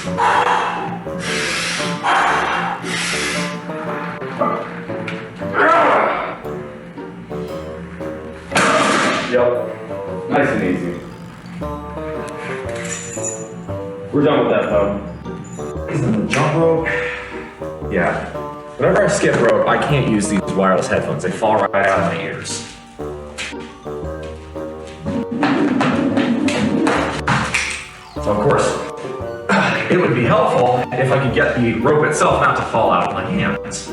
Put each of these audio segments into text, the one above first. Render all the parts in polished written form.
Yep, nice and easy. We're done with that though. Isn't the jump rope? Yeah. Whenever I skip rope, I can't use these wireless headphones. They fall right out of my ears. So of course, it would be helpful if I could get the rope itself not to fall out of my hands.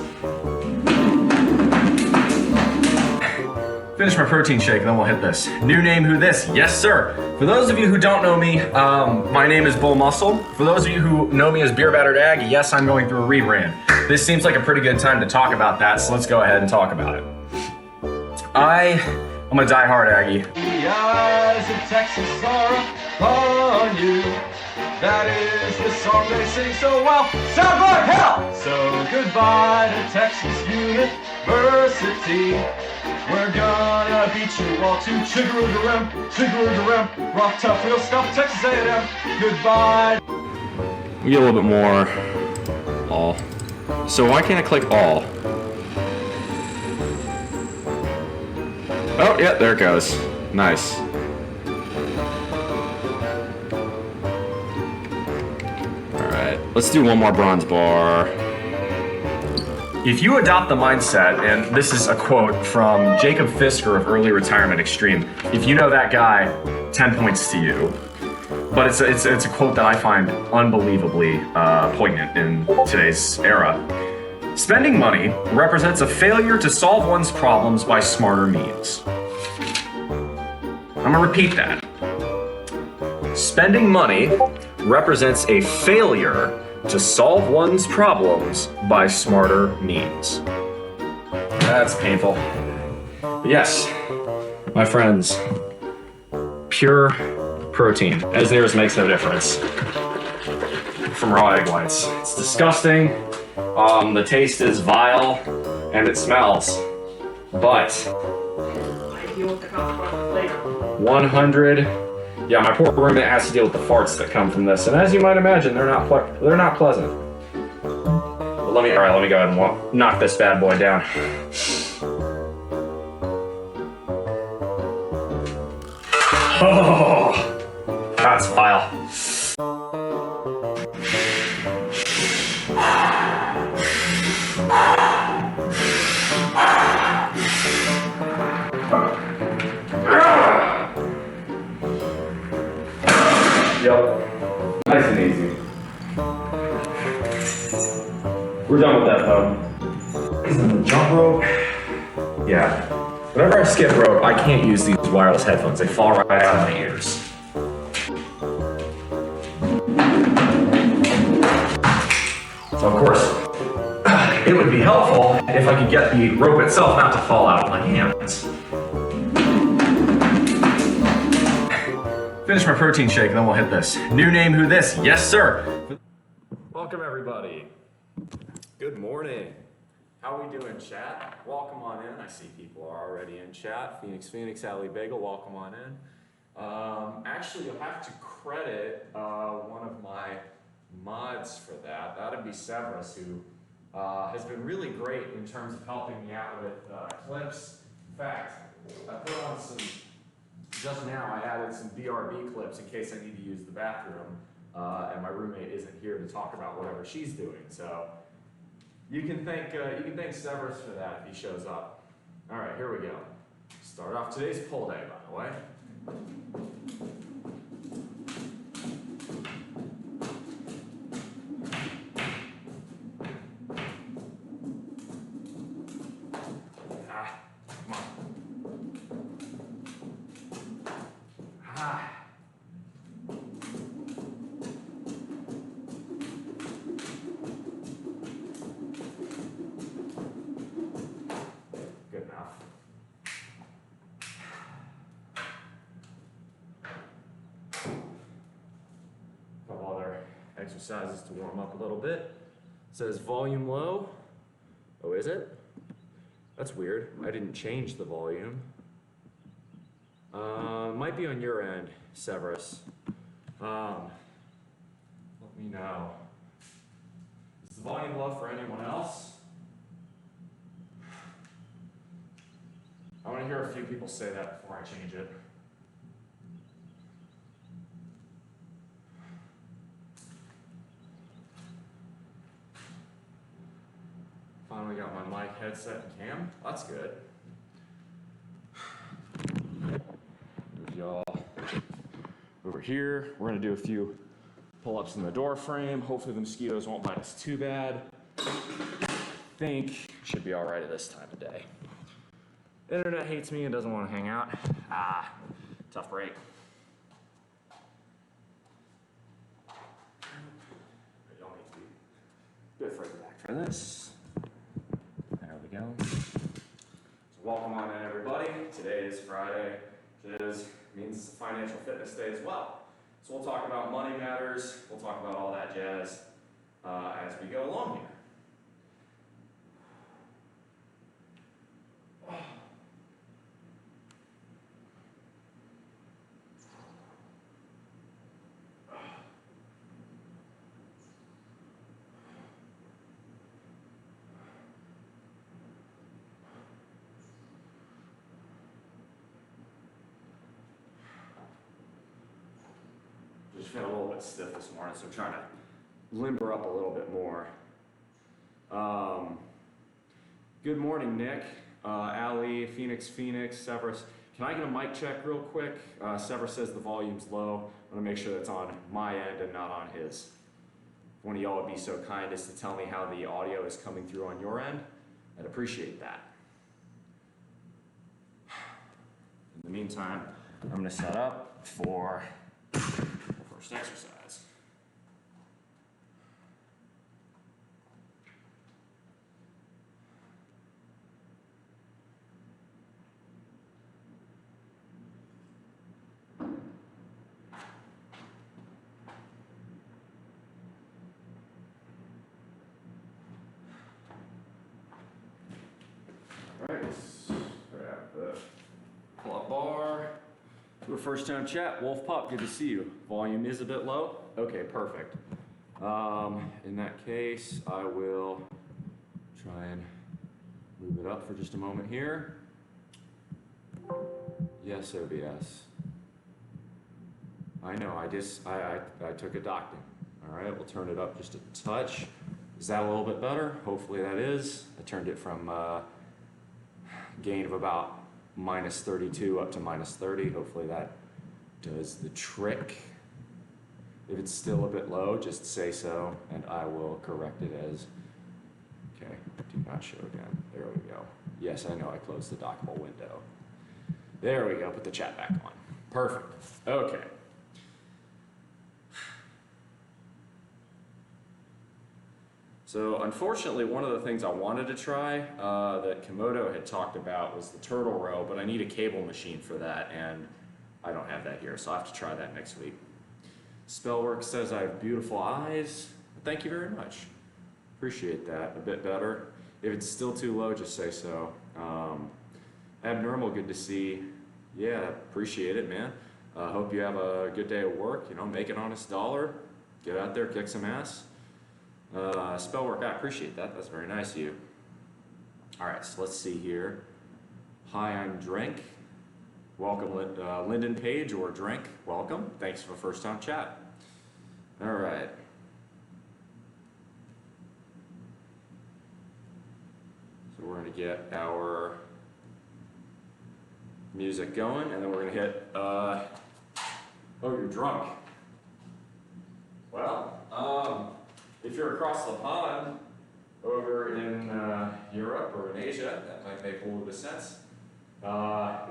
Finish my protein shake and then we'll hit this. New name, who this? Yes, sir. For those of you who don't know me, my name is BullMuscle. For those of you who know me as Beer Battered Ag, yes, I'm going through a rebrand. This seems like a pretty good time to talk about that, so let's go ahead and talk about it. I'm a die-hard Aggie. The eyes of Texas are upon you. That is the song they sing so well. Sounds like hell! So goodbye to Texas University. We're gonna beat you all to chiggaroo-garem, rock tough, real stuff, Texas A&M. Goodbye. We get a little bit more all. So why can't I click all? Oh, yeah, there it goes. Nice. Alright, let's do one more bronze bar. If you adopt the mindset, and this is a quote from Jacob Fisker of Early Retirement Extreme, if you know that guy, 10 points to you. But it's a quote that I find unbelievably poignant in today's era. Spending money represents a failure to solve one's problems by smarter means. I'm gonna repeat that. Spending money represents a failure to solve one's problems by smarter means. That's painful. But yes, my friends, pure protein, as theirs makes no difference, from raw egg whites. It's disgusting, the taste is vile, and it smells, but 100, yeah, my poor roommate has to deal with the farts that come from this, and as you might imagine, they're not pleasant. But let me go ahead and knock this bad boy down. Oh, that's vile. Yep, nice and easy. We're done with that though. Isn't the jump rope? Yeah. Whenever I skip rope, I can't use these wireless headphones. They fall right out of my ears. So of course, it would be helpful if I could get the rope itself not to fall out of my hands. Finish my protein shake and then we'll hit this. New name, who this? Yes, sir. Welcome everybody. Good morning. How are we doing, chat? Welcome on in. I see people are already in chat. Phoenix, Alley Bagel, welcome on in. Actually, you'll have to credit one of my mods for that. That'd be Severus, who has been really great in terms of helping me out with clips. In fact, I put on some, just now I added some BRB clips in case I need to use the bathroom, and my roommate isn't here to talk about whatever she's doing. So you can thank Severus for that if he shows up. All right, here we go. Start off today's pull day, by the way. Come on. Good enough. Couple other exercises to warm up a little bit. It says volume low. Oh, is it? That's weird. I didn't change the volume. Might be on your end, Severus. Let me know. Is the volume low for anyone else? I want to hear a few people say that before I change it. Finally got my mic, headset, and cam. That's good. There's y'all over here. We're gonna do a few pull-ups in the door frame. Hopefully the mosquitoes won't bite us too bad. Think should be all right at this time of day. The internet hates me and doesn't want to hang out. Tough break. Y'all need to be a bit further back for this. There we go. So welcome on in, everybody. Today is Friday, which means it's a financial fitness day as well. So we'll talk about money matters. We'll talk about all that jazz as we go along here. Just feeling a little bit stiff this morning, so I'm trying to limber up a little bit more. Good morning, Nick, Ali, Phoenix, Severus. Can I get a mic check real quick? Severus says the volume's low. I want to make sure that's on my end and not on his. If one of y'all would be so kind as to tell me how the audio is coming through on your end, I'd appreciate that. In the meantime, I'm going to set up for the first exercise. Alright, grab the pull-up bar. Do a first time chat. Wolf Pup, good to see you. Volume is a bit low. Okay, perfect. In that case, I will try and move it up for just a moment here. Yes, OBS. I know, I took a doctor. All right, we'll turn it up just a touch. Is that a little bit better? Hopefully that is. I turned it from gain of about minus 32 up to minus 30. Hopefully that does the trick. If it's still a bit low, just say so, and I will correct it as, okay, do not show again. There we go. Yes, I know I closed the dockable window. There we go, put the chat back on. Perfect, okay. So unfortunately, one of the things I wanted to try that Komodo had talked about was the turtle row, but I need a cable machine for that, and I don't have that here, so I'll have to try that next week. Spellwork says I have beautiful eyes. Thank you very much. Appreciate that. A bit better. If it's still too low, just say so. Abnormal, good to see. Yeah, appreciate it, man. Hope you have a good day at work. You know, make an honest dollar. Get out there, kick some ass. Spellwork, I appreciate that. That's very nice of you. All right, so let's see here. Hi, I'm Drink. Welcome, Lyndon Page or Drink. Welcome. Thanks for first time chat. All right. So we're going to get our music going, and then we're going to hit, oh, you're drunk. Well, if you're across the pond over in Europe or in Asia, that might make a little bit of sense.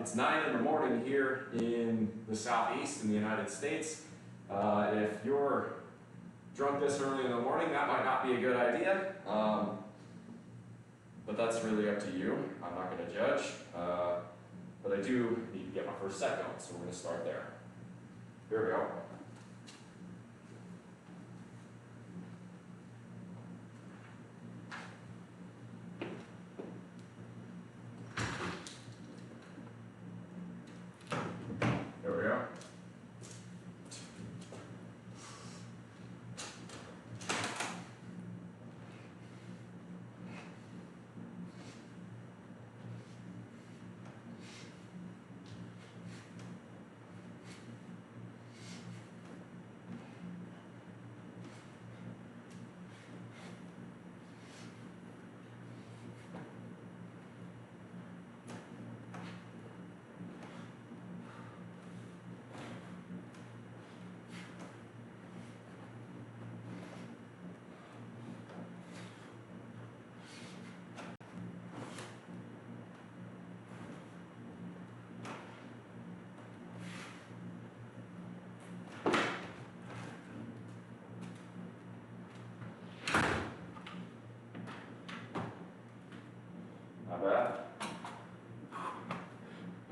It's 9 in the morning here in the southeast in the United States. If you're drunk this early in the morning, that might not be a good idea. But that's really up to you. I'm not going to judge. But I do need to get my first set going, so we're going to start there. Here we go. There we go.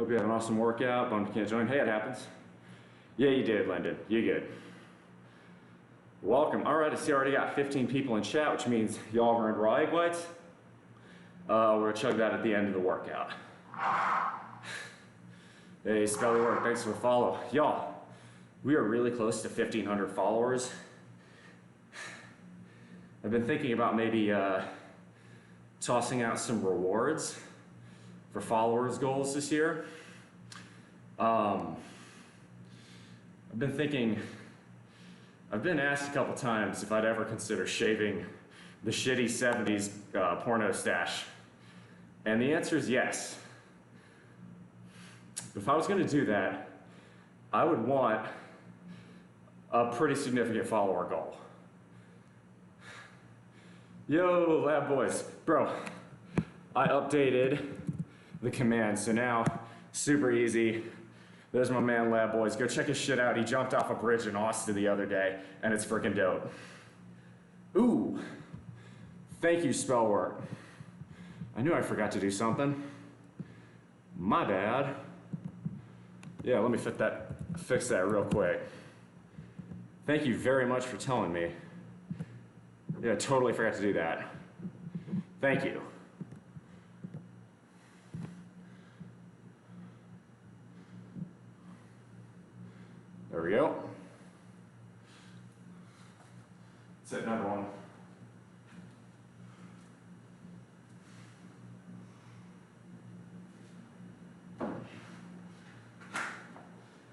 Hope you have an awesome workout. Bummed you can't join. Hey, it happens. Yeah, you did, Lyndon. You good. Welcome. All right, I see I already got 15 people in chat, which means y'all earned raw egg whites. We're gonna chug that at the end of the workout. Hey, Spelly Work, thanks for the follow. Y'all, we are really close to 1,500 followers. I've been thinking about maybe tossing out some rewards for followers goals this year. I've been asked a couple times if I'd ever consider shaving the shitty 70s porno stash. And the answer is yes. If I was gonna do that, I would want a pretty significant follower goal. Yo, lab boys. Bro, I updated the command, so now, super easy. There's my man, Lab Boys. Go check his shit out. He jumped off a bridge in Austin the other day, and it's freaking dope. Ooh, thank you, Spellwork. I knew I forgot to do something. My bad. Yeah, let me fix that real quick. Thank you very much for telling me. Yeah, I totally forgot to do that. Thank you. There we go. That's it, number one.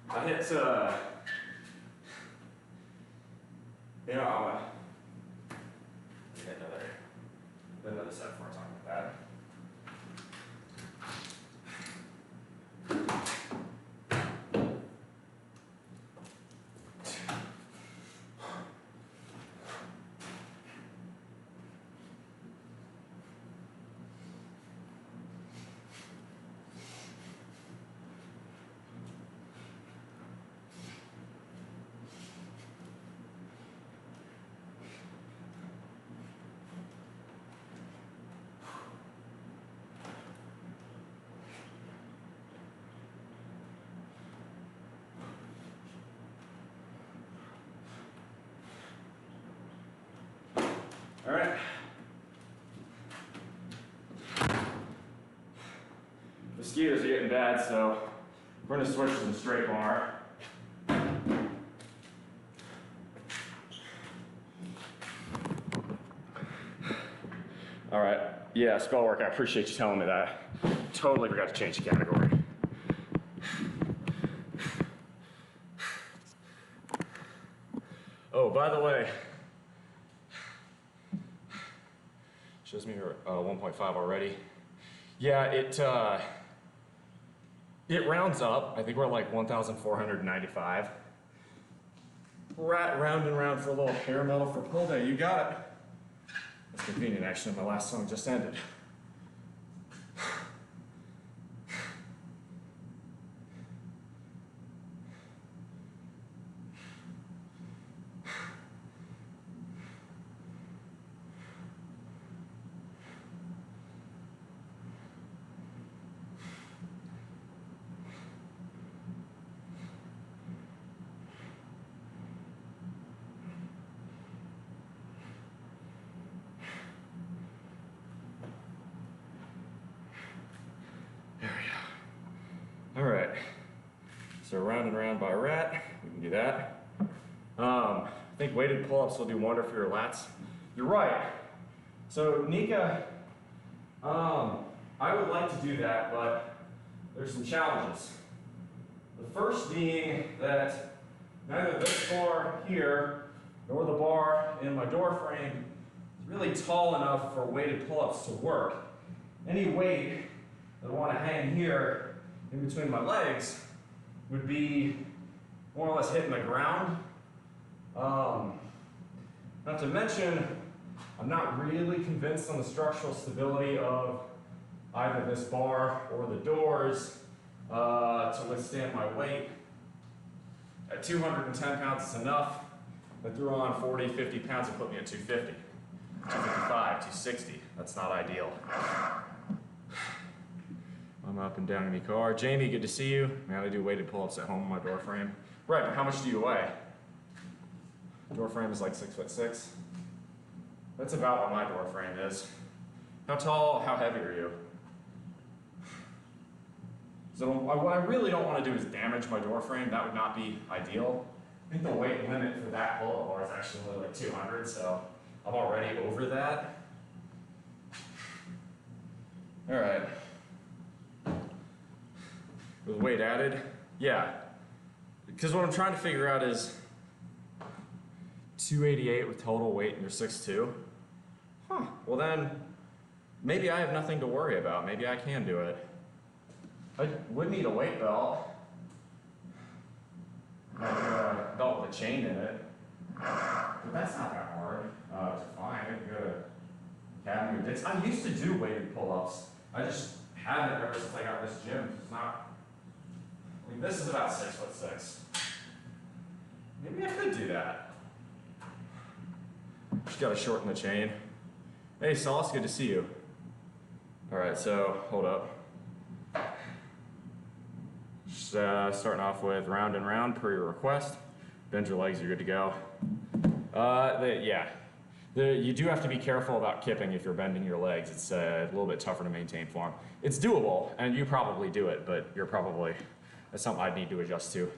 I hit, you know, another set before I talk about that. All right. Mosquitoes are getting bad, so we're gonna switch to the straight bar. All right, yeah, Spellwork, I appreciate you telling me that. Totally forgot to change the category. Oh, by the way, shows me here 1.5 already. Yeah, it rounds up. I think we're like 1,495. Round and round for a little hair metal for pull day. You got it. That's convenient, actually. My last song just ended. All right, so round and round by rat, we can do that. I think weighted pull-ups will do wonder for your lats. You're right. So Nika, I would like to do that, but there's some challenges. The first being that neither this bar here nor the bar in my door frame is really tall enough for weighted pull-ups to work. Any weight that I want to hang here in between my legs would be more or less hitting the ground. Not to mention, I'm not really convinced on the structural stability of either this bar or the doors to withstand my weight. At 210 pounds is enough. I threw on 40, 50 pounds and put me at 250, 255, 260. That's not ideal. My I'm up and down in my car. Jamie, good to see you. Man, I do weighted pull-ups at home on my door frame. Right, but how much do you weigh? Door frame is like 6'6". That's about what my door frame is. How tall, how heavy are you? So what I really don't want to do is damage my door frame. That would not be ideal. I think the weight limit for that pull-up bar is actually only like 200, so I'm already over that. All right. With weight added, yeah. Because what I'm trying to figure out is 288 with total weight and you're 6'2". Huh, well then, maybe I have nothing to worry about. Maybe I can do it. I would need a weight belt. Like a belt with a chain in it. But that's not that hard to find. I can go to Academy. I used to do weighted pull-ups. I just haven't ever since I got this gym. It's not, I mean, this is about 6'6". Maybe I could do that. Just gotta shorten the chain. Hey, Sauce, good to see you. All right, so hold up. Just starting off with round and round per your request. Bend your legs, you're good to go. You do have to be careful about kipping if you're bending your legs. It's a little bit tougher to maintain form. It's doable, and you probably do it, but that's something I'd need to adjust to.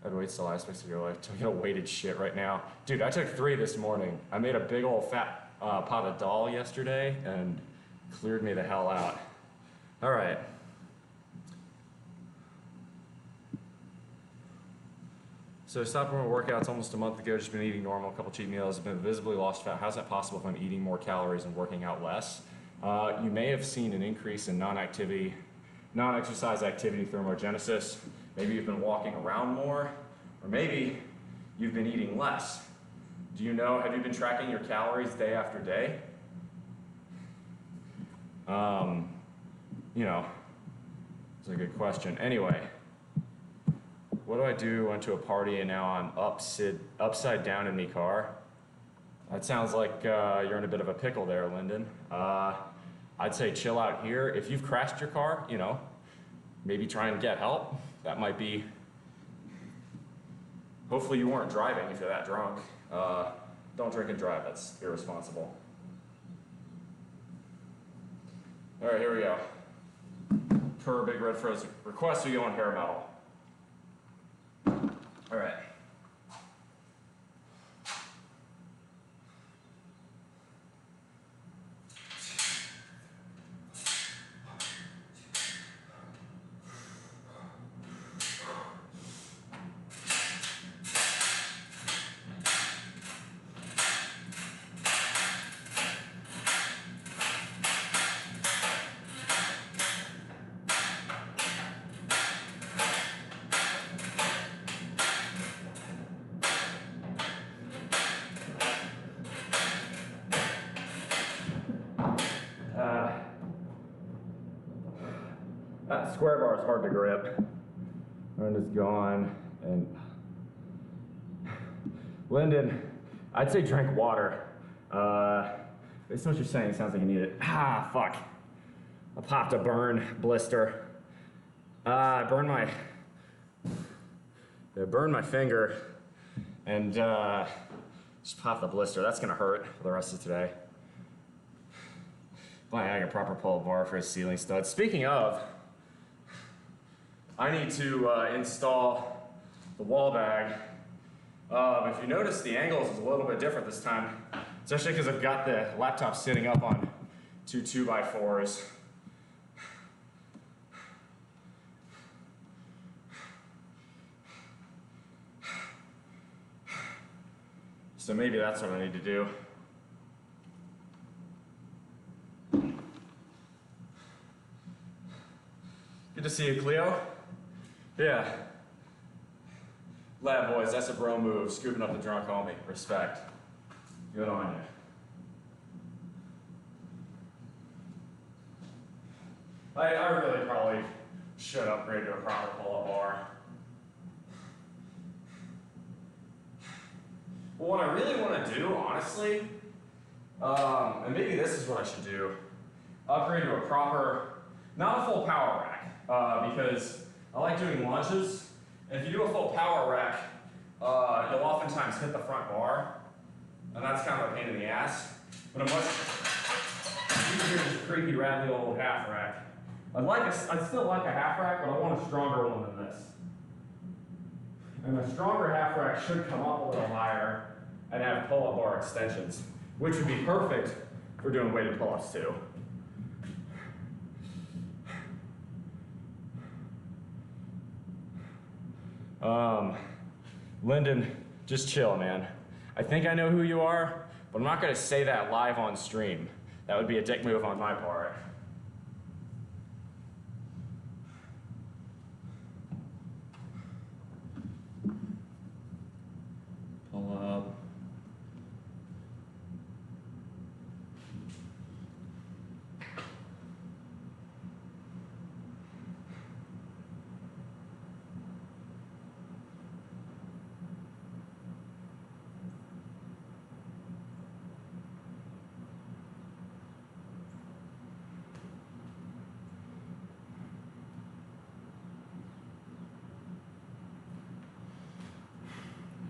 I'd wait till aspects of your life. Don't get a weighted shit right now. Dude, I took 3 this morning. I made a big old fat pot of dal yesterday and cleared me the hell out. All right. So stopped doing workouts almost a month ago, just been eating normal, a couple cheat meals, been visibly lost fat. How's that possible if I'm eating more calories and working out less? You may have seen an increase in non-exercise activity thermogenesis. Maybe you've been walking around more, or maybe you've been eating less. Do you know, have you been tracking your calories day after day? It's a good question. Anyway, what do I do? Went to a party and now I'm upside down in my car. That sounds like you're in a bit of a pickle there, Lyndon. I'd say chill out here. If you've crashed your car, maybe try and get help. That might be, hopefully you weren't driving if you're that drunk. Don't drink and drive, that's irresponsible. All right, here we go. Per Big Red Frozen request, we go on hair metal. All right. That square bar is hard to grip. And it's gone. And Lyndon, I'd say drink water. Based on what you're saying, it sounds like you need it. Ah, fuck. I popped a burn blister. I burned my finger and just popped the blister. That's gonna hurt for the rest of today. Buying a proper pull bar for a ceiling stud. Speaking of, I need to install the wall bag. If you notice, the angles is a little bit different this time, especially because I've got the laptop sitting up on 2 2x4s. So maybe that's what I need to do. Good to see you, Cleo. Yeah. Lab boys, that's a bro move. Scooping up the drunk homie. Respect. Good on you. I really probably should upgrade to a proper pull-up bar. Well, what I really want to do, honestly, and maybe this is what I should do. upgrade to a proper, not a full power rack, because I like doing lunges. And if you do a full power rack, you'll oftentimes hit the front bar, and that's kind of a pain in the ass. But a much easier, just creaky, rattly old half rack. I'd still like a half rack, but I want a stronger one than this. And a stronger half rack should come up a little higher and have pull-up bar extensions, which would be perfect for doing weighted pull-ups too. Lyndon, just chill, man. I think I know who you are, but I'm not gonna say that live on stream. That would be a dick move on my part. Pull up.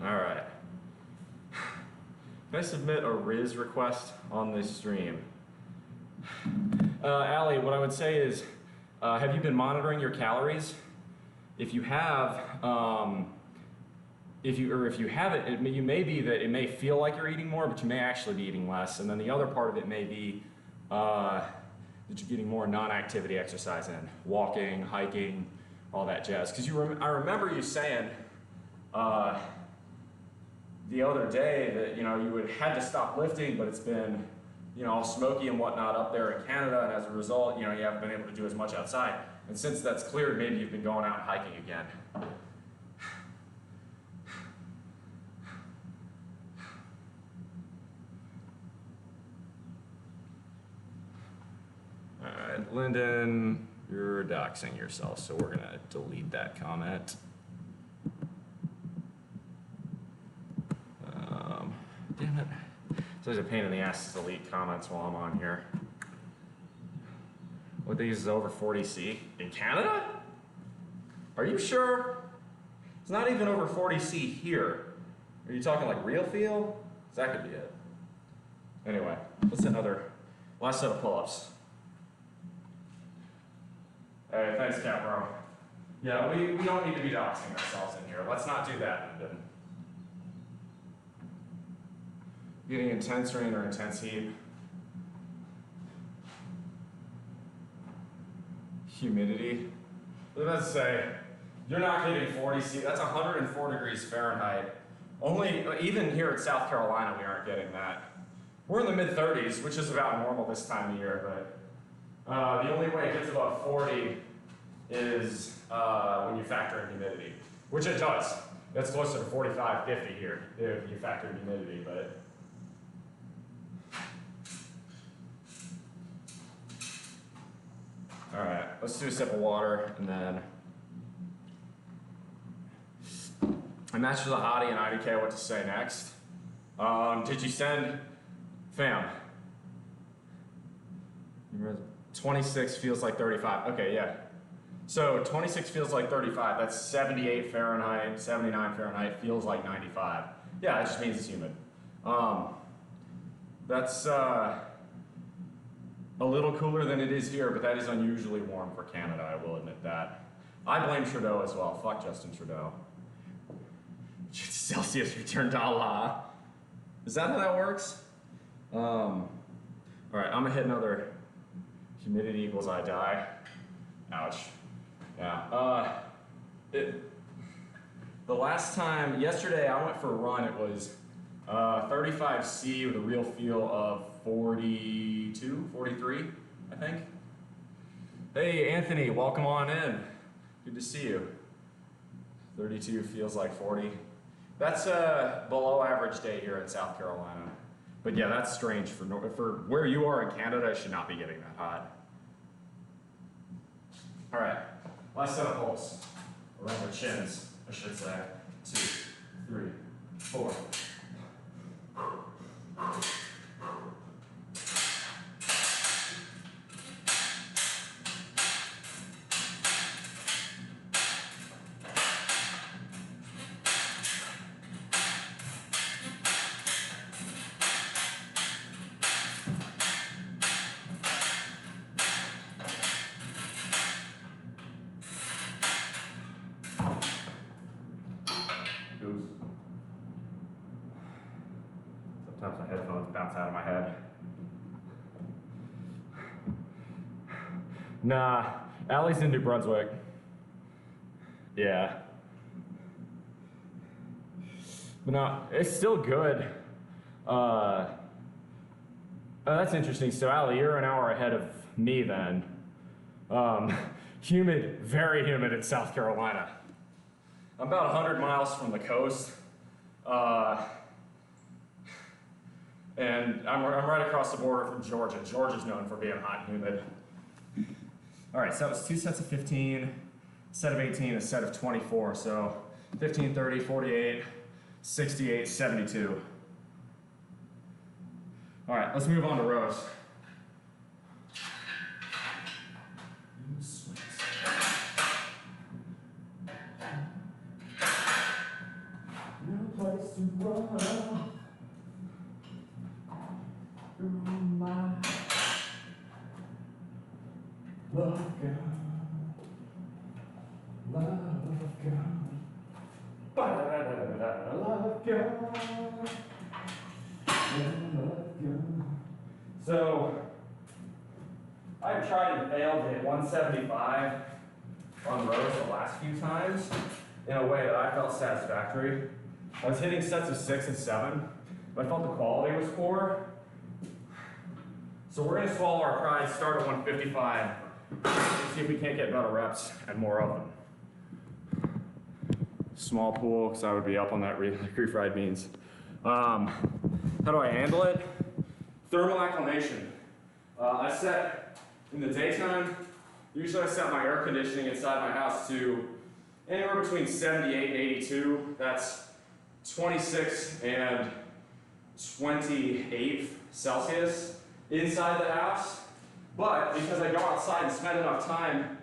All right. Can I submit a Riz request on this stream? Allie, what I would say is, have you been monitoring your calories? If you have, if you haven't, you may be that it may feel like you're eating more, but you may actually be eating less. And then the other part of it may be that you're getting more non-activity exercise in, walking, hiking, all that jazz. Because I remember you saying the other day that you had to stop lifting, but it's been all smoky and whatnot up there in Canada, and as a result, you haven't been able to do as much outside. And since that's cleared, maybe you've been going out and hiking again. All right, Lyndon, you're doxing yourself, so we're gonna delete that comment. Damn it. It's always a pain in the ass to delete comments while I'm on here. What they use is over 40C. In Canada? Are you sure? It's not even over 40C here. Are you talking like real feel? 'Cause that could be it. Anyway, what's another last set of pull-ups? Hey, thanks, Capro. Yeah, we don't need to be doxing ourselves in here. Let's not do that, Lyndon. Getting intense rain or intense heat. Humidity. Let's say you're not getting 40C. That's 104 degrees Fahrenheit. Even here in South Carolina, we aren't getting that. We're in the mid-30s, which is about normal this time of year, but the only way it gets above 40 is when you factor in humidity, which it does. That's closer to 45, 50 here if you factor in humidity, but. All right, let's do a sip of water, and then I matched with a hottie and IDK what to say next. Did you send, fam? 26 feels like 35. Okay, yeah. So 26 feels like 35. That's 78 Fahrenheit, 79 Fahrenheit, feels like 95. Yeah, it just means it's humid. That's a little cooler than it is here, but that is unusually warm for Canada, I will admit that. I blame Trudeau as well. Fuck Justin Trudeau. Celsius returned to Allah. Is that how that works? All right, I'm gonna hit another humidity equals I die. Ouch. Yeah. The last time, yesterday I went for a run, it was 35C with a real feel of 42, 43, I think. Hey, Anthony, welcome on in. Good to see you. 32 feels like 40. That's a below average day here in South Carolina. But yeah, that's strange for where you are in Canada. It should not be getting that hot. All right, last set of pulls. Around the chins, I should say. 2, 3, 4. Sometimes my headphones bounce out of my head. Nah, Allie's in New Brunswick. Yeah. But no, it's still good. Oh, that's interesting. So Allie, you're an hour ahead of me then. Humid, very humid in South Carolina. I'm about 100 miles from the coast. And I'm right across the border from Georgia. Georgia's known for being hot and humid. All right, so that was 2 sets of 15, a set of 18, a set of 24. So 15, 30, 48, 68, 72. All right, let's move on to rows. No place to run. My love gone, love gone, love gone. So, I've tried and failed to hit 175 on rows the last few times in a way that I felt satisfactory. I was hitting sets of 6 and 7, but I felt the quality was poor. So we're going to swallow our pride, start at 155, and see if we can't get better reps and more of them. Small pool, because I would be up on that refried beans. How do I handle it? Thermal acclimation. I set, in the daytime, usually I set my air conditioning inside my house to anywhere between 78 and 82. That's 26 and 28 Celsius inside the house. But because I go outside and spend enough time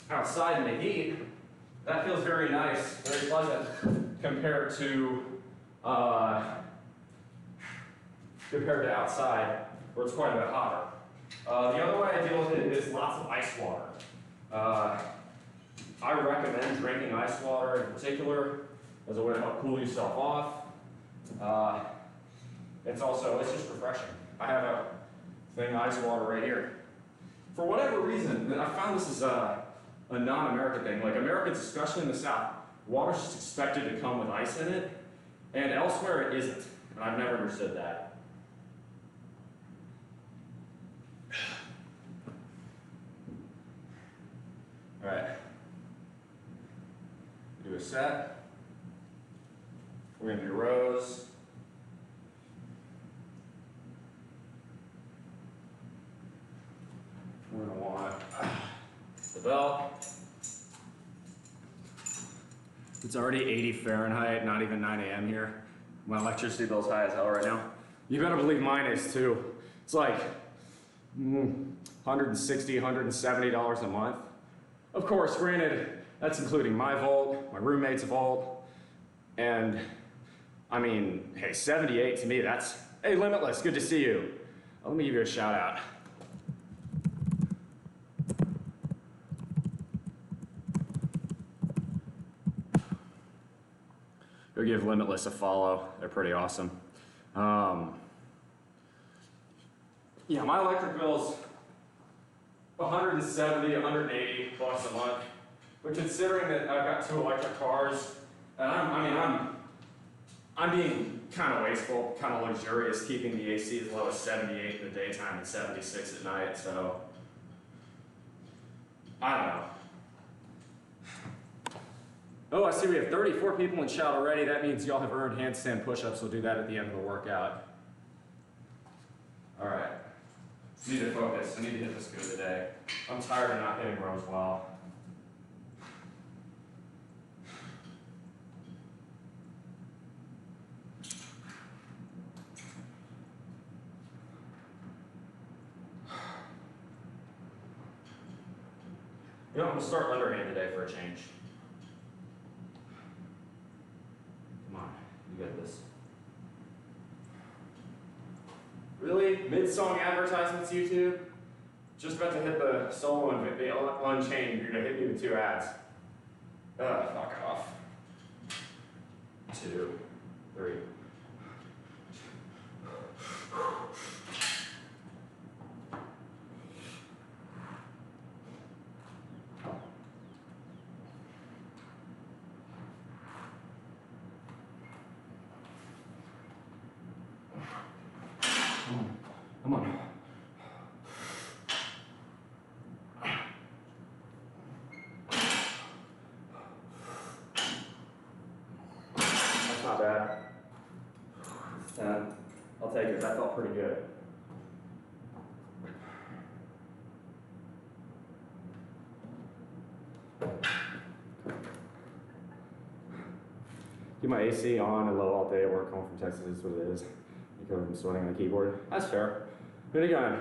outside in the heat, that feels very nice, very pleasant compared to outside, where it's quite a bit hotter. The other way I deal with it is lots of ice water. I recommend drinking ice water in particular as a way to help cool yourself off. It's just refreshing. I have a thing of ice water right here. For whatever reason, I found this is a non-American thing. Like Americans, especially in the South, water's just expected to come with ice in it, and elsewhere it isn't. And I've never understood that. All right. Do a set. We're gonna do rows. We're gonna want the belt. It's already 80 Fahrenheit, not even 9 a.m. here. My electricity bill's high as hell right now. You better believe mine is too. It's like $160, $170 a month. Of course, granted, that's including my vault, my roommate's vault, and I mean, hey, 78 to me, that's, hey, Limitless, good to see you. Let me give you a shout out. Go give Limitless a follow. They're pretty awesome. Yeah, my electric bill's 170, 180 bucks a month. But considering that I've got 2 electric cars, and I'm being kind of wasteful, kind of luxurious, keeping the AC as low as 78 in the daytime and 76 at night. So I don't know. Oh, I see we have 34 people in chat already. That means y'all have earned handstand push-ups. We'll do that at the end of the workout. All right. Need to focus. I need to hit this good today. I'm tired of not hitting rows well. You know, I'm going to start underhand today for a change. Come on, you got this. Really? Mid-song advertisements, YouTube? Just about to hit the solo and the unchained, you're going to hit me with 2 ads. Fuck off. 2, 3. Come on. That's not bad. It's 10. I'll take it. That felt pretty good. Keep my AC on and low all day at work, home from Texas is what it is. Because I'm sweating on the keyboard. That's fair. But again,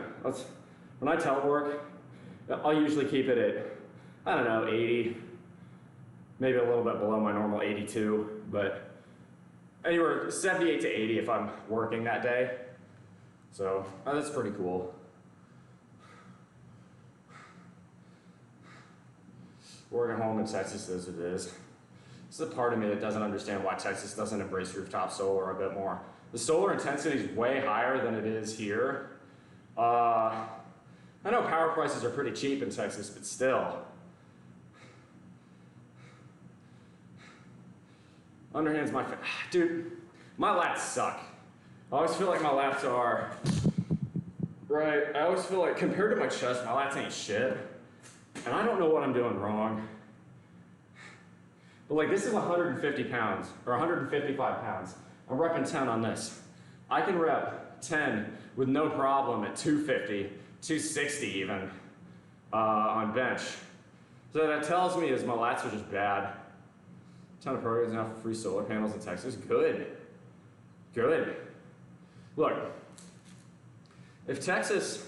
when I telework, I'll usually keep it at, I don't know, 80, maybe a little bit below my normal 82, but anywhere 78 to 80 if I'm working that day. So that's pretty cool. Working home in Texas is what it is. This is a part of me that doesn't understand why Texas doesn't embrace rooftop solar a bit more. The solar intensity is way higher than it is here. I know power prices are pretty cheap in Texas, but still. Underhand's my dude, my lats suck. I always feel like my lats are, right, I always feel like compared to my chest, my lats ain't shit. And I don't know what I'm doing wrong. But like this is 150 pounds, or 155 pounds. I'm repping 10 on this. I can rep 10 with no problem at 250, 260 even, on bench. So what that tells me is my lats are just bad. A ton of programs now for free solar panels in Texas. Good. Good. Look, if Texas,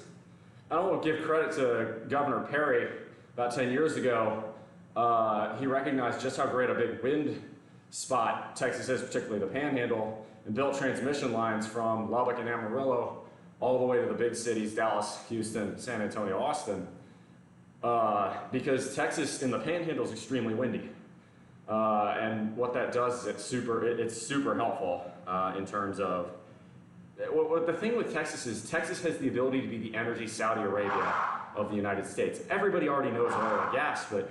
I don't want to give credit to Governor Perry about 10 years ago, he recognized just how great a big wind spot Texas is, particularly the Panhandle, and built transmission lines from Lubbock and Amarillo all the way to the big cities, Dallas, Houston, San Antonio, Austin. Because Texas in the Panhandle is extremely windy. And what that does is it's super helpful in terms of, the thing with Texas is Texas has the ability to be the energy Saudi Arabia of the United States. Everybody already knows oil and gas, but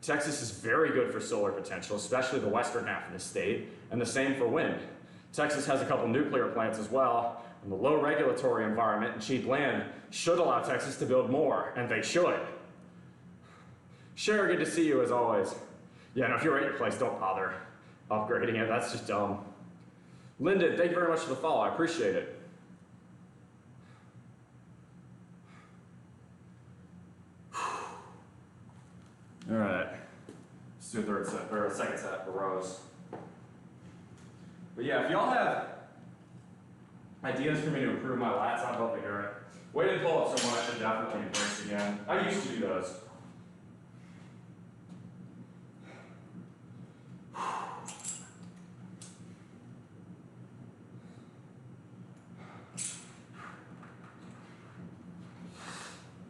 Texas is very good for solar potential, especially the western half of the state, and the same for wind. Texas has a couple nuclear plants as well, and the low regulatory environment and cheap land should allow Texas to build more, and they should. Sure, good to see you as always. Yeah, no, if you're at your place, don't bother upgrading it, that's just dumb. Lyndon, thank you very much for the follow, I appreciate it. All right, let's do a third set, or a second set for rows. But yeah, if y'all have ideas for me to improve my lats, I'd love to hear it. Weighted pull-ups are one I should definitely embrace again. I used to do those.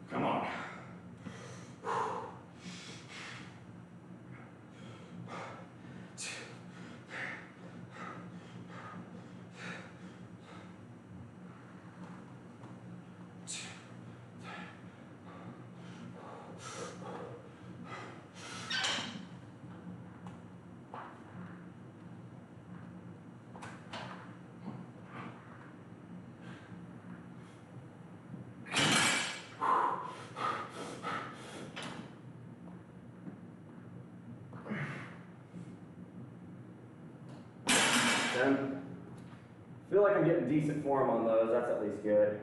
Come on. I feel like I'm getting decent form on those, that's at least good.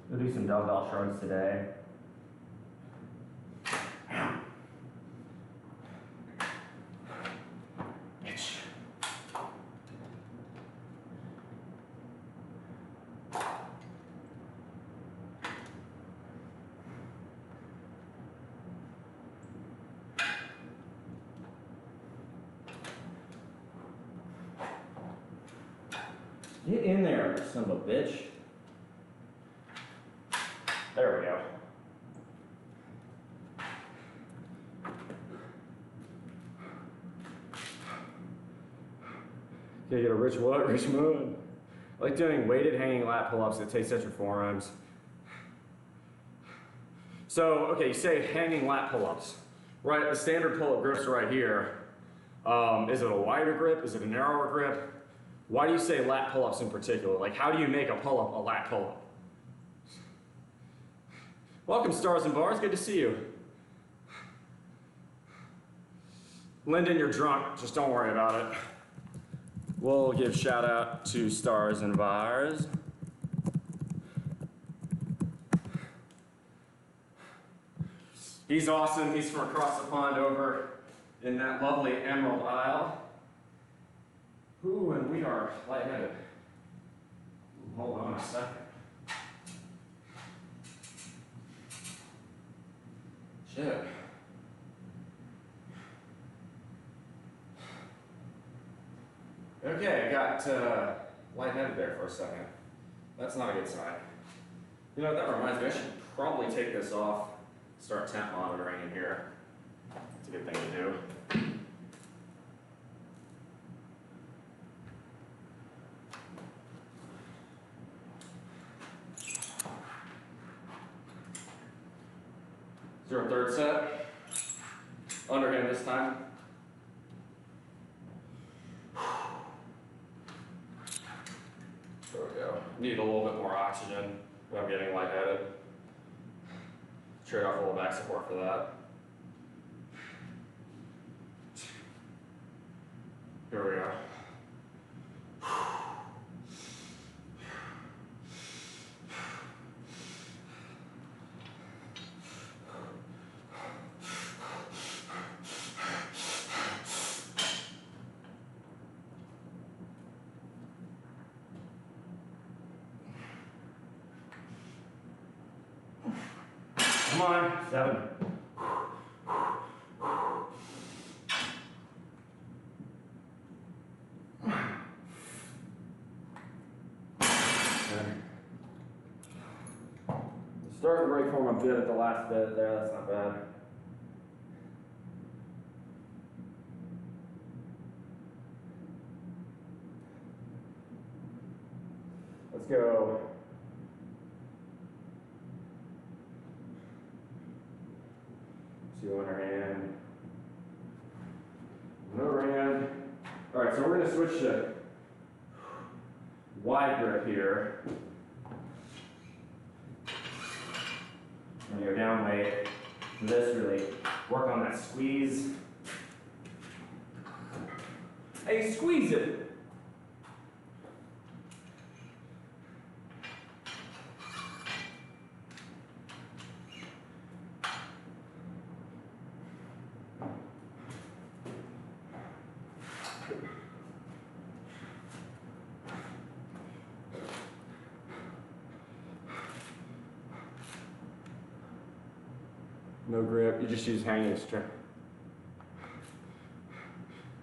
We'll do some dumbbell shrugs today. Get in there, son of a bitch. There we go. Okay, get a rich what? Rich moon. I like doing weighted hanging lat pull-ups that taste at your forearms. So, okay, you say hanging lat pull-ups. Right, the standard pull-up grips right here. Is it a wider grip? Is it a narrower grip? Why do you say lat pull-ups in particular? Like, how do you make a pull-up a lat pull-up? Welcome, Stars and Bars. Good to see you. Lyndon, you're drunk. Just don't worry about it. We'll give shout out to Stars and Bars. He's awesome. He's from across the pond over in that lovely Emerald Isle. Ooh, and we are lightheaded. Ooh, hold on a second. Shit. Okay, I got lightheaded there for a second. That's not a good sign. You know, that reminds me, I should probably take this off, start temp monitoring in here. It's a good thing to do. Is there a third set? Underhand this time. There we go. Need a little bit more oxygen when I'm getting lightheaded. Trade off a little back support for that. Here we go. Come on, 7. Starting to break form a bit at the last bit there, that's not bad. Let's go. Two underhand. Overhand. All right, so we're going to switch to wide grip here. I'm going to go down weight. This really work on that squeeze. Hey, squeeze it. No grip, you just use hanging strap.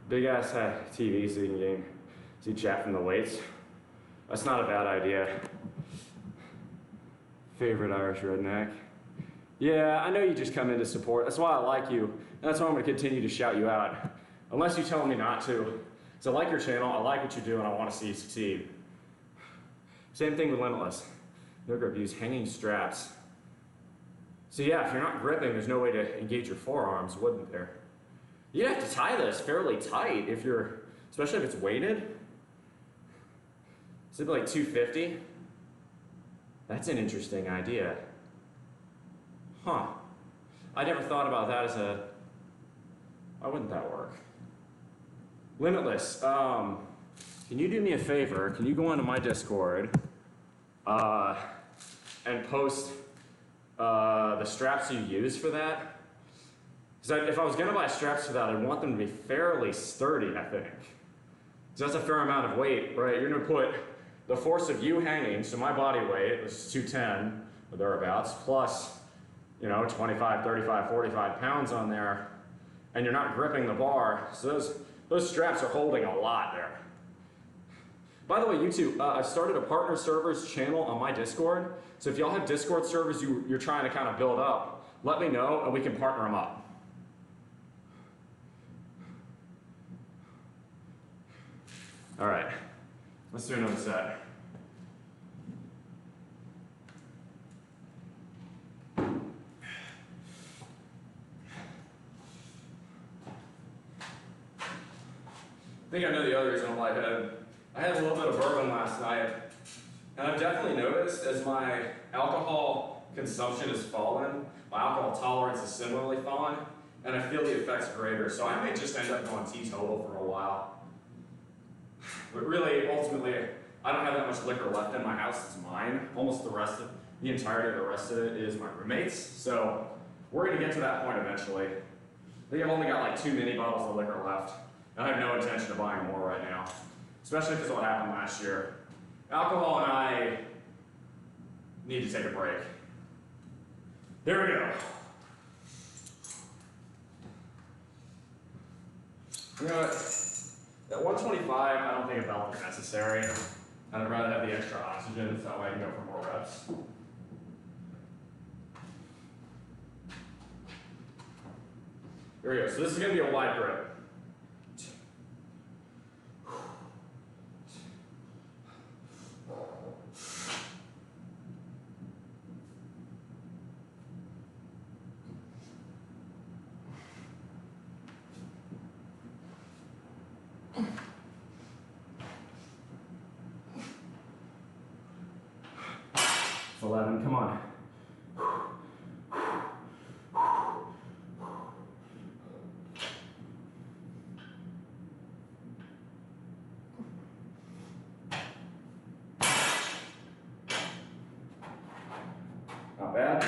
Big ass TV so you can see chat from the weights. That's not a bad idea. Favorite Irish redneck. Yeah, I know you just come in to support. That's why I like you. And that's why I'm gonna continue to shout you out. Unless you tell me not to. So I like your channel, I like what you do, and I wanna see you succeed. Same thing with Limitless. No grip, use hanging straps. So yeah, if you're not gripping, there's no way to engage your forearms, wouldn't there? You'd have to tie this fairly tight if you're, especially if it's weighted. Is it like 250? That's an interesting idea. Huh. I never thought about that as a, why wouldn't that work? Limitless, can you do me a favor? Can you go onto my Discord and post the straps you use for that? Because if I was going to buy straps for that, I'd want them to be fairly sturdy, I think. Because that's a fair amount of weight, right? You're going to put the force of you hanging, so my body weight was 210 or thereabouts, plus, you know, 25, 35, 45 pounds on there, and you're not gripping the bar, so those straps are holding a lot there. By the way, YouTube, I've started a partner servers channel on my Discord, so if y'all have Discord servers you're trying to kind of build up, let me know and we can partner them up. All right, let's do another set. I think I know the other reason why I had a little bit of bourbon last night, and I've definitely noticed as my alcohol consumption has fallen, my alcohol tolerance has similarly fallen, and I feel the effects greater. So I may just end up going teetotal for a while. But really, ultimately, I don't have that much liquor left in my house. It's mine. Almost the entirety of the rest of it is my roommate's. So we're gonna get to that point eventually. I think I've only got like 2 mini bottles of liquor left. And I have no intention of buying more right now, especially because of what happened last year. Alcohol and I need to take a break. There we go. You know what? At 125, I don't think a belt is necessary. And I'd rather have the extra oxygen so that way I can go for more reps. Here we go. So this is going to be a wide grip. It's 11, come on. Not bad.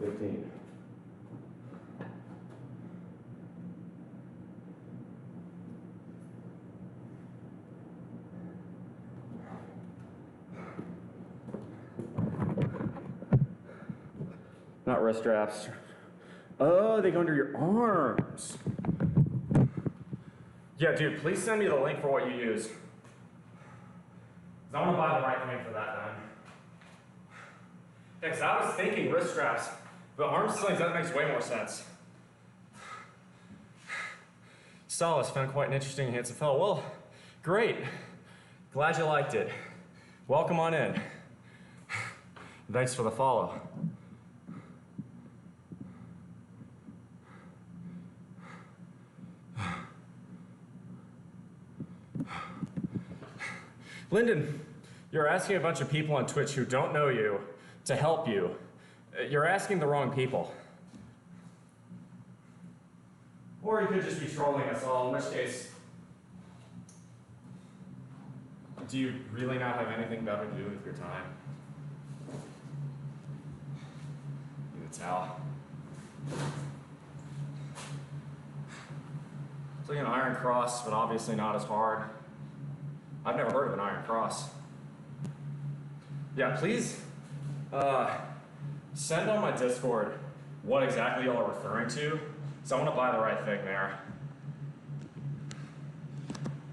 $15. Not wrist straps. Oh, they go under your arms. Yeah, dude, please send me the link for what you use. I want to buy the right thing for that then. Yeah, 'cause I was thinking wrist straps, but arm slings, that makes way more sense. Solace found quite an interesting and handsome fellow. Well, great. Glad you liked it. Welcome on in. Thanks for the follow. Lyndon, you're asking a bunch of people on Twitch who don't know you to help you. You're asking the wrong people. Or you could just be trolling us all, in which case, do you really not have anything better to do with your time? Need a towel. It's like an iron cross, but obviously not as hard. I've never heard of an iron cross. Yeah, please send on my Discord what exactly y'all are referring to, so I want to buy the right thing there.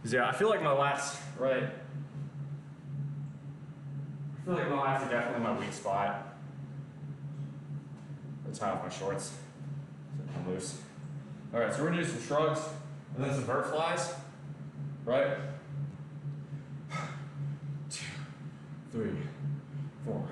'Cause yeah, I feel like my lats, right? I feel like my lats are definitely my weak spot. I'll tie off my shorts so they come loose. All right, so we're gonna do some shrugs and then some vert flies, right? 2, 3, 4.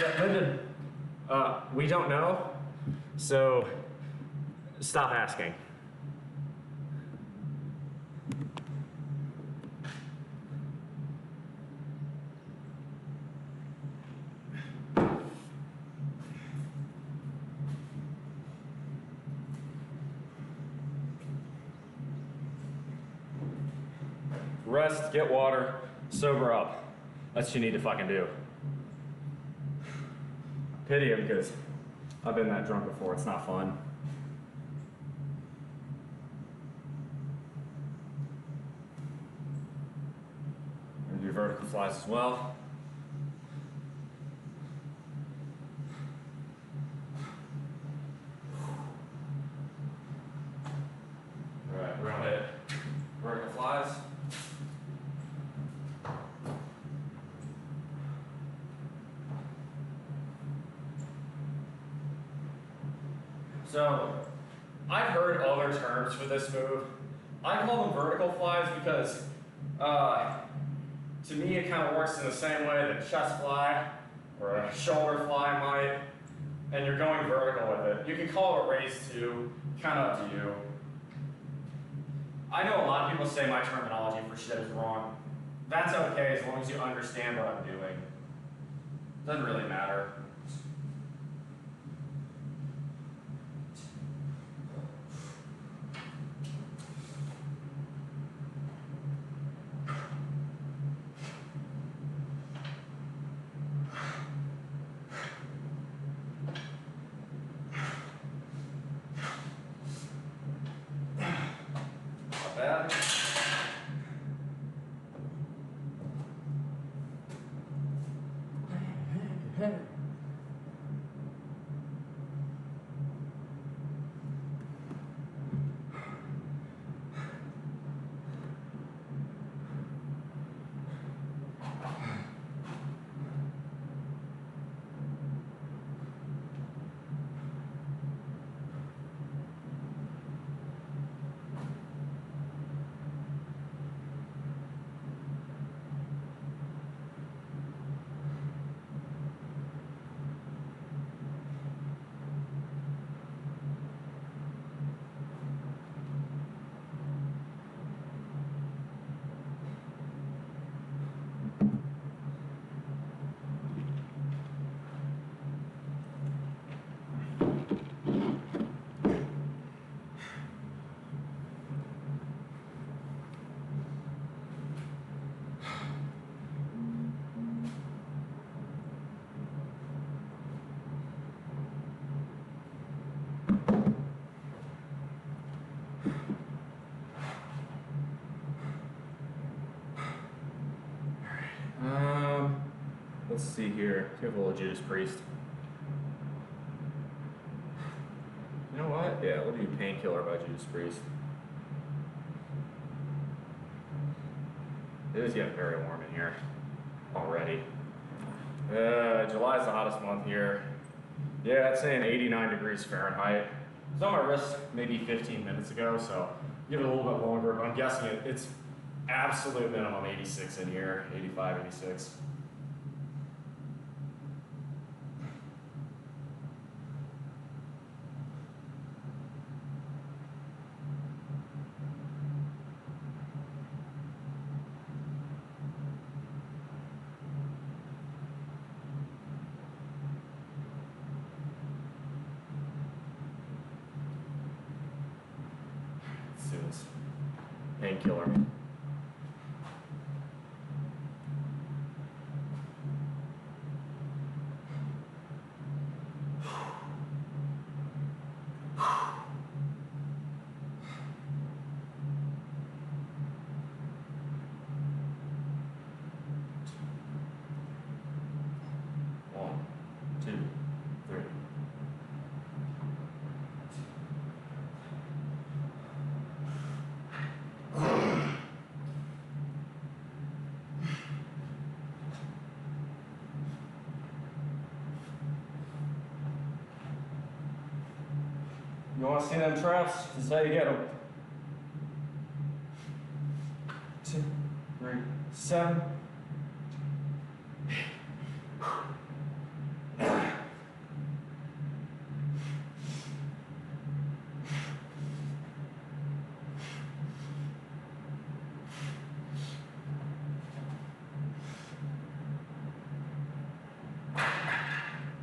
Yeah, Lyndon, we don't know, so stop asking. Rest, get water, sober up. That's what you need to fucking do. Pity him, because I've been that drunk before. It's not fun. flies as well. All right, we're gonna hit vertical flies. So, I've heard other terms for this move. I call them vertical flies because, to me, it kind of works in the same way that a chest fly or a shoulder fly might, and you're going vertical with it. You can call it a raise too, kind of up to you. I know a lot of people say my terminology for shit is wrong. That's okay as long as you understand what I'm doing. Doesn't really matter. Not bad. Let's see here. Do you have a little Judas Priest? You know what? Yeah, we'll do Painkiller by Judas Priest. It is getting very warm in here already. July's the hottest month here. Yeah, it's saying 89 degrees Fahrenheit. It's on my wrist maybe 15 minutes ago, so give it a little bit longer, but I'm guessing it's absolute minimum 86 in here, 85, 86. Painkiller. One, two, three. You want to see them traps? This is how you get them. 2, 3, 7.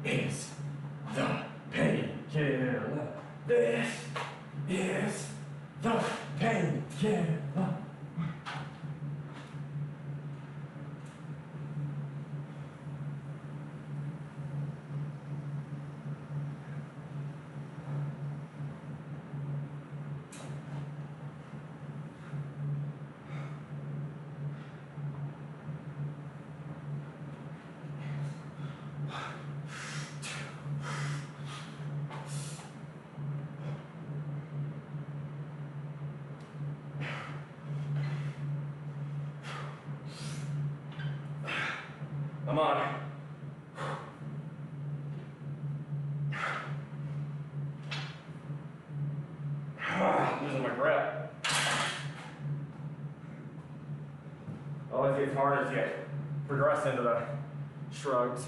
Is the painkiller. This is the painkiller. Come on. Losing my grip. Always gets harder as you progress into the shrugs.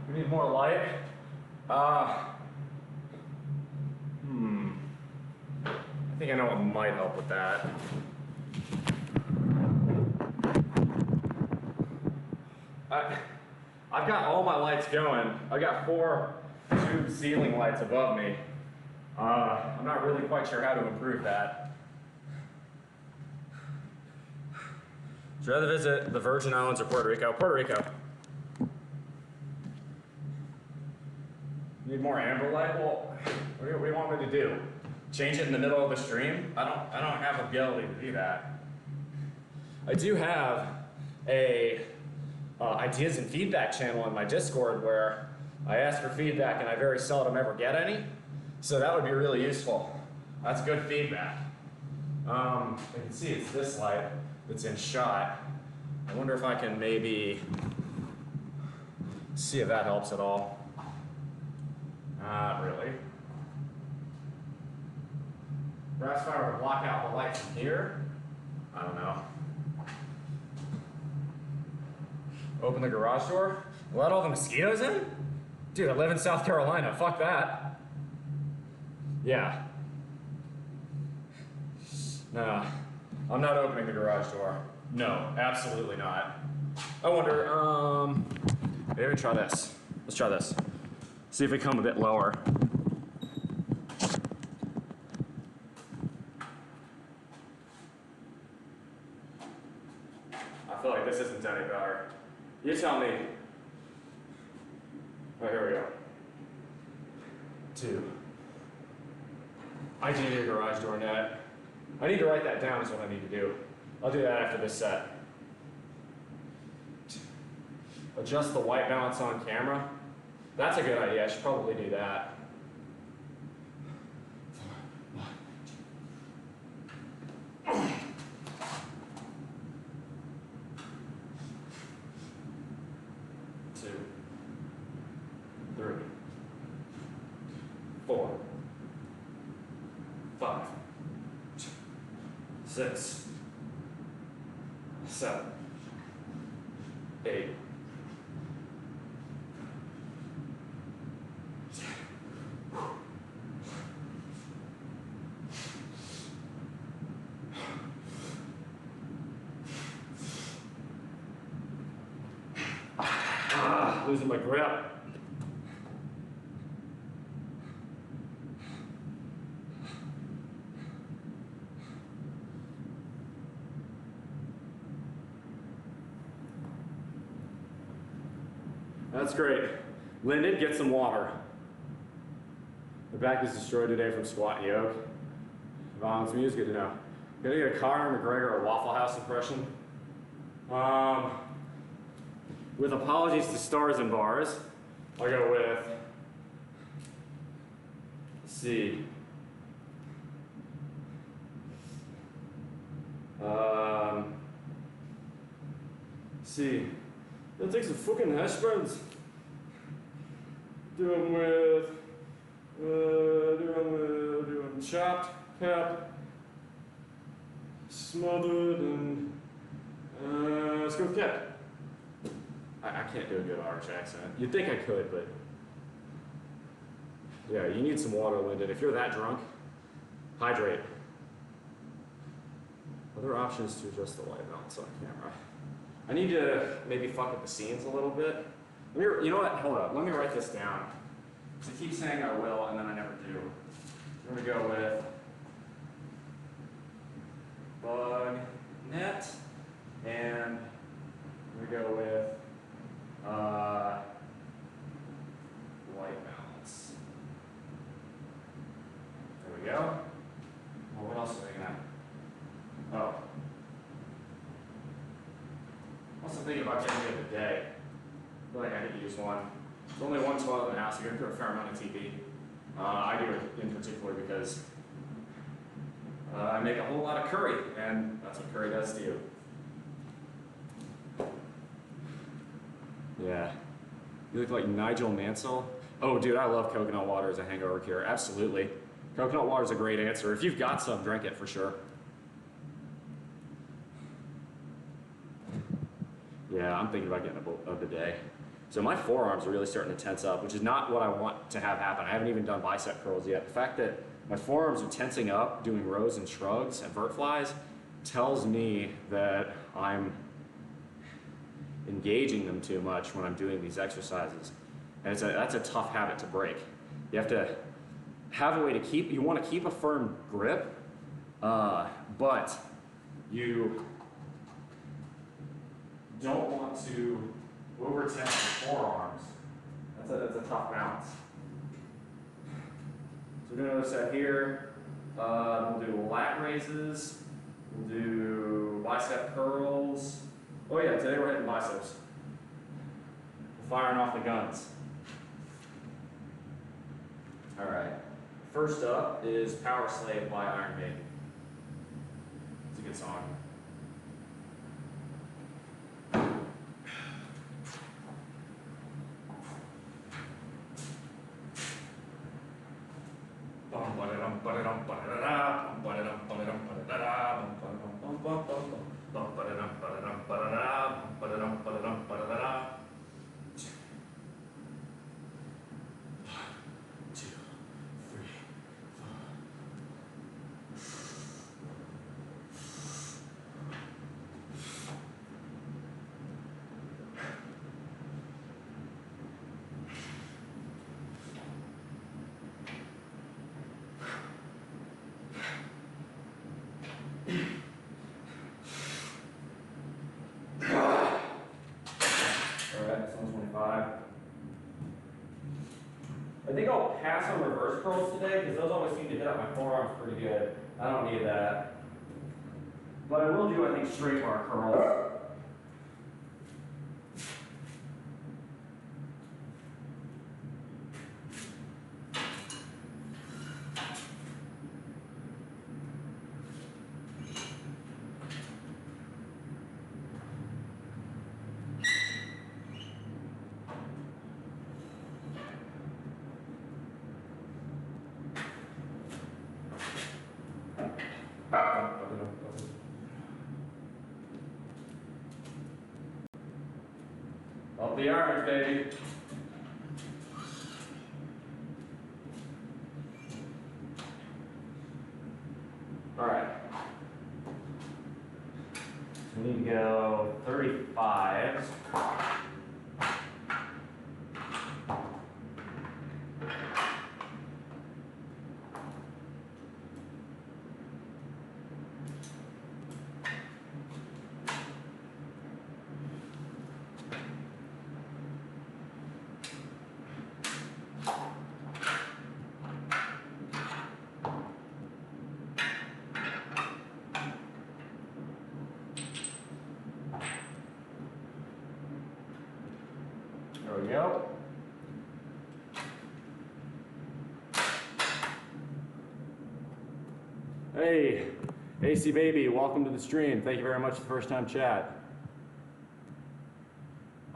We need more light. I think I know what might help with that. I've got all my lights going. I've got 4 tube ceiling lights above me. I'm not really quite sure how to improve that. Would you rather visit the Virgin Islands or Puerto Rico? Puerto Rico. Need more amber light? Well, what do you want me to do? Change it in the middle of the stream? I don't have the ability to do that. I do have a ideas and feedback channel in my Discord where I ask for feedback and I very seldom ever get any. So that would be really useful. That's good feedback. You can see it's this light that's in shot. I wonder if I can maybe see if that helps at all. Not really. Perhaps if I were to block out the light from here, I don't know. Open the garage door? Let all the mosquitoes in? Dude, I live in South Carolina, fuck that. Yeah. No, I'm not opening the garage door. No, absolutely not. I wonder, maybe try this. Let's try this. See if we come a bit lower. I feel like this isn't any better. You tell me. Oh, here we go. 2. I do need a garage door net. I need to write that down is what I need to do. I'll do that after this set. Adjust the white balance on camera. That's a good idea. I should probably do that. Two, 3, 4, 5, 6, 7, 8. Losing my grip. That's great. Lyndon, get some water. My back is destroyed today from squat and yoke. Violence music, good to know. Gonna get a Conor McGregor or Waffle House impression. With apologies to stars and bars, I'll go with, let's see. Let's see. I'll take some fucking hash browns. Do them with chopped, pep, smothered, and let's go with cat. I can't do a good Irish accent. You'd think I could, but yeah, you need some water, Lyndon. If you're that drunk, hydrate. Other options to adjust the light balance on camera. I need to maybe fuck up the scenes a little bit. You know what? Hold up. Let me write this down. So I keep saying I will, and then I never do. We're gonna go with bug net, and we're gonna go with white balance. There we go. Well, what else are we gonna? Oh. I'm also thinking about getting rid of the day. I feel like I could use one. There's only one toilet in the house. You're going through a fair amount of TV. I do it in particular because I make a whole lot of curry, and that's what curry does to you. Yeah. You look like Nigel Mansell. Oh, dude, I love coconut water as a hangover cure. Absolutely. Coconut water is a great answer. If you've got some, drink it for sure. Yeah, I'm thinking about getting a bidet. So my forearms are really starting to tense up, which is not what I want to have happen. I haven't even done bicep curls yet. The fact that my forearms are tensing up doing rows and shrugs and vert flies tells me that I'm engaging them too much when I'm doing these exercises. And that's a tough habit to break. You have to have a way to keep, you want to keep a firm grip, but you don't want to over-tense the forearms. That's a tough balance. So we're doing another set here. We'll do lat raises. We'll do bicep curls. Oh yeah, today we're hitting biceps. We're firing off the guns. All right. First up is Power Slave by Iron Maiden. It's a good song. I think I'll pass on reverse curls today because those always seem to hit up my forearms pretty good. I don't need that. But I will do, I think, straight bar curls. Up the arms, baby. All right. So we need to go 35s. There we go. Hey, AC baby, welcome to the stream. Thank you very much for the first time chat.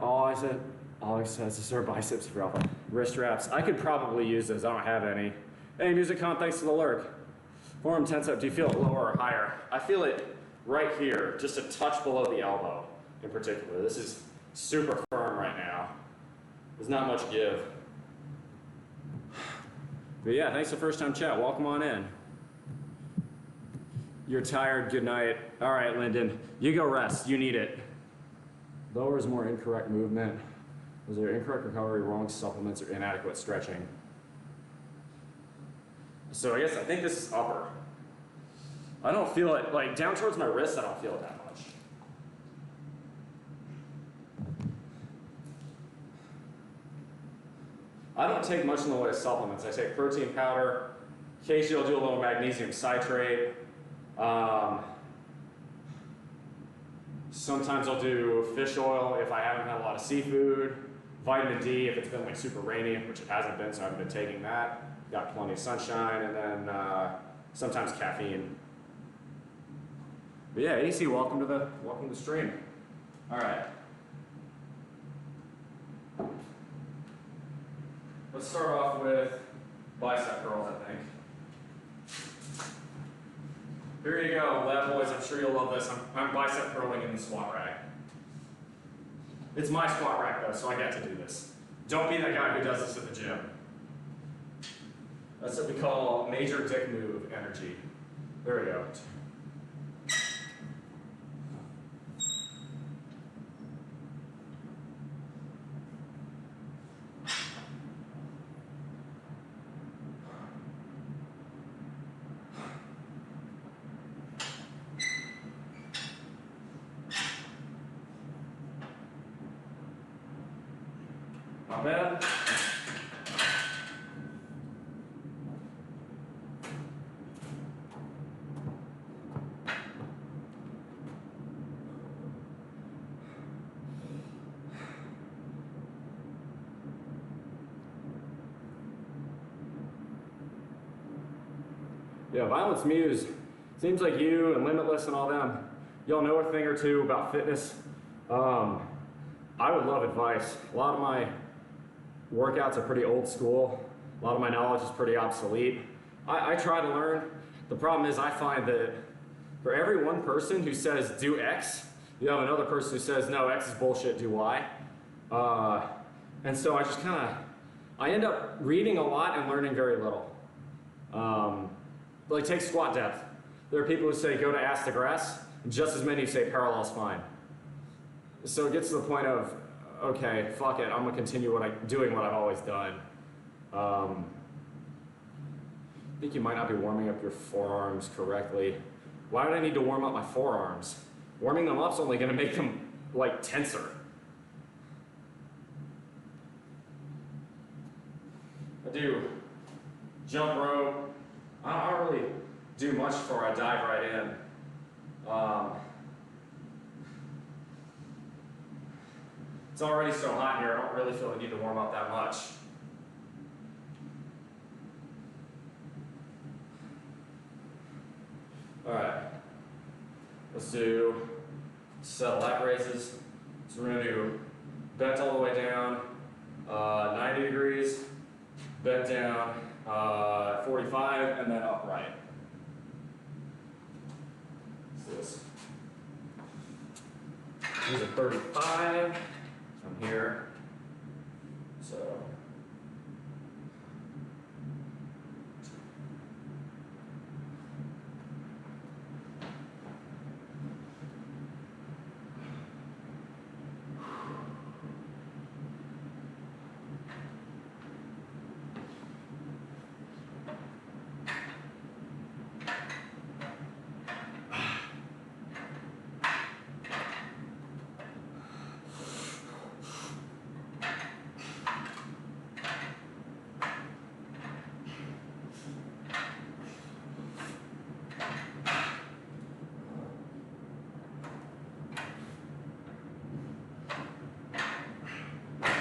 Alex says to serve biceps for alpha. Wrist wraps. I could probably use those. I don't have any. Hey, Music Con, thanks for the lurk. Forearm tense up. Do you feel it lower or higher? I feel it right here, just a touch below the elbow in particular. This is super firm right now. There's not much give. But yeah, thanks for the first time chat. Welcome on in. You're tired, good night. All right, Lyndon, you go rest, you need it. Lower is more incorrect movement. Was there incorrect recovery, wrong supplements, or inadequate stretching? So I think this is upper. I don't feel it, like down towards my wrist, I don't feel it that much. I don't take much in the way of supplements. I take protein powder. Occasionally I'll do a little magnesium citrate. Sometimes I'll do fish oil if I haven't had a lot of seafood. Vitamin D if it's been like super rainy, which it hasn't been, so I haven't been taking that. Got plenty of sunshine, and then sometimes caffeine. But yeah, AC, welcome to the stream. All right. Let's start off with bicep curls, I think. Here you go, lab boys. I'm sure you'll love this. I'm bicep curling in the squat rack. It's my squat rack though, so I get to do this. Don't be that guy who does this at the gym. That's what we call major dick move energy. There we go. Not bad. Yeah, Violence Muse. Seems like you and Limitless and all them, y'all know a thing or two about fitness. I would love advice. A lot of my workouts are pretty old school. A lot of my knowledge is pretty obsolete. I try to learn. The problem is I find that for every one person who says do X, you have another person who says no, X is bullshit, do Y. And so I just I end up reading a lot and learning very little. Like take squat depth. There are people who say go to ass to grass, and just as many who say parallel spine. So it gets to the point of, okay, fuck it, I'm gonna continue doing what I've always done. I think you might not be warming up your forearms correctly. Why would I need to warm up my forearms? Warming them up's only gonna make them like tenser. I do jump rope. I don't really do much before I dive right in. It's already so hot here, I don't really feel the need to warm up that much. All right, let's do set of lat raises. So we're gonna do bent all the way down, 90 degrees, bent down, 45, and then upright. So this. These are 35 from here. So.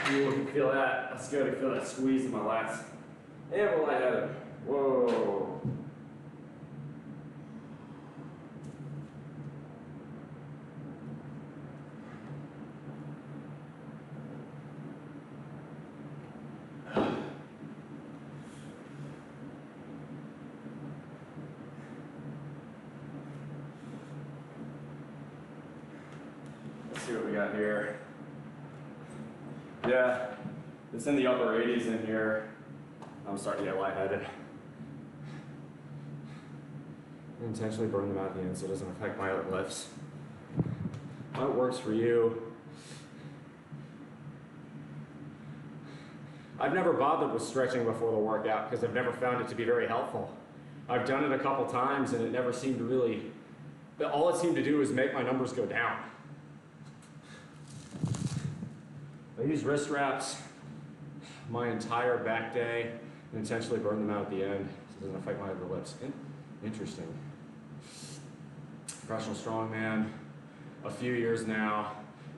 Ooh, you can feel that. That's good. I feel that squeeze in my lats. And we're lightheaded. Whoa. Let's see what we got here. Yeah, it's in the upper 80s in here. I'm starting to get lightheaded. I intentionally burn them out at the end so it doesn't affect my other lifts. What works for you? I've never bothered with stretching before the workout because I've never found it to be very helpful. I've done it a couple times and it never seemed to really, all it seemed to do is make my numbers go down. I use wrist wraps my entire back day and intentionally burn them out at the end so it doesn't affect my upper lips. Interesting. Professional strongman, a few years now,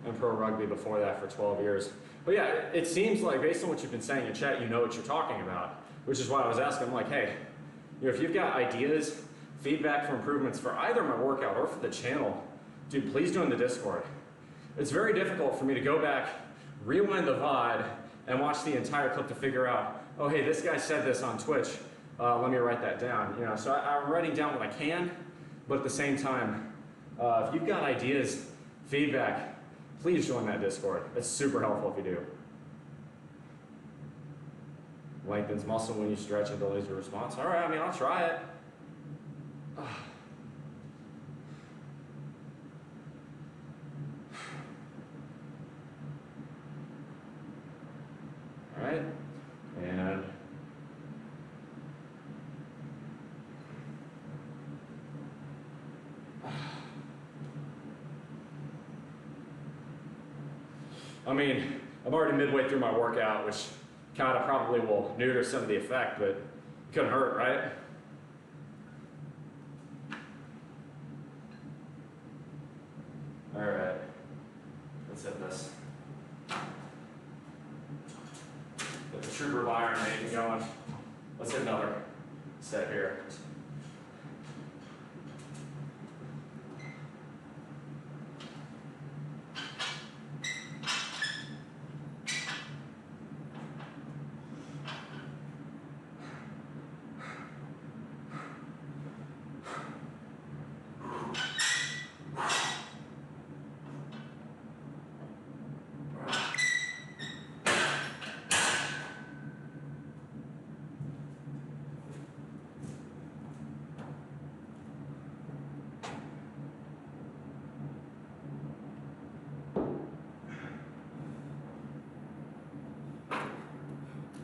and pro rugby before that for 12 years. But yeah, it seems like based on what you've been saying in chat, you know what you're talking about, which is why I was asking. I'm like, hey, if you've got ideas, feedback for improvements for either my workout or for the channel, dude, please join the Discord. It's very difficult for me to go back, rewind the VOD, and watch the entire clip to figure out, oh hey, this guy said this on Twitch, let me write that down. You know, so I'm writing down what I can, but at the same time, if you've got ideas, feedback, please join that Discord. It's super helpful if you do. Lengthens muscle when you stretch and delays your response. All right, I mean, I'll try it. All right, and I mean, I'm already midway through my workout, which kind of probably will neuter some of the effect, but it couldn't hurt, right? All right, let's hit this. Get the trooper of iron making going. Let's hit another set here.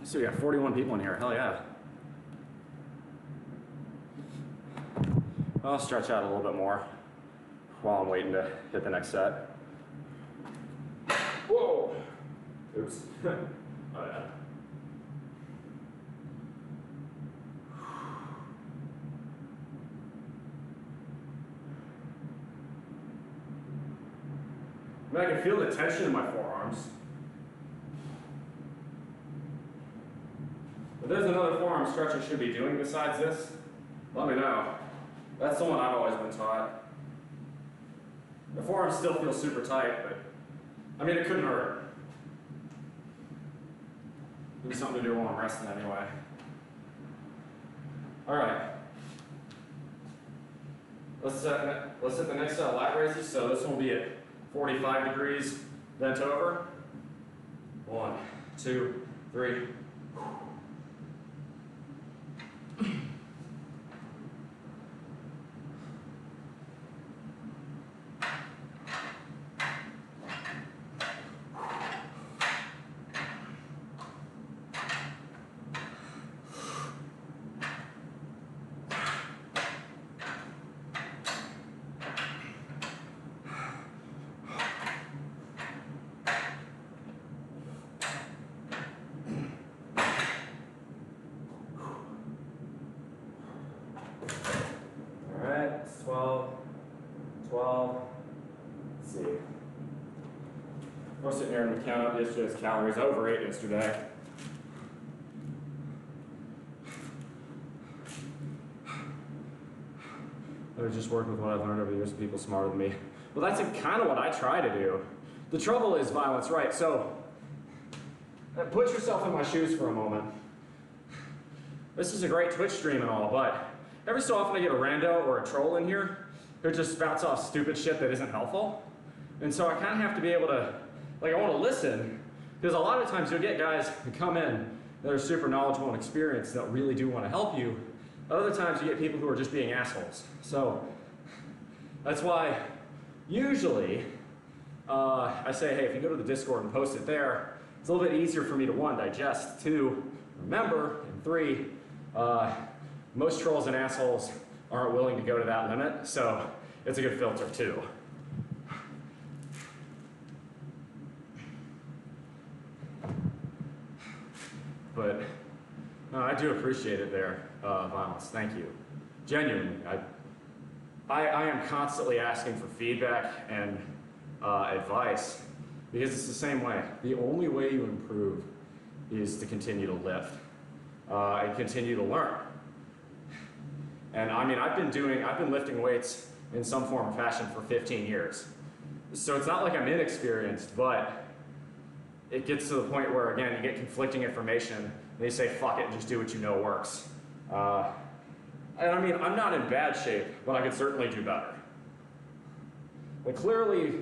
So we got 41 people in here, hell yeah. I'll stretch out a little bit more while I'm waiting to hit the next set. Whoa! Oops. Oh yeah. I mean, I can feel the tension in my forearms. If there's another forearm stretch I should be doing besides this, let me know. That's the one I've always been taught. The forearm still feels super tight, but I mean, it couldn't hurt. It'd be something to do while I'm resting anyway. All right. Let's hit the next set of lat raises. So this one will be at 45 degrees bent over. 1, 2, 3. I was sitting here and count up yesterday's calories. I overate yesterday. I was just working with what I've learned over the years from people smarter than me. Well, that's kind of what I try to do. The trouble is violence, right? So, put yourself in my shoes for a moment. This is a great Twitch stream and all, but every so often I get a rando or a troll in here who just spouts off stupid shit that isn't helpful. And so I kind of have to be able to, like, I want to listen, because a lot of times you'll get guys who come in that are super knowledgeable and experienced that really do want to help you. Other times you get people who are just being assholes. So that's why usually I say, hey, if you go to the Discord and post it there, it's a little bit easier for me to 1, digest, 2, remember, and 3, most trolls and assholes aren't willing to go to that limit, so it's a good filter too. But no, I do appreciate it there, Violence. Thank you. Genuinely, I am constantly asking for feedback and advice because it's the same way. The only way you improve is to continue to lift and continue to learn. And I mean, I've been lifting weights in some form or fashion for 15 years. So it's not like I'm inexperienced, but it gets to the point where, again, you get conflicting information, and they say, fuck it, just do what you know works. And I mean, I'm not in bad shape, but I could certainly do better. Like, clearly,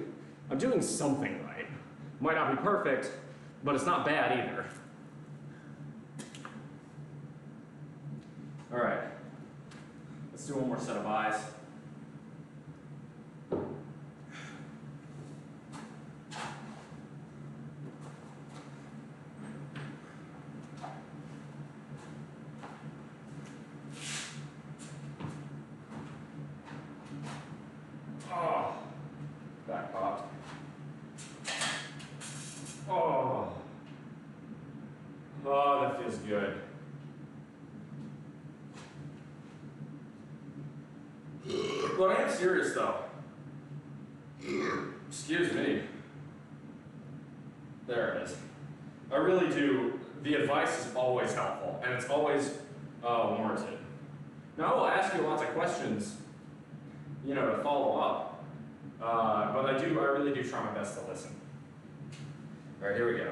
I'm doing something right. Might not be perfect, but it's not bad either. All right, let's do one more set of eyes. Oh, back popped. Oh, that feels good. But I am serious though. Excuse me. There it is. I really do. The advice is always helpful, and it's always warranted. Now I will ask you lots of questions, you know, to follow up. But I really do try my best to listen. All right, here we go.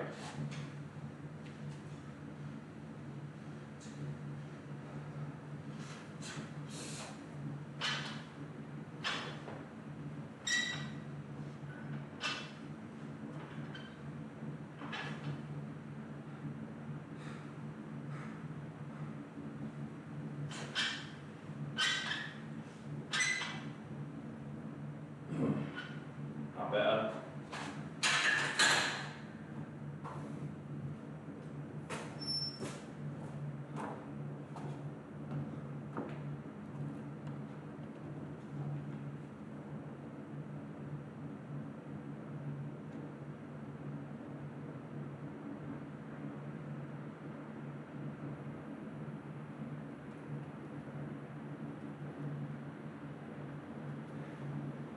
Not bad.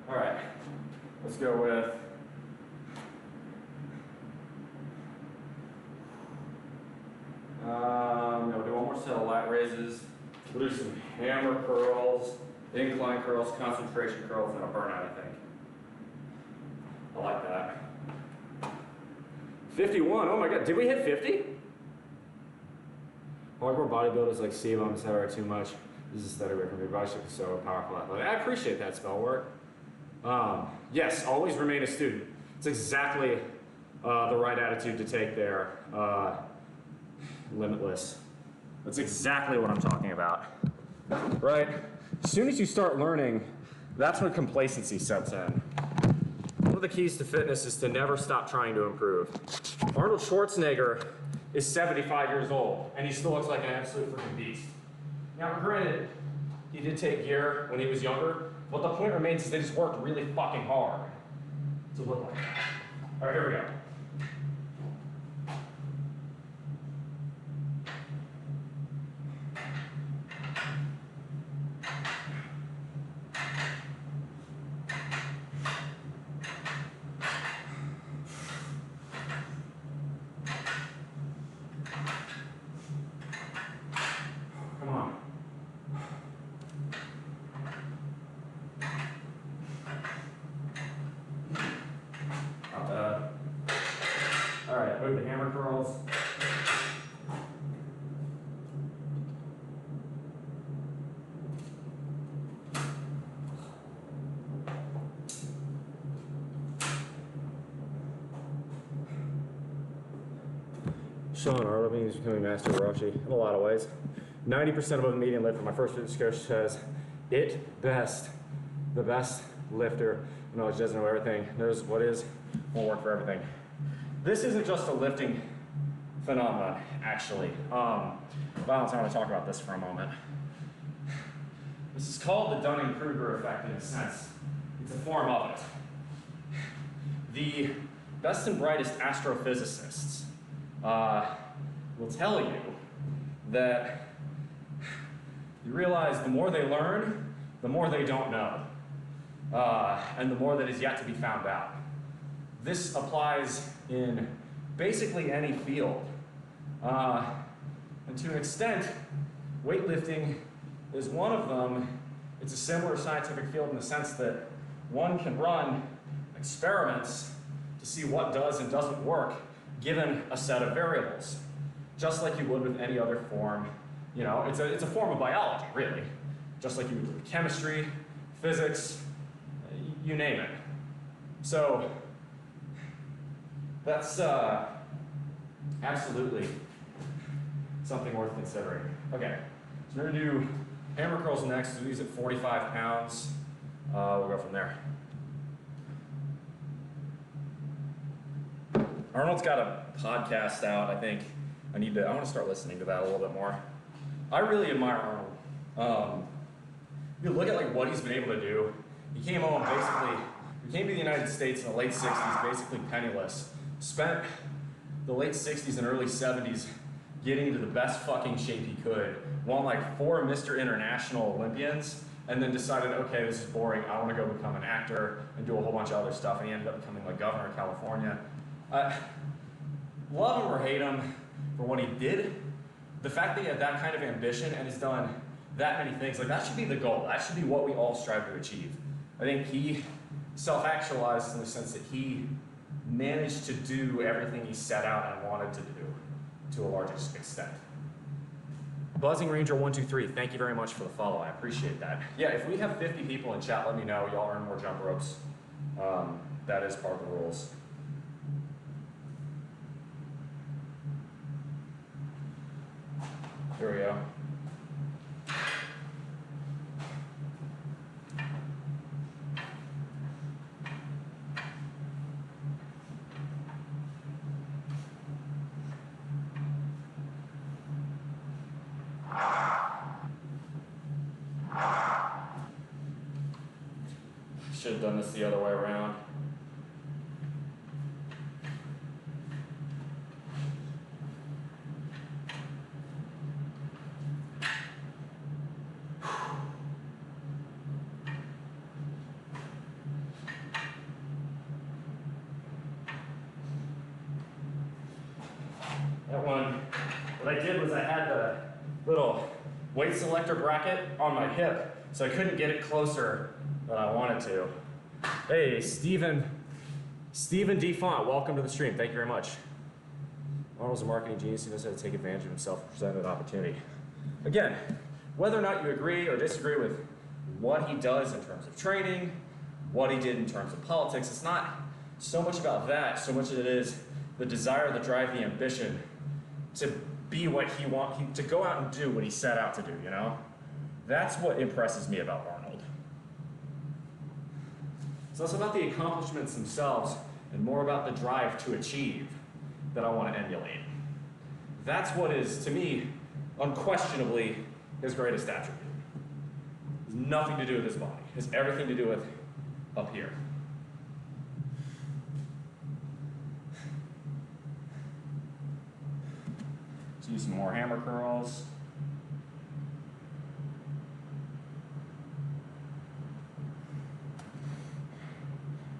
All right, let's go with we'll do one more set of lat raises. We'll do some hammer curls, incline curls, concentration curls, and a burnout, I think. I like that. 51, oh my God, did we hit 50? Hardcore bodybuilders like sebum, etc. too much. This is a study from your body shape is so powerful. Athletic. I appreciate that spell work. Yes, always remain a student. It's exactly the right attitude to take there. Limitless. That's exactly what I'm talking about. Right? As soon as you start learning, that's when complacency sets in. One of the keys to fitness is to never stop trying to improve. Arnold Schwarzenegger is 75 years old, and he still looks like an absolute freaking beast. Now, granted, he did take gear when he was younger, but the point remains is they just worked really fucking hard to look like that. All right, here we go. Come on. Not bad. All right, move the hammer curls. Sean Arloving is becoming Master Roshi in a lot of ways. 90% above the median lift. My first fitness coach says, it best, the best lifter, knowledge doesn't know everything, knows what is, won't work for everything. this isn't just a lifting phenomenon, actually. Valentine, I want to talk about this for a moment. This is called the Dunning-Kruger effect in a sense. It's a form of it. The best and brightest astrophysicists will tell you that you realize the more they learn, the more they don't know, and the more that is yet to be found out. This applies in basically any field. And to an extent, weightlifting is one of them. It's a similar scientific field in the sense that one can run experiments to see what does and doesn't work given a set of variables, just like you would with any other form. You know, it's a form of biology, really, just like you would with chemistry, physics, you name it. So that's absolutely something worth considering. Okay, so we're gonna do hammer curls next. Do these at 45 pounds. We'll go from there. Arnold's got a podcast out. I think I want to start listening to that a little bit more. I really admire Arnold. You look at like what he's been able to do. He came home he came to the United States in the late 60s, basically penniless. Spent the late 60s and early 70s getting into the best fucking shape he could. Won like 4 Mr. International Olympians, and then decided, okay, this is boring. I want to go become an actor and do a whole bunch of other stuff. And he ended up becoming like governor of California. Love him or hate him for what he did, the fact that he had that kind of ambition and has done that many things, like that should be the goal. That should be what we all strive to achieve. I think he self-actualized in the sense that he managed to do everything he set out and wanted to do to a large extent. Buzzing Ranger 123, thank you very much for the follow. I appreciate that. Yeah, if we have 50 people in chat, let me know. Y'all earn more jump ropes. That is part of the rules. Here we go. Should have done this the other way around. That one, what I did was I had the little weight selector bracket on my hip, so I couldn't get it closer than I wanted to. Hey, Stephen D. Font, welcome to the stream. Thank you very much. Arnold's a marketing genius who knows how to take advantage of himself and present an opportunity. Again, whether or not you agree or disagree with what he does in terms of training, what he did in terms of politics, it's not so much about that, so much as it is the desire, the drive, the ambition to be what he wants, to go out and do what he set out to do, you know? That's what impresses me about Arnold. It's less about the accomplishments themselves and more about the drive to achieve that I want to emulate. That's what is, to me, unquestionably his greatest attribute. It has nothing to do with his body. It has everything to do with up here. Let's use some more hammer curls.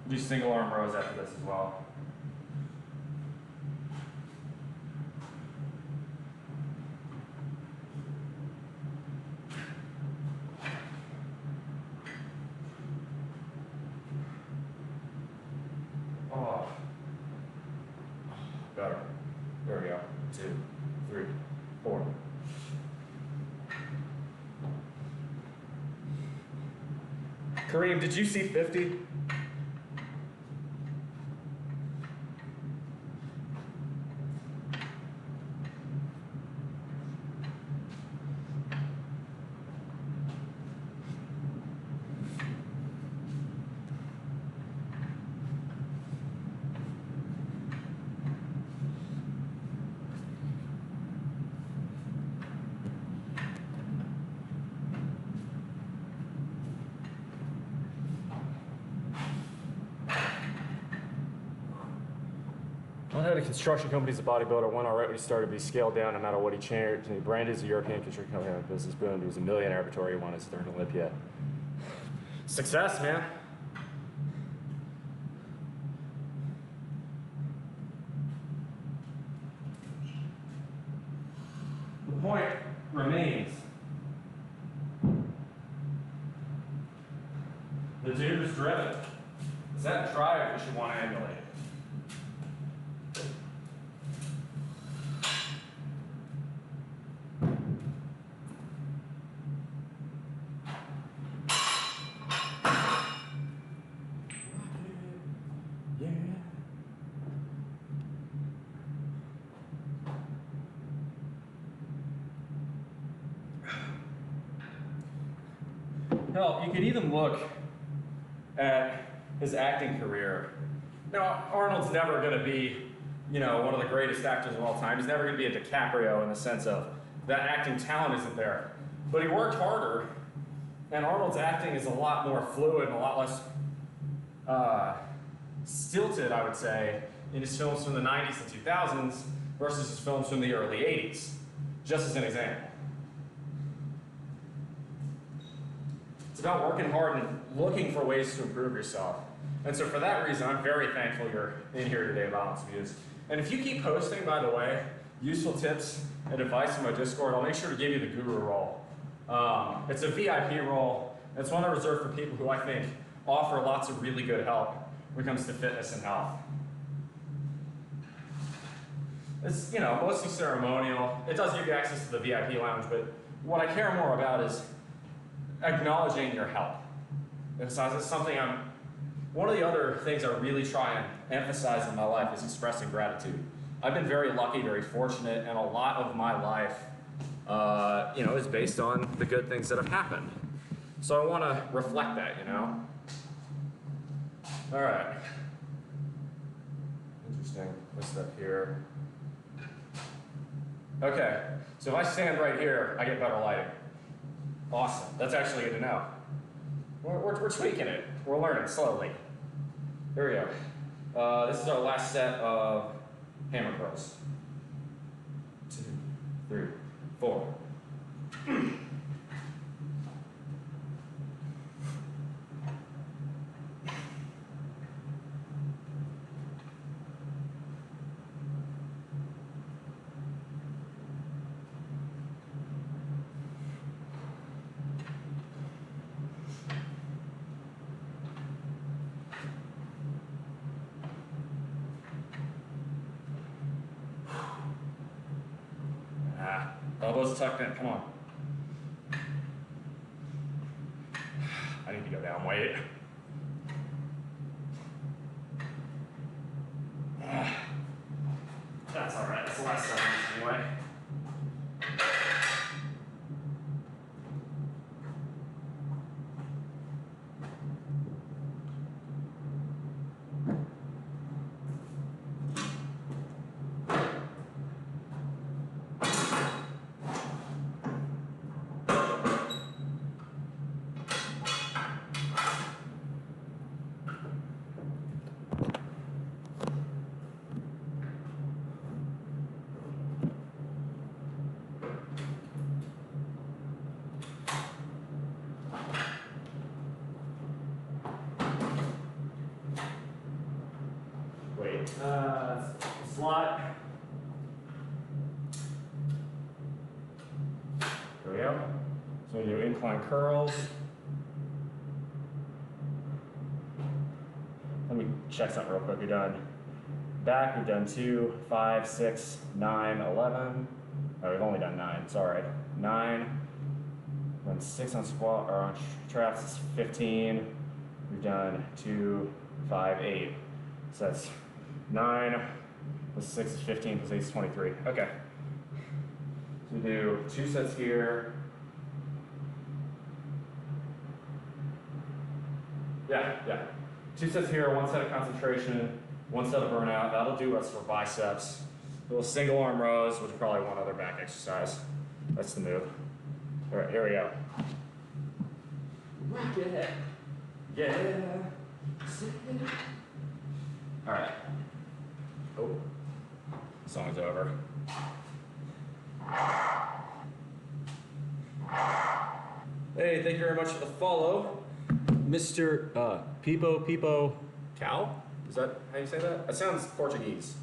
Do single arm rows after this as well. Oh, better. There we go. 2, 3, 4. Kareem, did you see 50? I had a construction company as a bodybuilder. Went all right when he started, but he scaled down no matter what he changed. And he branded as a European construction company business boom. He was a millionaire before he won his third Olympia. Success, man. The point remains. The dude is driven. It's that drive that you want to emulate. Hell, you could even look at his acting career. Now, Arnold's never going to be, you know, one of the greatest actors of all time. He's never going to be a DiCaprio in the sense of that acting talent isn't there. But he worked harder, and Arnold's acting is a lot more fluid and a lot less stilted, I would say, in his films from the 90s and 2000s versus his films from the early 80s, just as an example. It's about working hard and looking for ways to improve yourself. And so for that reason, I'm very thankful you're in here today, Balance Views. And if you keep posting, by the way, useful tips and advice in my Discord, I'll make sure to give you the guru role. It's a VIP role. It's one I reserve for people who I think offer lots of really good help when it comes to fitness and health. It's, you know, mostly ceremonial. It does give you access to the VIP lounge, but what I care more about is acknowledging your help. It's something one of the other things I really try and emphasize in my life is expressing gratitude. I've been very lucky, very fortunate, and a lot of my life, you know, is based on the good things that have happened. So I want to reflect that, you know? All right. Interesting. What's that here? Okay, so if I stand right here, I get better lighting. Awesome. That's actually good to know. We're tweaking it. We're learning slowly. Here we go. This is our last set of hammer curls. 2, 3, 4. Elbows tucked in, come on. I need to go down weight. That's all right, that's the last 7 minutes anyway. Slot. There we go. So we do incline curls. Let me check something real quick. We've done back, we've done 2, 5, 6, 9, 11. Oh, we've only done 9, sorry. 9, then 6 on squat, or on traps is 15. We've done 2, 5, 8. So that's 9 plus 6 is 15 plus 8 is 23. Okay. So we do 2 sets here. Yeah. 2 sets here, 1 set of concentration, 1 set of burnout. That'll do us for biceps. A little single arm rows, which is probably one other back exercise. That's the move. All right, here we go. Rock it. Yeah. All right. Oh. one's over. Hey, thank you very much for the follow. Mr. Peepo Cow? Is that how you say that? That sounds Portuguese.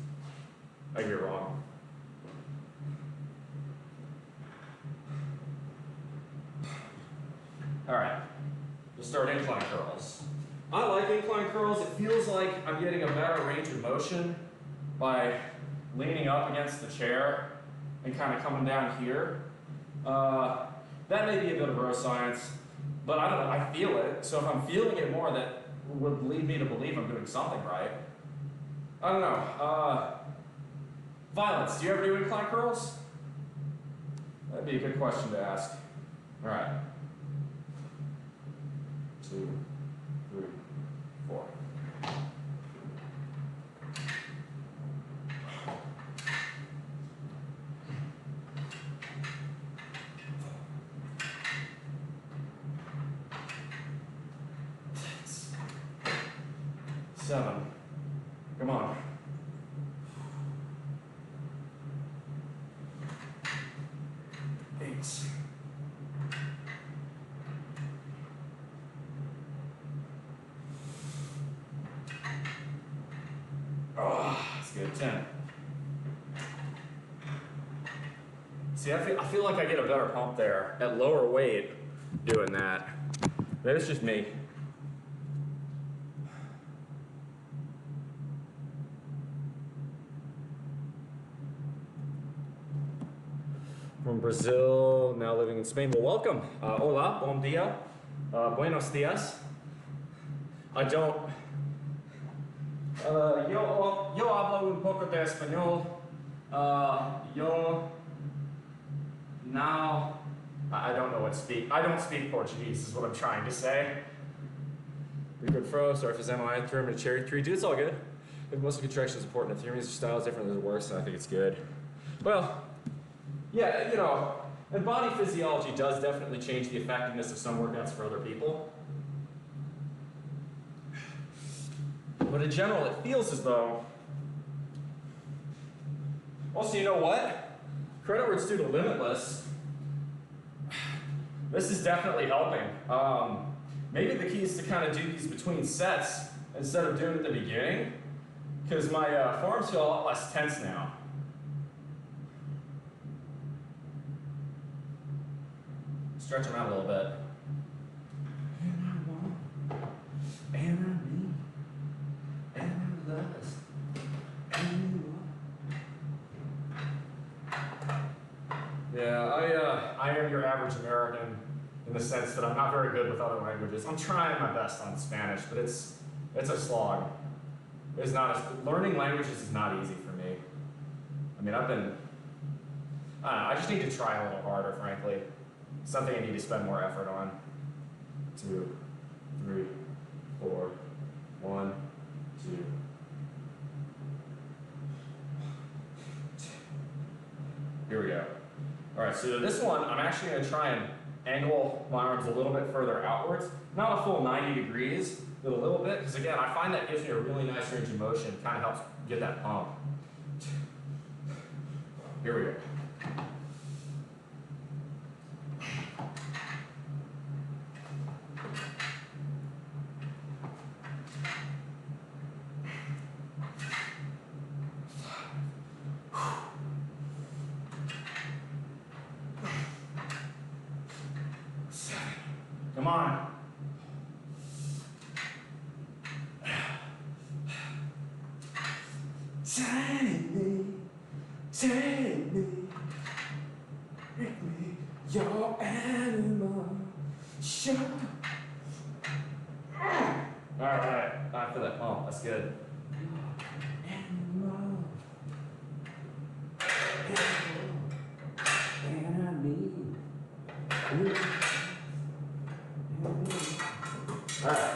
I could be wrong. All right, we'll start incline curls. I like incline curls. It feels like I'm getting a better range of motion by leaning up against the chair and kind of coming down here. That may be a bit of neuroscience, but I don't know, I feel it. So if I'm feeling it more, that would lead me to believe I'm doing something right. I don't know. Violence, do you ever do incline curls? That'd be a good question to ask. All right. 2, 3, 4. Seven. Come on. 8. Oh, that's good. 10. See, I feel like I get a better pump there at lower weight doing that. Maybe it's just me. From Brazil, now living in Spain. Well, welcome. Hola, bom dia, buenos dias. I don't. Yo hablo un poco de español. Yo now. I don't know what speak. I don't speak Portuguese, is what I'm trying to say. Pretty good fro. Sorry if it's MI term and cherry tree. Dude, it's all good. If muscle contraction is important, if your music style is different, then it works, and I think it's good. Well. Yeah, you know, and body physiology does definitely change the effectiveness of some workouts for other people. But in general, it feels as though... Also, you know what? Credit where it's due to Limitless. This is definitely helping. Maybe the key is to kind of do these between sets instead of doing it at the beginning, because my forearms feel a lot less tense now. Stretch them out a little bit. Yeah, I am your average American in the sense that I'm not very good with other languages. I'm trying my best on Spanish, but it's a slog. It's not learning languages is not easy for me. I mean, I don't know, I just need to try a little harder, frankly. Something I need to spend more effort on. 2, 3, 4, 1, 2. Here we go. All right, so this one, I'm actually going to try and angle my arms a little bit further outwards. Not a full 90 degrees, but a little bit, because again, I find that gives me a really nice range of motion, kind of helps get that pump. Here we go. Come on. Take me, make me your animal. Show. All right, I feel that pump. That's good. Animal. And I need you. All right,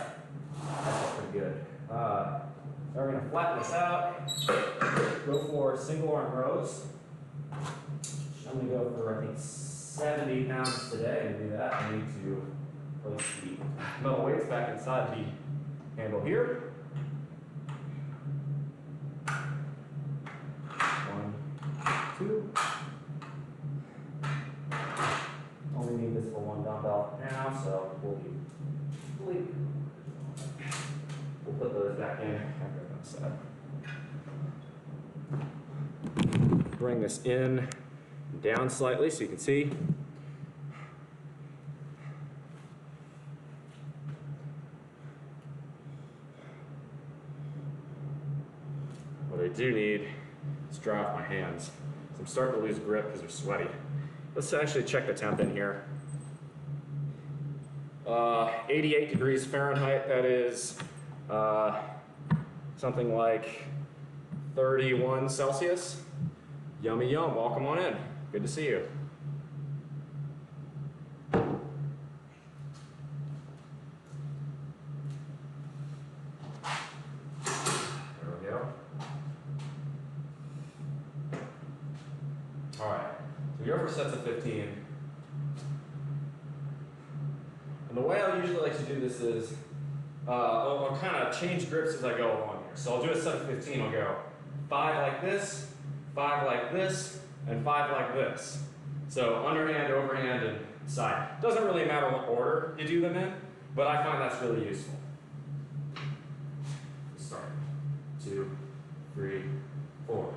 that's pretty good. We're gonna flatten this out. Go for single arm rows. I'm gonna go for, I think, 70 pounds today to do that. I need to place the metal weights back inside the handle here. 1, dumbbell now, so we'll put those back in after that's set. Bring this in, down slightly so you can see. What I do need is dry off my hands. So I'm starting to lose grip because they're sweaty. Let's actually check the temp in here. 88 degrees Fahrenheit, that is something like 31 Celsius. Yummy yum, welcome on in. Good to see you. There we go. All right, so we go for sets of 15. And the way I usually like to do this is, I'll kind of change grips as I go along here. So I'll do a set of 15, I'll go 5 like this, 5 like this, and 5 like this. So underhand, overhand, and side. Doesn't really matter what order you do them in, but I find that's really useful. Start. 2, 3, 4.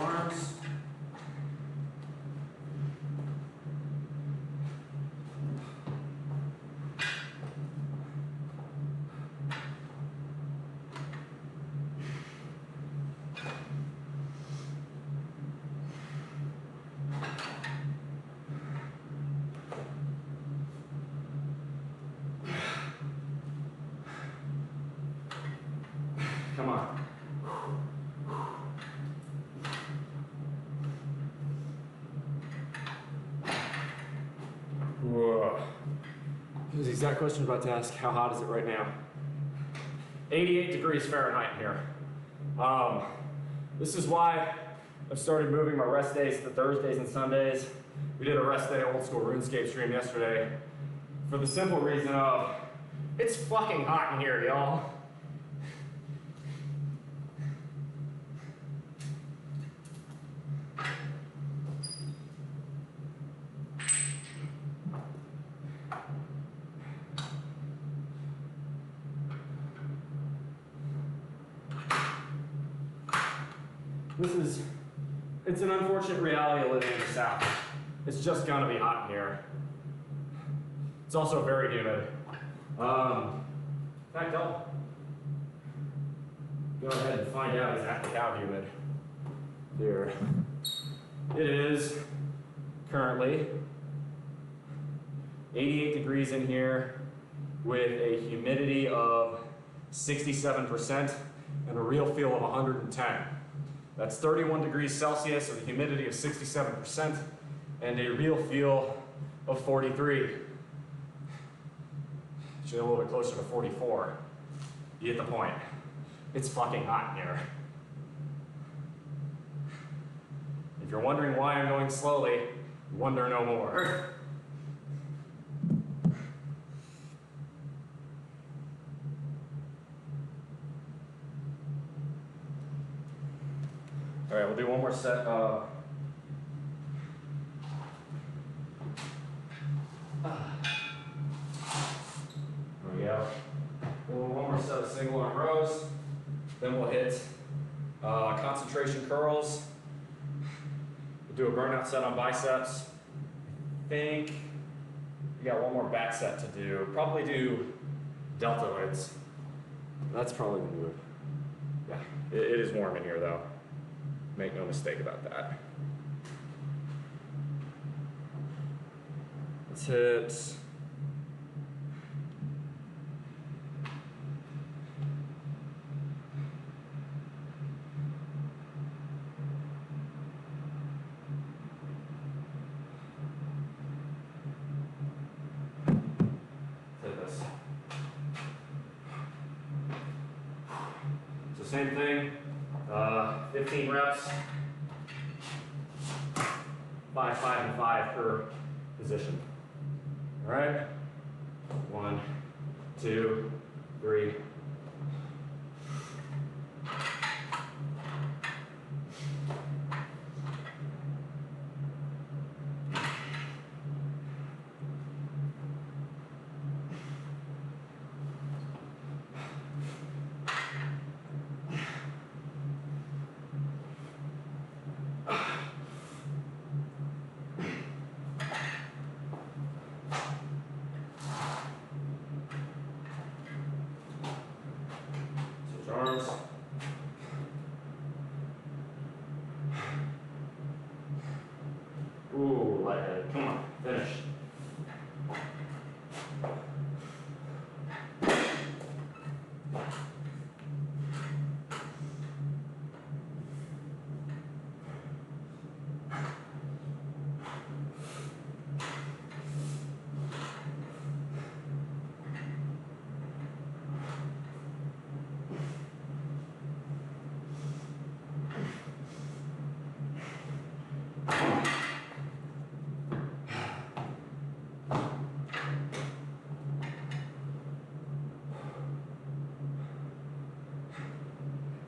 Arms. Come on. Whoa. Here's the exact question I'm about to ask. How hot is it right now? 88 degrees Fahrenheit here. This is why I've started moving my rest days to Thursdays and Sundays. We did a rest day old school RuneScape stream yesterday for the simple reason of it's fucking hot in here, y'all. It's an unfortunate reality of living in the South. It's just gonna be hot in here. It's also very humid. In fact, I'll go ahead and find out exactly how humid here. It is currently 88 degrees in here with a humidity of 67% and a real feel of 110. That's 31 degrees Celsius with a humidity of 67% and a real feel of 43. Actually a little bit closer to 44. You get the point. It's fucking hot in here. If you're wondering why I'm going slowly, wonder no more. All right, we'll do one more set of there we go. We'll do one more set of single arm rows. Then we'll hit concentration curls. We'll do a burnout set on biceps. I think we got one more back set to do. Probably do deltoids. That's probably the move. Yeah, it is warm in here though. Make no mistake about that. Let's hit this. same thing, 15 reps, 5, 5, and 5 per position. All right? 1, 2, 3. Switch arms. Ooh, lightheaded. Come on, finish.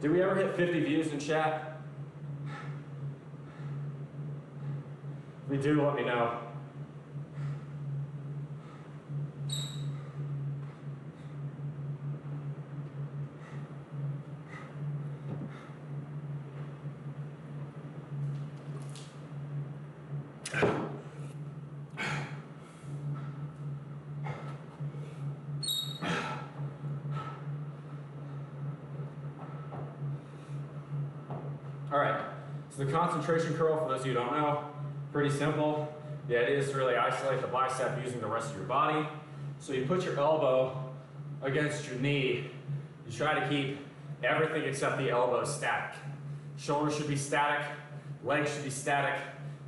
Did we ever hit 50 views in chat? If we do, let me know. All right, so the concentration curl, for those of you who don't know, pretty simple. The idea is to really isolate the bicep using the rest of your body. So you put your elbow against your knee. You try to keep everything except the elbow static. Shoulders should be static, legs should be static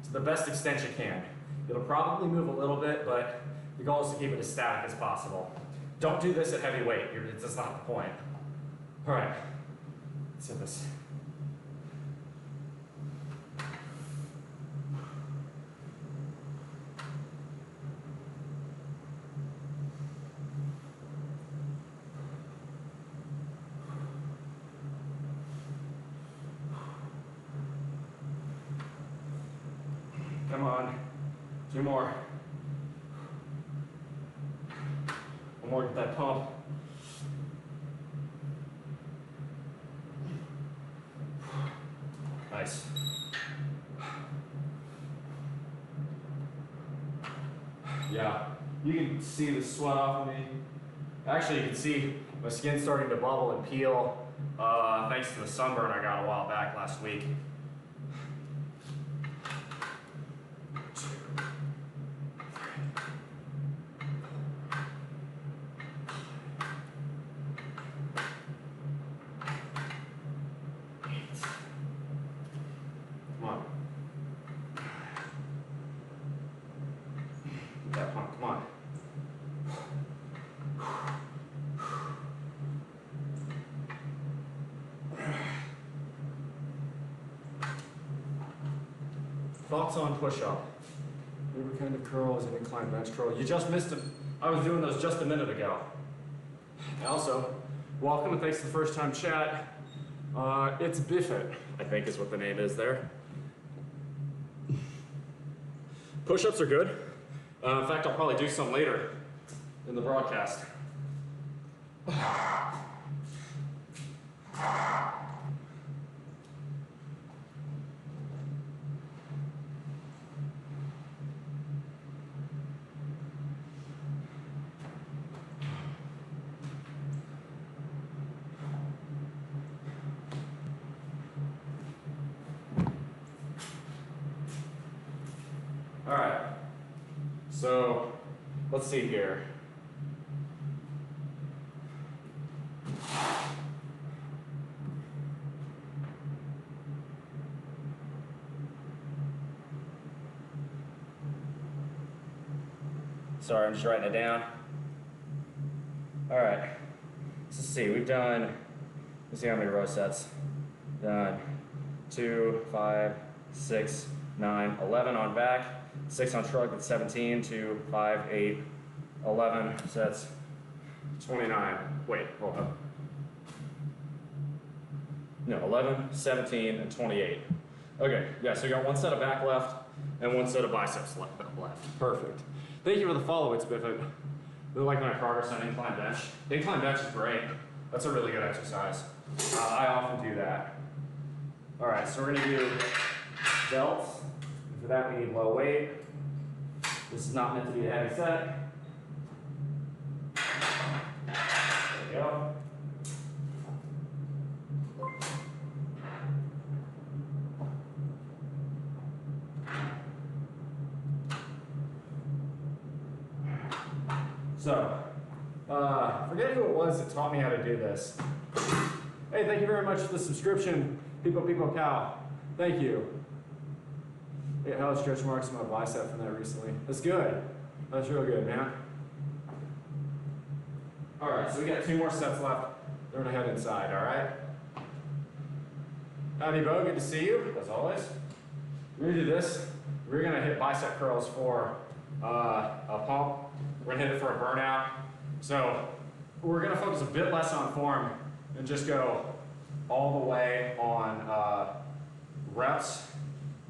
to the best extent you can. It'll probably move a little bit, but the goal is to keep it as static as possible. Don't do this at heavy weight, that's not the point. All right, let's hit this. Come on, 2 more. 1 more, get that pump. Nice. Yeah, you can see the sweat off of me. Actually, you can see my skin starting to bubble and peel thanks to the sunburn I got a while back last week. Come on. Get that pump, come on. Thoughts on push-up? Favorite kind of curl is an incline bench curl. You just missed it. I was doing those just a minute ago. Also, welcome and thanks to the first time chat. It's Biffit, I think is what the name is there. Push-ups are good. In fact, I'll probably do some later in the broadcast. All right, so let's see here. Sorry, I'm just writing it down. All right, so let's see, we've done Let's see how many row sets. 2, 5, 6, 9, 11 on back. 6 on shrug, that's 17. 2, 5, 8, 11 sets. 29. Wait, hold up. No, 11, 17, and 28. Okay, yeah, so you got one set of back left and one set of biceps left. Perfect. Thank you for the follow, it's Biffit. Really like my progress on incline bench. The incline bench is great. That's a really good exercise. I often do that. All right, so we're gonna do delts. For that, we need low weight. This is not meant to be a heavy set. There we go. So, forget who it was that taught me how to do this. Hey, thank you very much for the subscription, People Cow. Thank you. Yeah, I had stretch marks on my bicep from that recently. That's good. That's real good, man. All right, so we got 2 more sets left. Then we're gonna head inside, all right? Howdy, Bo, good to see you, as always. We're gonna do this. We're gonna hit bicep curls for a pump. We're gonna hit it for a burnout. So we're gonna focus a bit less on form and just go all the way on reps.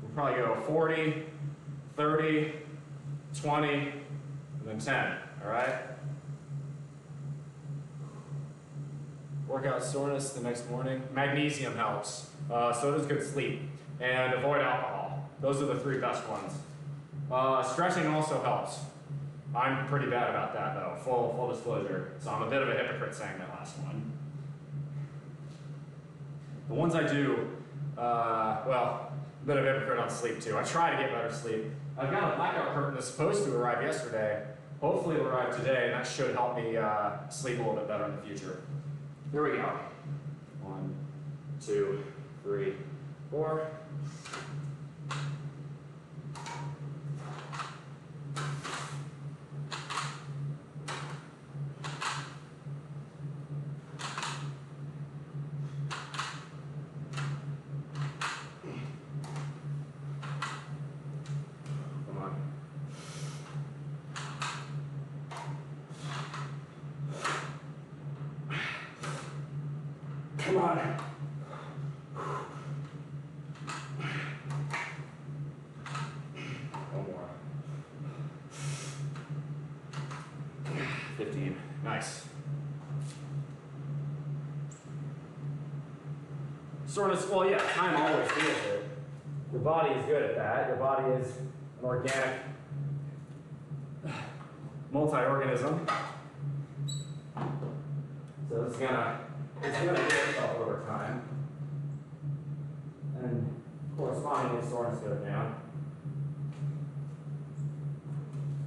We'll probably go 40, 30, 20, and then 10, all right? Workout soreness the next morning. Magnesium helps. So does good sleep. And avoid alcohol. Those are the 3 best ones. Stretching also helps. I'm pretty bad about that though, full disclosure. So I'm a bit of a hypocrite saying that last one. The ones I do, well, a bit of a hypocrite on sleep too. I try to get better sleep. I've got a blackout curtain that's supposed to arrive yesterday. Hopefully it'll arrive today, and that should help me sleep a little bit better in the future. Here we go. 1, 2, 3, 4. Come on. One more. 15. Nice. Soreness, well, yeah, time always feels it. Your body is good at that. Your body is an organic multi-organism. So it's gonna heal itself over time. And correspondingly, soreness goes down.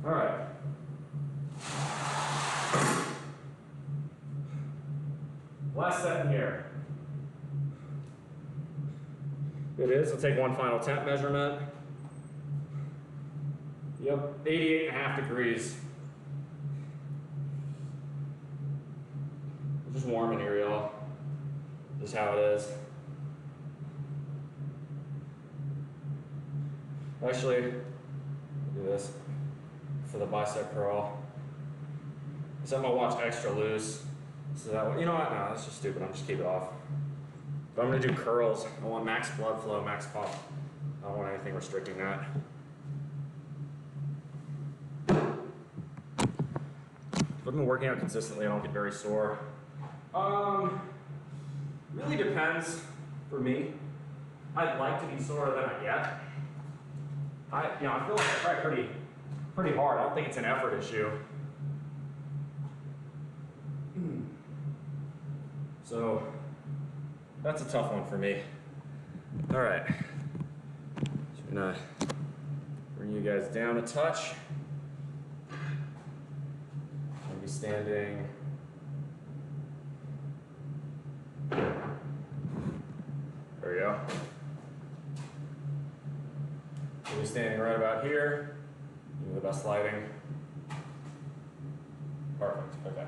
All right. Last set here. It is. We'll take one final temp measurement. Yep, 88.5 degrees. Just warm in here, y'all. Just how it is. Actually, do this for the bicep curl. So I'm gonna watch extra loose. So that one, you know what? No, that's just stupid. I'm just keep it off. But I'm gonna do curls. I want max blood flow, max pump. I don't want anything restricting that. If I've been working out consistently, I don't get very sore. Really depends for me. I'd like to be sore than I get. I feel like I try pretty hard. I don't think it's an effort issue. So that's a tough one for me. All right. So I'm gonna bring you guys down a touch. I'll be standing. There we go. We'll be standing right about here. Give me the best lighting. Perfect. Okay.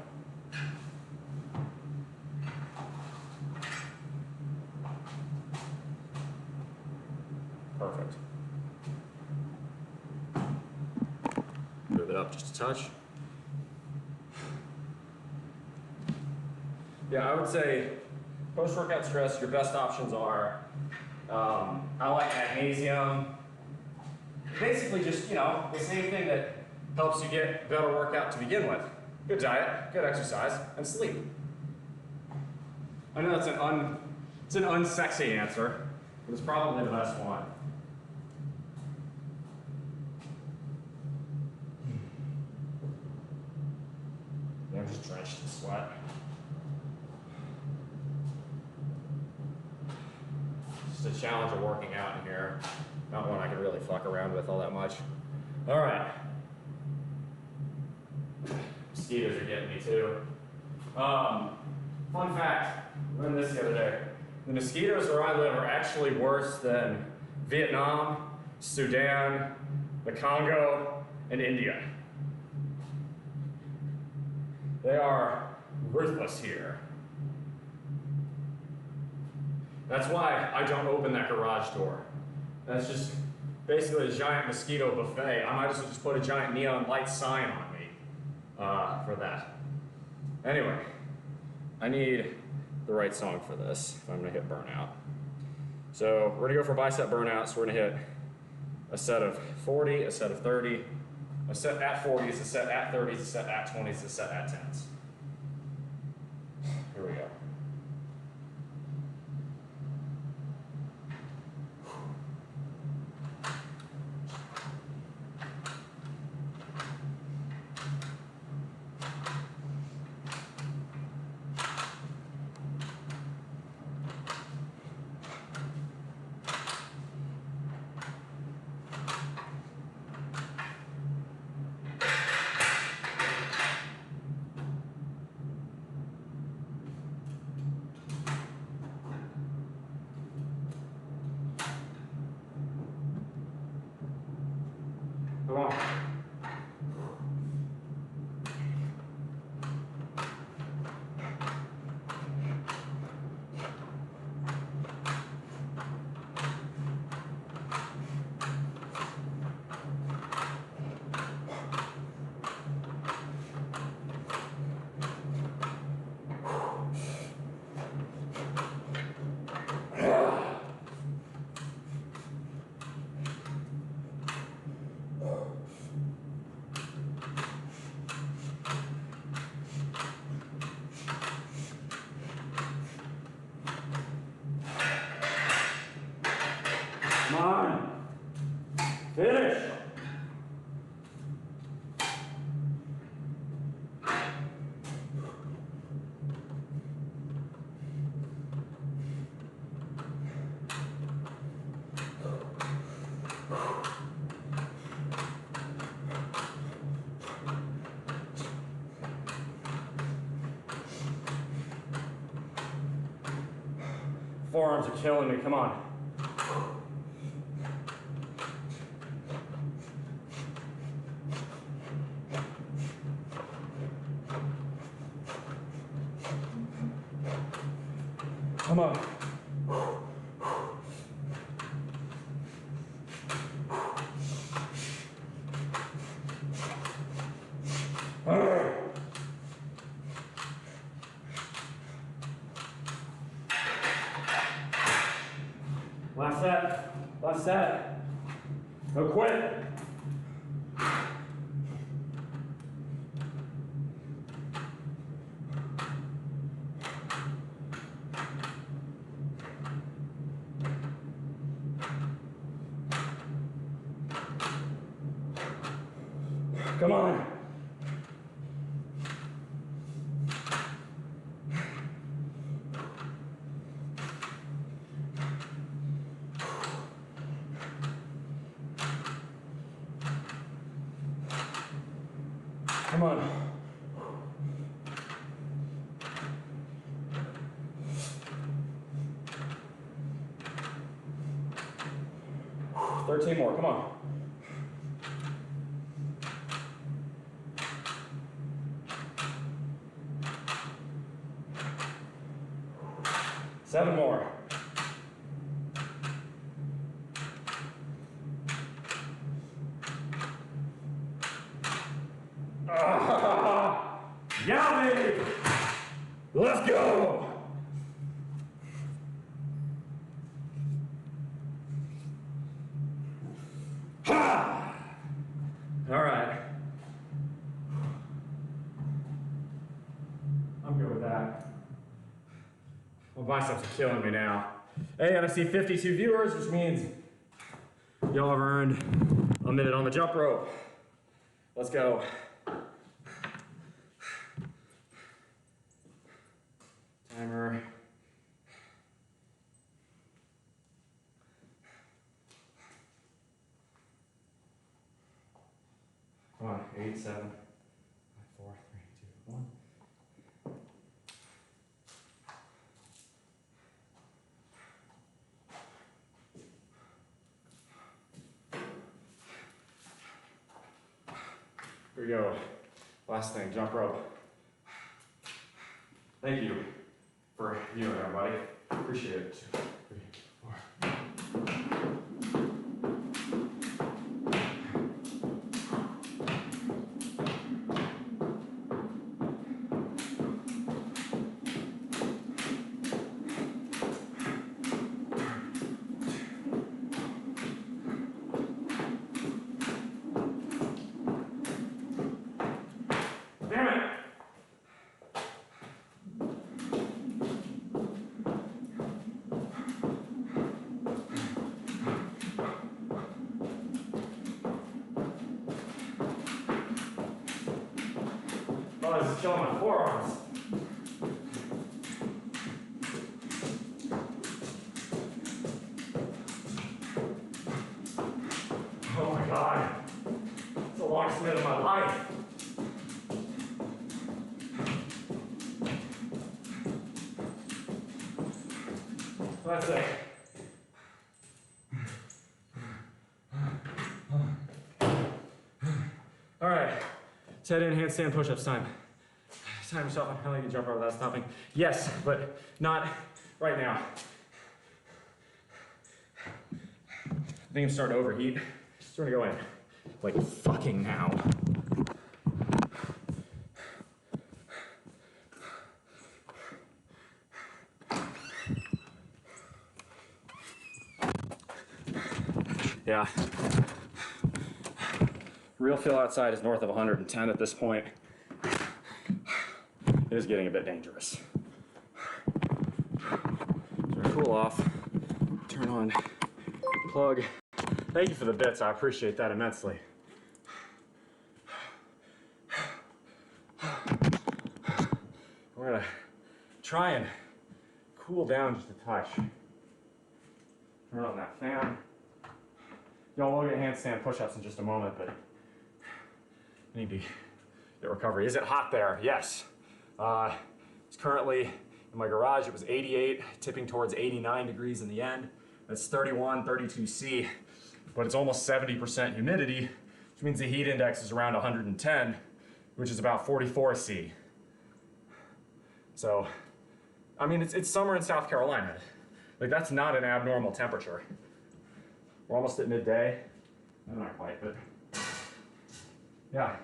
Perfect. Move it up just a touch. Yeah, I would say post-workout stress, your best options are, I like magnesium. Basically just, the same thing that helps you get better workout to begin with. Good diet, good exercise, and sleep. I know that's it's an unsexy answer, but it's probably the best one. Yeah, I'm just drenched in sweat. Just a challenge of working out in here. Not one I can really fuck around with all that much. All right. Mosquitoes are getting me too. Fun fact, I learned this the other day. The mosquitoes where I live are actually worse than Vietnam, Sudan, the Congo, and India. They are ruthless here. That's why I don't open that garage door. That's just basically a giant mosquito buffet. I might as well just put a giant neon light sign on me for that. Anyway, I need the right song for this if I'm gonna hit burnout. So we're gonna go for bicep burnout, so we're gonna hit a set of 40, a set of 30, a set at 40s, a set at 30s, a set at 20s, a set at 10s. Here we go. Come on. Come on. Finish. Forearms are killing me, come on. Come on. Last set. Last set. No quit. Come on. Come on. $13 more, come on. $7 more. everybody! Let's go! Ha! All right. I'm good with that. My biceps are killing me now. Hey, and I see 52 viewers, which means y'all have earned a minute on the jump rope. Let's go. Timer. Come on, 8, 7, 5, 4, 3, 2, 1. Here we go. Last thing, jump rope. Thank you for viewing, everybody. Appreciate it. 2, 3, 4. Damn it! Oh, this is killing my forearms. Oh my God. It's the longest minute of my life. That's it. All right, set in handstand push-ups time. Time yourself on how you can jump over without stopping. Yes, but not right now. I think I'm starting to overheat. So we're gonna go in, like fucking now. Yeah. Real feel outside is north of 110 at this point. It is getting a bit dangerous. So cool off, turn on, plug. Thank you for the bits, I appreciate that immensely. We're gonna try and cool down just a touch. Turn on that fan. Y'all will get handstand push-ups in just a moment, but I need to get recovery. Is it hot there? Yes. It's currently in my garage. It was 88, tipping towards 89 degrees in the end. That's 31, 32 C, but it's almost 70% humidity, which means the heat index is around 110, which is about 44 C. So, I mean, it's summer in South Carolina. Like, that's not an abnormal temperature. We're almost at midday. Not quite, but yeah.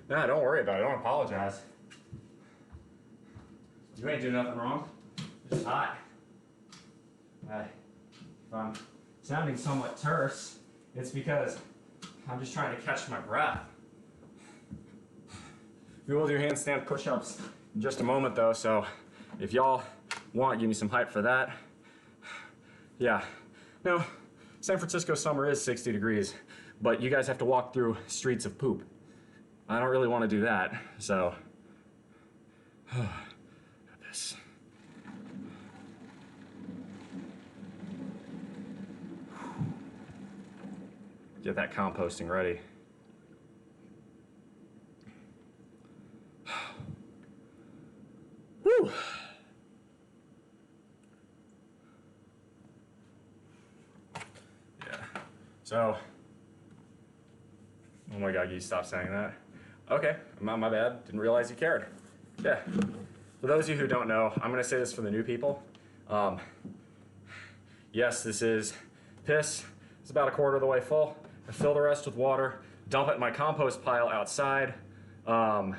Nah, don't worry about it. Don't apologize. You ain't doing nothing wrong. It's just hot. If I'm sounding somewhat terse, it's because I'm just trying to catch my breath. We will do handstand push-ups in just a moment, though, so if y'all want, give me some hype for that. Yeah. No, San Francisco summer is 60 degrees, but you guys have to walk through streets of poop. I don't really want to do that, so. Got this. Get that composting ready. Whew. So, oh my God, you stop saying that. Okay, my bad, didn't realize you cared. Yeah, for those of you who don't know, I'm gonna say this for the new people. Yes, this is piss. It's about a quarter of the way full. I fill the rest with water, dump it in my compost pile outside. Oh,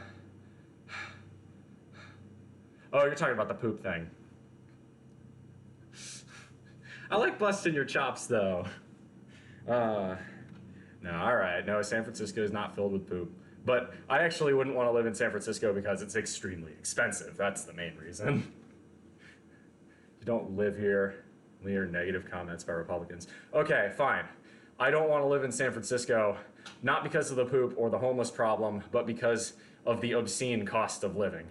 you're talking about the poop thing. I like busting your chops, though. No, all right. No, San Francisco is not filled with poop. But I actually wouldn't want to live in San Francisco because it's extremely expensive. That's the main reason. You don't live here. We hear negative comments by Republicans. Okay, fine. I don't want to live in San Francisco, not because of the poop or the homeless problem, but because of the obscene cost of living.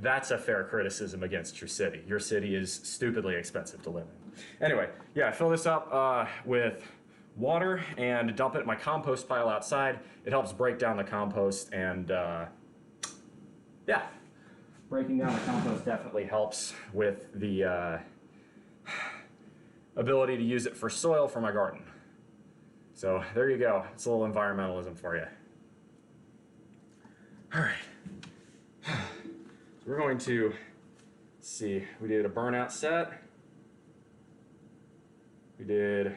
That's a fair criticism against your city. Your city is stupidly expensive to live in. Anyway, yeah, fill this up with water and dump it in my compost pile outside. It helps break down the compost, and yeah, breaking down the compost definitely helps with the ability to use it for soil for my garden. So there you go. It's a little environmentalism for you. All right. We're going to see, we did a burnout set. We did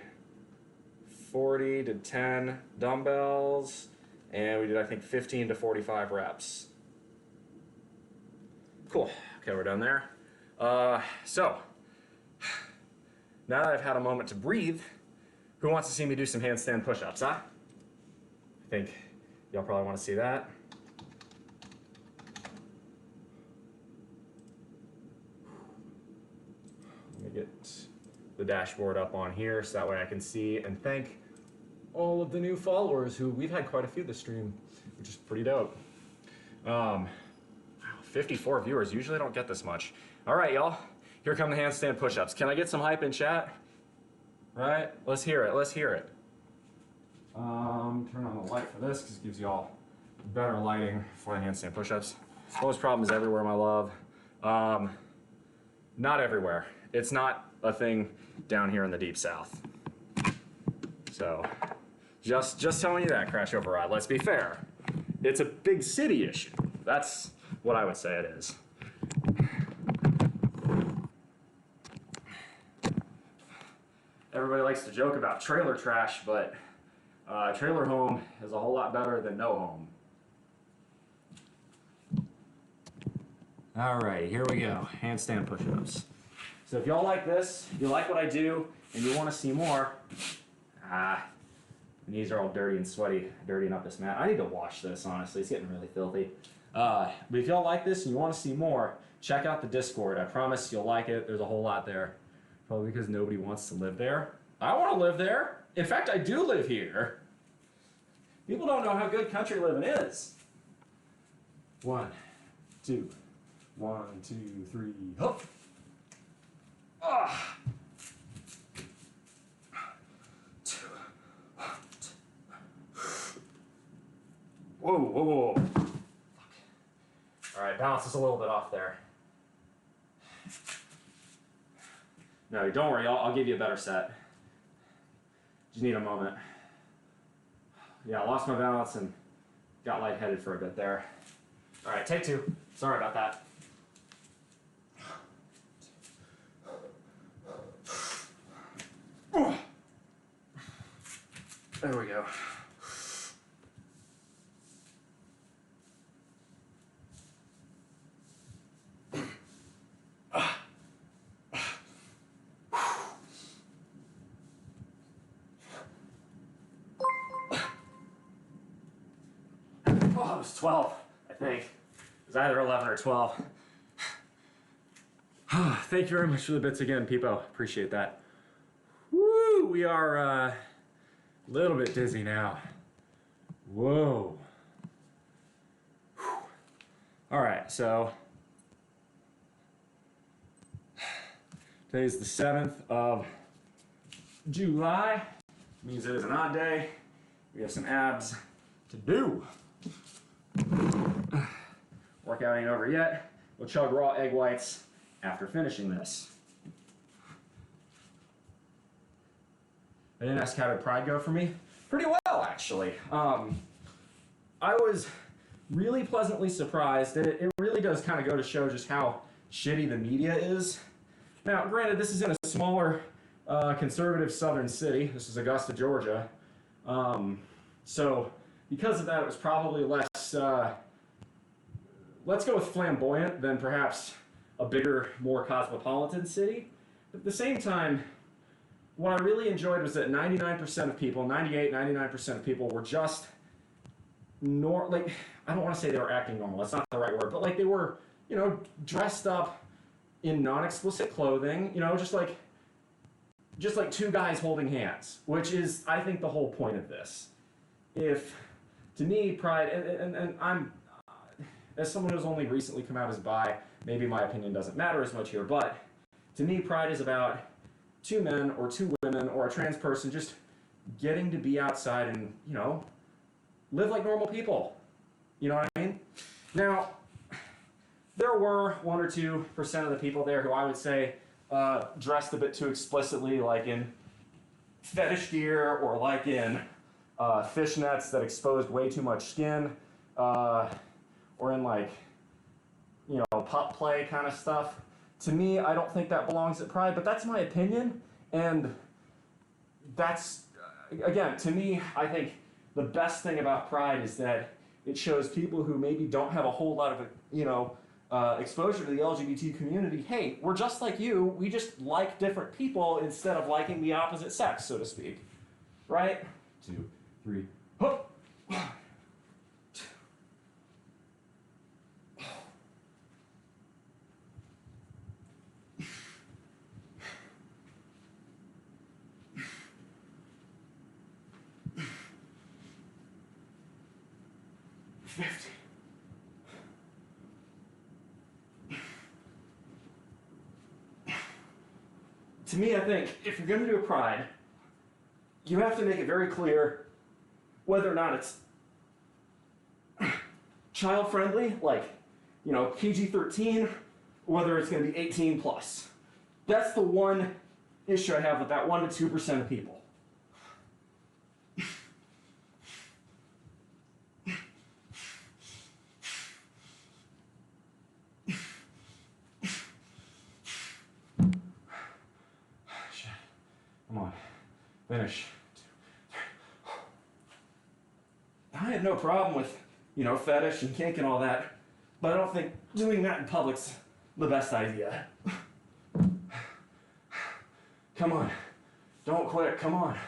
40 to 10 dumbbells, and we did, I think, 15 to 45 reps. Cool. Okay, we're done there. So, now that I've had a moment to breathe, who wants to see me do some handstand push-ups, huh? I think y'all probably want to see that. Let me get the dashboard up on here so that way I can see and thank all of the new followers who we've had quite a few this stream, which is pretty dope. 54 viewers, usually don't get this much. All right, y'all, here come the handstand push-ups. Can I get some hype in chat? Right, let's hear it, let's hear it. Turn on the light for this because it gives you all better lighting for the handstand push-ups. Most problem is everywhere, my love. Not everywhere. It's not a thing down here in the deep south. So, just telling you that, Crash Override. Let's be fair. It's a big city issue. That's what I would say it is. Everybody likes to joke about trailer trash, but trailer home is a whole lot better than no home. All right, here we go. Handstand push-ups. So if y'all like this, if you like what I do, and you want to see more, my knees are all dirty and sweaty, dirtying up this mat. I need to wash this, honestly. It's getting really filthy. But if y'all like this and you want to see more, check out the Discord. I promise you'll like it. There's a whole lot there. Probably because nobody wants to live there. I want to live there. In fact, I do live here. People don't know how good country living is. 1, 2, 1, 2, 3, hop. Ah. 2. Whoa, whoa, whoa. Fuck. All right, balance is a little bit off there. No, don't worry, I'll give you a better set. Just need a moment. Yeah, I lost my balance and got lightheaded for a bit there. All right, take 2. Sorry about that. There we go. Oh, it was 12, I think. It was either 11 or 12. Thank you very much for the bits again, Peepo. Appreciate that. Woo! We are a little bit dizzy now. Whoa. Whew. All right, so today's the 7th of July. Means it is an odd day. We have some abs to do. Workout ain't over yet. We'll chug raw egg whites after finishing this. I didn't ask how did Pride go for me? Pretty well, actually. I was really pleasantly surprised that it really does kind of go to show just how shitty the media is. Now, granted, this is in a smaller, conservative southern city. This is Augusta, Georgia. So because of that, it was probably less, let's go with flamboyant than perhaps a bigger, more cosmopolitan city. But at the same time, what I really enjoyed was that 99% of people, 98, 99% of people were just like, I don't want to say they were acting normal, that's not the right word, but like they were, you know, dressed up in non-explicit clothing, you know, just like two guys holding hands, which is, I think, the whole point of this. If, to me, Pride, and I'm, as someone who's only recently come out as bi, maybe my opinion doesn't matter as much here, but to me, Pride is about two men or two women or a trans person just getting to be outside and, you know, live like normal people. You know what I mean? Now, there were 1 or 2% of the people there who I would say dressed a bit too explicitly, like in fetish gear or like in fishnets that exposed way too much skin, or in like, you know, pup play kind of stuff. To me, I don't think that belongs at Pride, but that's my opinion, and that's, again, to me, I think the best thing about Pride is that it shows people who maybe don't have a whole lot of, you know, exposure to the LGBT community, hey, we're just like you, we just like different people instead of liking the opposite sex, so to speak. Right? 2, 3, hoop! 50. To me, I think if you're going to do a Pride, you have to make it very clear whether or not it's child-friendly, like, you know, PG-13, whether it's going to be 18 plus. That's the one issue I have with that 1 to 2% of people. Come on, finish. 2, 3. I have no problem with, you know, fetish and kink and all that, but I don't think doing that in public's the best idea. Come on, don't quit, come on.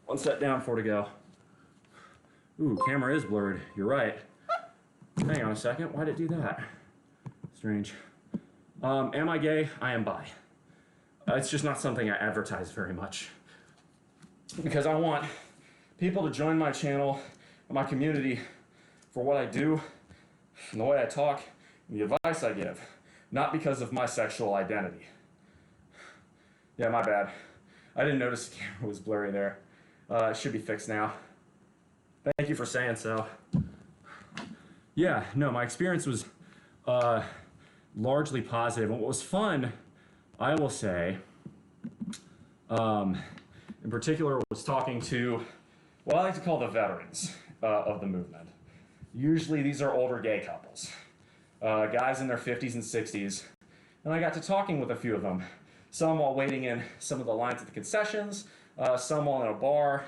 One set down, 4 to go. Ooh, camera is blurred. You're right. Hang on a second. Why'd it do that? Strange. Am I gay? I am bi. It's just not something I advertise very much. Because I want people to join my channel and my community for what I do and the way I talk and the advice I give. Not because of my sexual identity. Yeah, my bad. I didn't notice the camera was blurry there. It should be fixed now. Thank you for saying so. Yeah, no, my experience was largely positive. And what was fun, I will say, in particular, was talking to what I like to call the veterans of the movement. Usually these are older gay couples, guys in their 50s and 60s. And I got to talking with a few of them, some while waiting in some of the lines at the concessions, some while in a bar.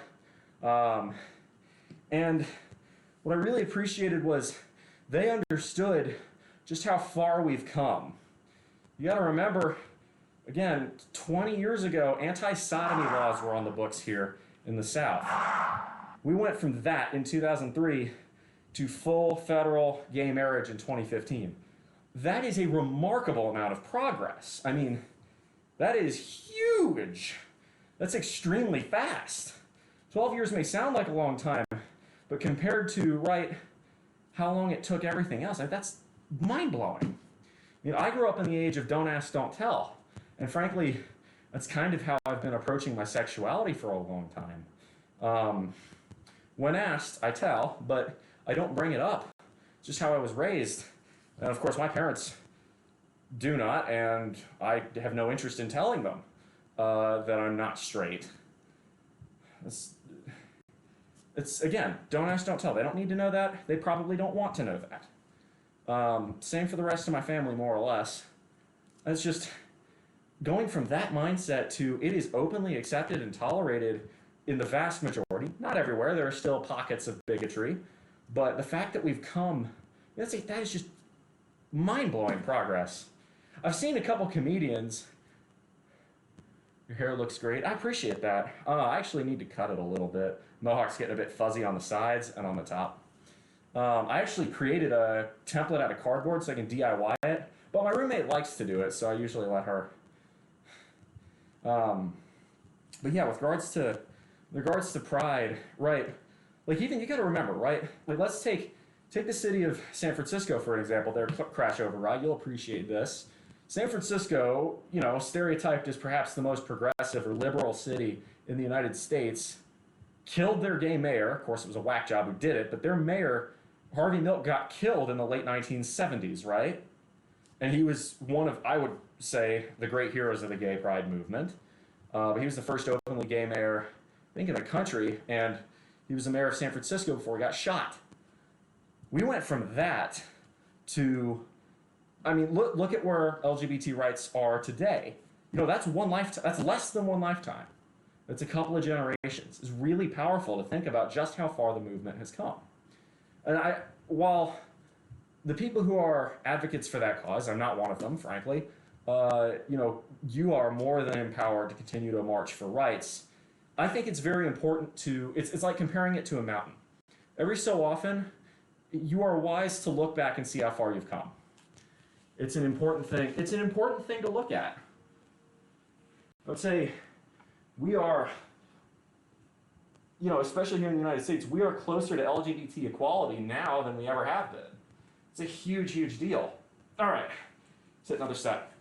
And what I really appreciated was they understood just how far we've come. You gotta remember, again, 20 years ago, anti-sodomy laws were on the books here in the South. We went from that in 2003 to full federal gay marriage in 2015. That is a remarkable amount of progress. I mean, that is huge. That's extremely fast. 12 years may sound like a long time, but compared to, right, how long it took everything else, that's mind-blowing. I mean, I grew up in the age of don't ask, don't tell. And frankly, that's kind of how I've been approaching my sexuality for a long time. When asked, I tell, but I don't bring it up. It's just how I was raised. And of course, my parents do not, and I have no interest in telling them that I'm not straight. It's again, don't ask, don't tell. They don't need to know that. They probably don't want to know that. Same for the rest of my family, more or less. It's just going from that mindset to it is openly accepted and tolerated in the vast majority. Not everywhere. There are still pockets of bigotry, but the fact that we've come, that is just mind-blowing progress. I've seen a couple comedians. Your hair looks great. I appreciate that. I actually need to cut it a little bit. Mohawk's getting a bit fuzzy on the sides and on the top. I actually created a template out of cardboard so I can DIY it, but my roommate likes to do it, so I usually let her. But yeah, with regards to pride, right? Like even you got to remember, right? Like let's take the city of San Francisco for an example. Their crash over, right? You'll appreciate this. San Francisco, you know, stereotyped as perhaps the most progressive or liberal city in the United States, killed their gay mayor. Of course, it was a whack job who did it, but their mayor, Harvey Milk, got killed in the late 1970s, right? And he was one of, I would say, the great heroes of the gay pride movement. But he was the first openly gay mayor, I think, in the country, and he was the mayor of San Francisco before he got shot. We went from that to, I mean, look at where LGBT rights are today. You know, that's one lifetime. That's less than one lifetime. That's a couple of generations. It's really powerful to think about just how far the movement has come. And while the people who are advocates for that cause, I'm not one of them, frankly, you know, you are more than empowered to continue to march for rights. I think it's very important to, it's like comparing it to a mountain. Every so often, you are wise to look back and see how far you've come. It's an important thing. It's an important thing to look at. Let's say we are, you know, especially here in the United States, we are closer to LGBT equality now than we ever have been. It's a huge, huge deal. All right, let's hit another set.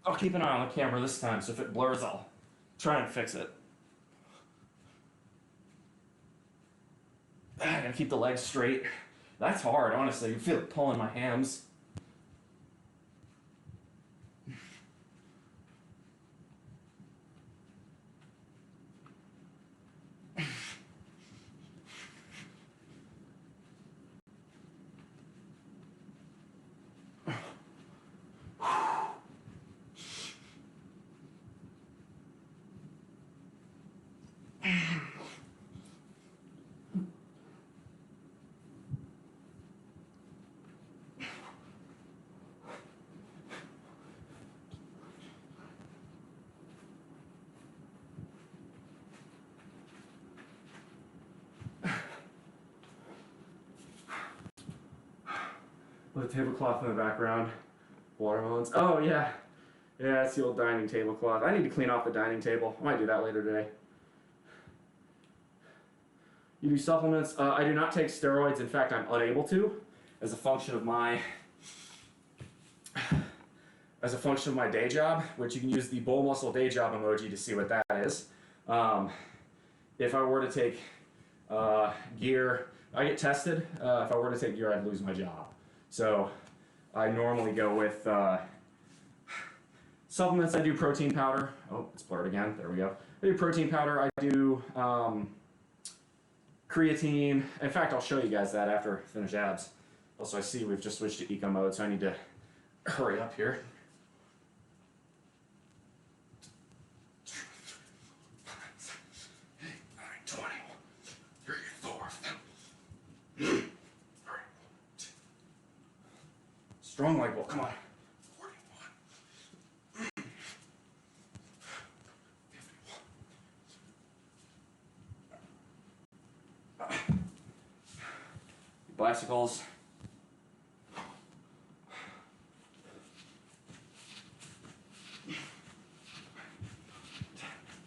I'll keep an eye on the camera this time, so if it blurs, I'll try and fix it. I gotta keep the legs straight. That's hard, honestly. You feel it pulling my hams. With a tablecloth in the background. Watermelons. Oh, yeah. Yeah, it's the old dining tablecloth. I need to clean off the dining table. I might do that later today. You do supplements? I do not take steroids. In fact, I'm unable to, as a function of my day job, which you can use the BullMuscle day job emoji to see what that is. If I were to take gear, I get tested. If I were to take gear, I'd lose my job. So I normally go with supplements. I do protein powder. Oh, it's blurred again. There we go. I do protein powder. I do creatine. In fact, I'll show you guys that after I finish abs. Also, I see we've just switched to eco mode, so I need to hurry up here. Strong leg pull, come on. 41. 51. Bicycles. 1, 2,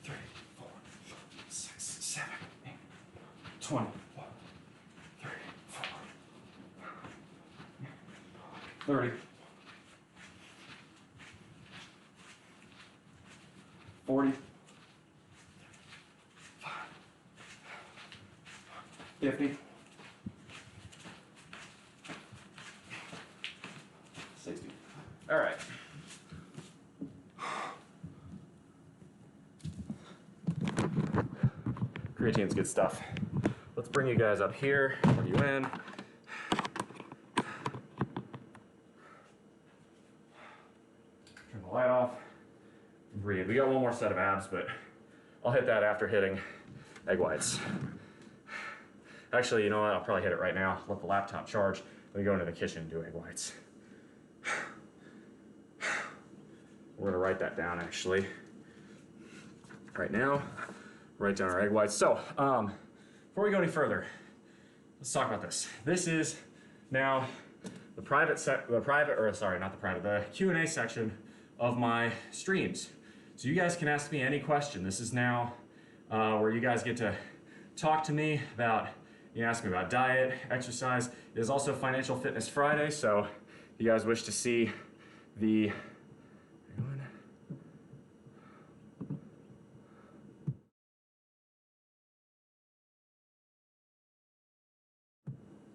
3, 4, 5, 6, 7, 8, 20. 30, 40, 50, 60, Creatine's good stuff. Let's bring you guys up here, plug you in. Turn the light off. Breathe. We got one more set of abs, but I'll hit that after hitting egg whites. Actually, you know what? I'll probably hit it right now. Let the laptop charge. Let me go into the kitchen and do egg whites. We're gonna write that down actually. Right now, write down our egg whites. So, before we go any further, let's talk about this. This is now the the Q&A section of my streams. So you guys can ask me any question. This is now where you guys get to talk to me about, you ask me about diet, exercise. It is also Financial Fitness Friday, so if you guys wish to see the,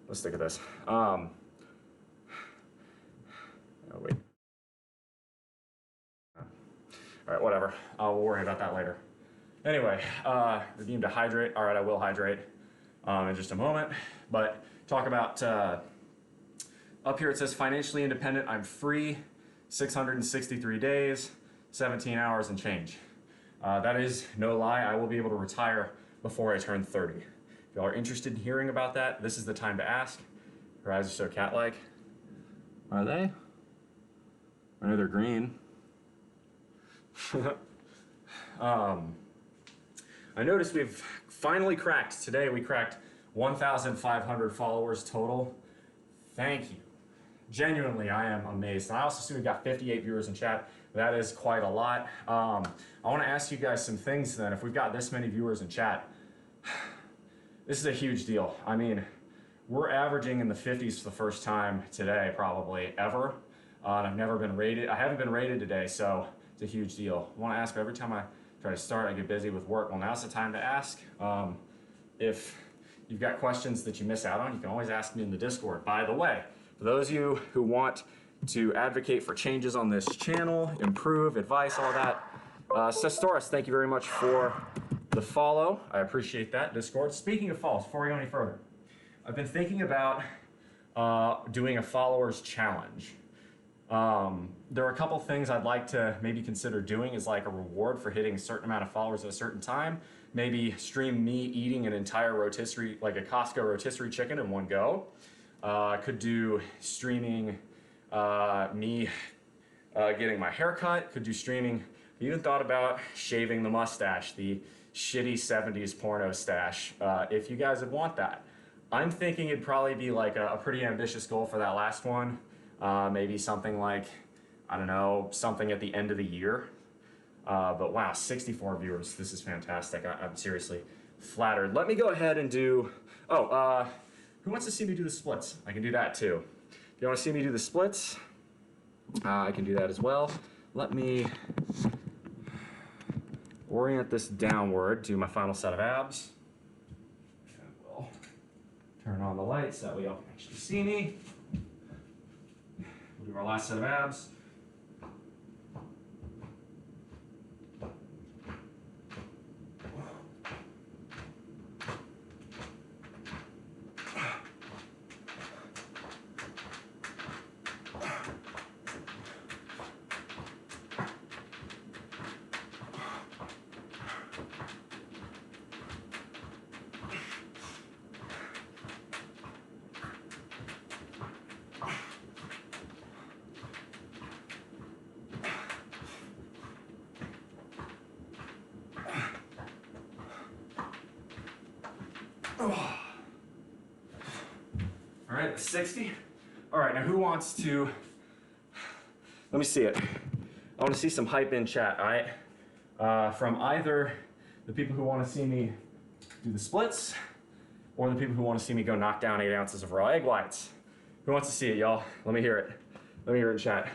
let's stick with this. Oh wait. All right, whatever. We'll worry about that later. Anyway, the beam to hydrate. All right, I will hydrate in just a moment. But talk about, up here it says financially independent. I'm free, 663 days, 17 hours and change. That is no lie. I will be able to retire before I turn 30. If y'all are interested in hearing about that, this is the time to ask. Her eyes are so cat-like. Are they? I know they're green. I noticed we've finally cracked, today we cracked 1,500 followers total. Thank you. Genuinely, I am amazed. And I also see we've got 58 viewers in chat. That is quite a lot. I want to ask you guys some things then. If we've got this many viewers in chat, this is a huge deal. I mean, we're averaging in the 50s for the first time today, probably ever. And I've never been rated. I haven't been rated today, so it's a huge deal. I want to ask every time I try to start, I get busy with work. Well, now's the time to ask. If you've got questions that you miss out on, you can always ask me in the Discord. By the way, for those of you who want to advocate for changes on this channel, improve, advice, all that, Sestoris, thank you very much for the follow. I appreciate that, Discord. Speaking of follows, before we go any further, I've been thinking about doing a followers challenge. There are a couple things I'd like to maybe consider doing as like a reward for hitting a certain amount of followers at a certain time. Maybe stream me eating an entire rotisserie, like a Costco rotisserie chicken in one go. Could do streaming me getting my hair cut. Could do streaming. I even thought about shaving the mustache, the shitty 70s porno stash, if you guys would want that. I'm thinking it'd probably be like a pretty ambitious goal for that last one. Maybe something like, I don't know, something at the end of the year. But wow, 64 viewers. This is fantastic. I'm seriously flattered. Let me go ahead and do, who wants to see me do the splits? I can do that too. If you want to see me do the splits, I can do that as well. Let me orient this downward, do my final set of abs. And we'll turn on the lights, that way y'all can actually see me. We'll do our last set of abs. All right, 60. All right, now who wants to, let me see it. I want to see some hype in chat, all right? From either the people who want to see me do the splits or the people who want to see me go knock down 8 ounces of raw egg whites. Who wants to see it, y'all? Let me hear it. Let me hear it in chat.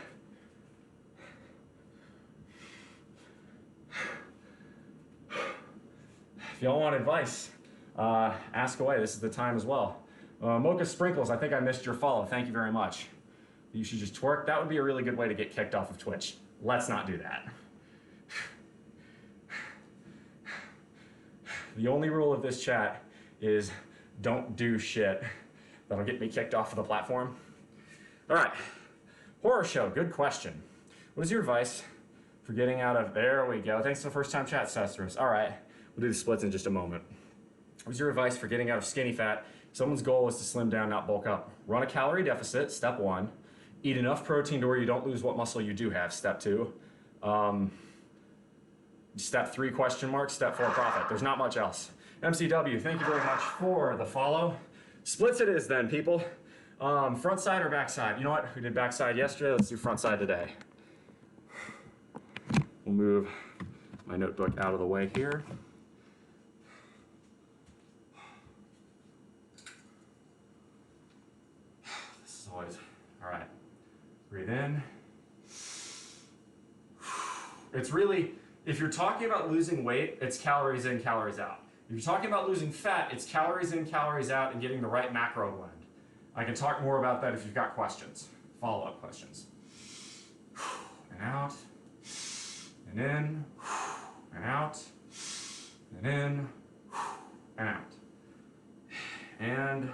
If y'all want advice, ask away. This is the time as well. Mocha Sprinkles, I think I missed your follow. Thank you very much. You should just twerk. That would be a really good way to get kicked off of Twitch. Let's not do that. The only rule of this chat is don't do shit that'll get me kicked off of the platform. All right, horror show, good question. What is your advice for getting out of, there we go. Thanks for the first time chat, Sestros. All right, we'll do the splits in just a moment. What is your advice for getting out of skinny fat? Someone's goal is to slim down, not bulk up. Run a calorie deficit, step 1. Eat enough protein to where you don't lose what muscle you do have, step 2. Step 3, question mark, step 4, profit. There's not much else. MCW, thank you very much for the follow. Splits it is then, people. Front side or back side? You know what? We did back side yesterday. Let's do front side today. We'll move my notebook out of the way here. This is always, all right. Breathe in. It's really, if you're talking about losing weight, it's calories in, calories out. If you're talking about losing fat, it's calories in, calories out, and getting the right macro blend. I can talk more about that if you've got questions, follow-up questions. And out, and in, and out, and in, and out. And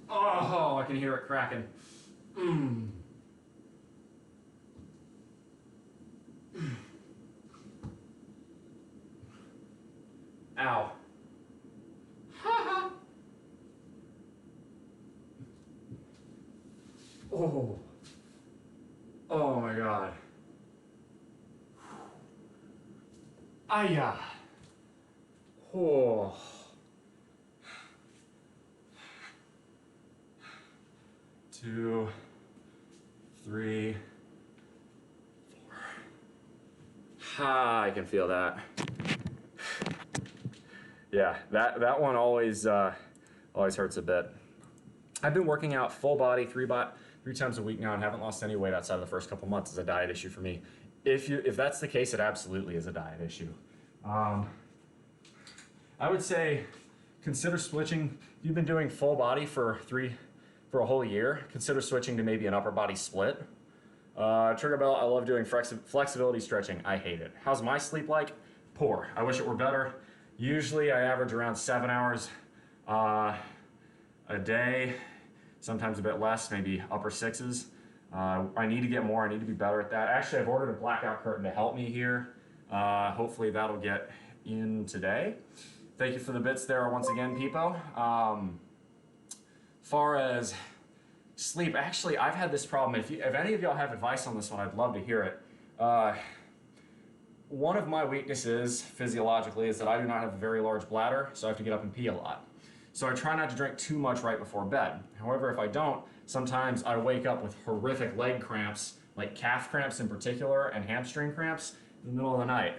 oh, I can hear it cracking. Ow. Oh. Oh my God. Aya. Oh. 2, 3, 4. I can feel that. Yeah, that one always hurts a bit. I've been working out full body 3 times a week now and haven't lost any weight outside of the first couple months. It's a diet issue for me. If that's the case, it absolutely is a diet issue. I would say consider switching. You've been doing full body for a whole year. Consider switching to maybe an upper body split. Trigger bell, I love doing flexibility stretching. I hate it. How's my sleep like? Poor. I wish it were better. Usually I average around 7 hours a day, sometimes a bit less, maybe upper 6s. I need to get more, I need to be better at that. Actually, I've ordered a blackout curtain to help me here. Hopefully that'll get in today. Thank you for the bits there once again, Peepo. Far as sleep, actually, I've had this problem. If any of y'all have advice on this one, I'd love to hear it. One of my weaknesses, physiologically, is that I do not have a very large bladder, so I have to get up and pee a lot. So I try not to drink too much right before bed. However, if I don't, sometimes I wake up with horrific leg cramps, like calf cramps in particular, and hamstring cramps in the middle of the night.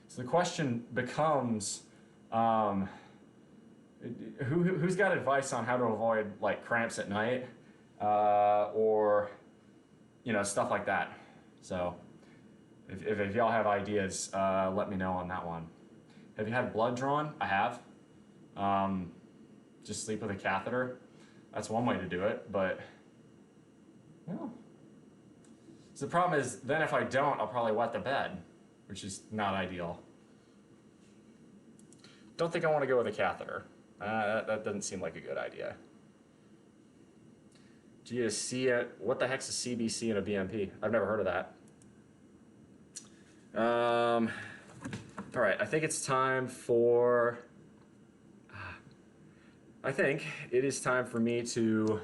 So the question becomes, who's got advice on how to avoid like cramps at night, or stuff like that? So if y'all have ideas, let me know on that one. Have you had blood drawn? I have. Just sleep with a catheter. That's one way to do it, but no. So the problem is then if I don't, I'll probably wet the bed, which is not ideal. Don't think I want to go with a catheter. That doesn't seem like a good idea. Do you see it? What the heck's a CBC and a BMP? I've never heard of that. All right, I think it's time for, I think it is time for me to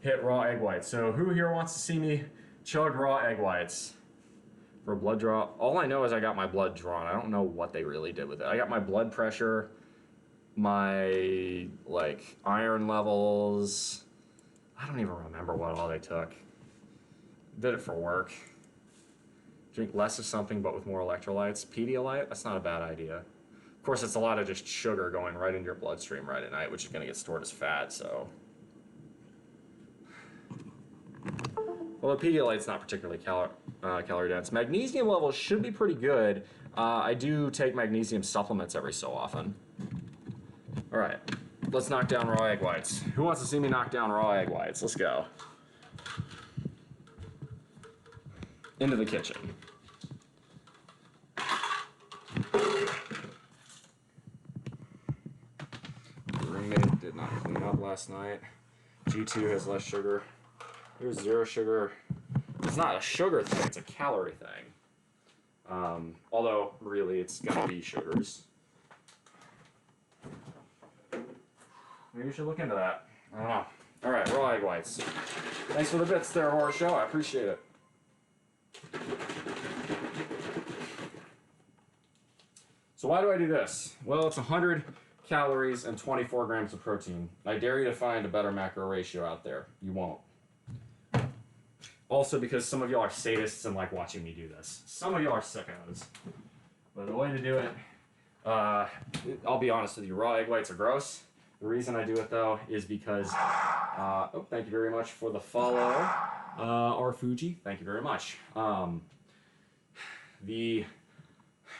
hit raw egg whites. So who here wants to see me chug raw egg whites for a blood draw? All I know is I got my blood drawn. I don't know what they really did with it. I got my blood pressure, my iron levels. I don't even remember what all they took. Did it for work. Drink less of something but with more electrolytes. Pedialyte, that's not a bad idea. Of course, it's a lot of just sugar going right into your bloodstream right at night, which is going to get stored as fat, so. Well, the Pedialyte's not particularly calorie dense. Magnesium levels should be pretty good. I do take magnesium supplements every so often. All right, let's knock down raw egg whites. Who wants to see me knock down raw egg whites? Let's go. Into the kitchen. did not clean up last night. G2 has less sugar. Here's 0 sugar. It's not a sugar thing, it's a calorie thing. Although, really, it's gonna be sugars. Maybe you should look into that. I don't know. All right, raw egg whites. Thanks for the bits there, Horror Show. I appreciate it. So why do I do this? Well, it's 100 calories and 24 grams of protein. I dare you to find a better macro ratio out there. You won't. Also because some of y'all are sadists and like watching me do this. Some of y'all are sickos. But the way to do it, I'll be honest with you, raw egg whites are gross. The reason I do it though is because, oh, thank you very much for the follow, or Fuji, thank you very much. The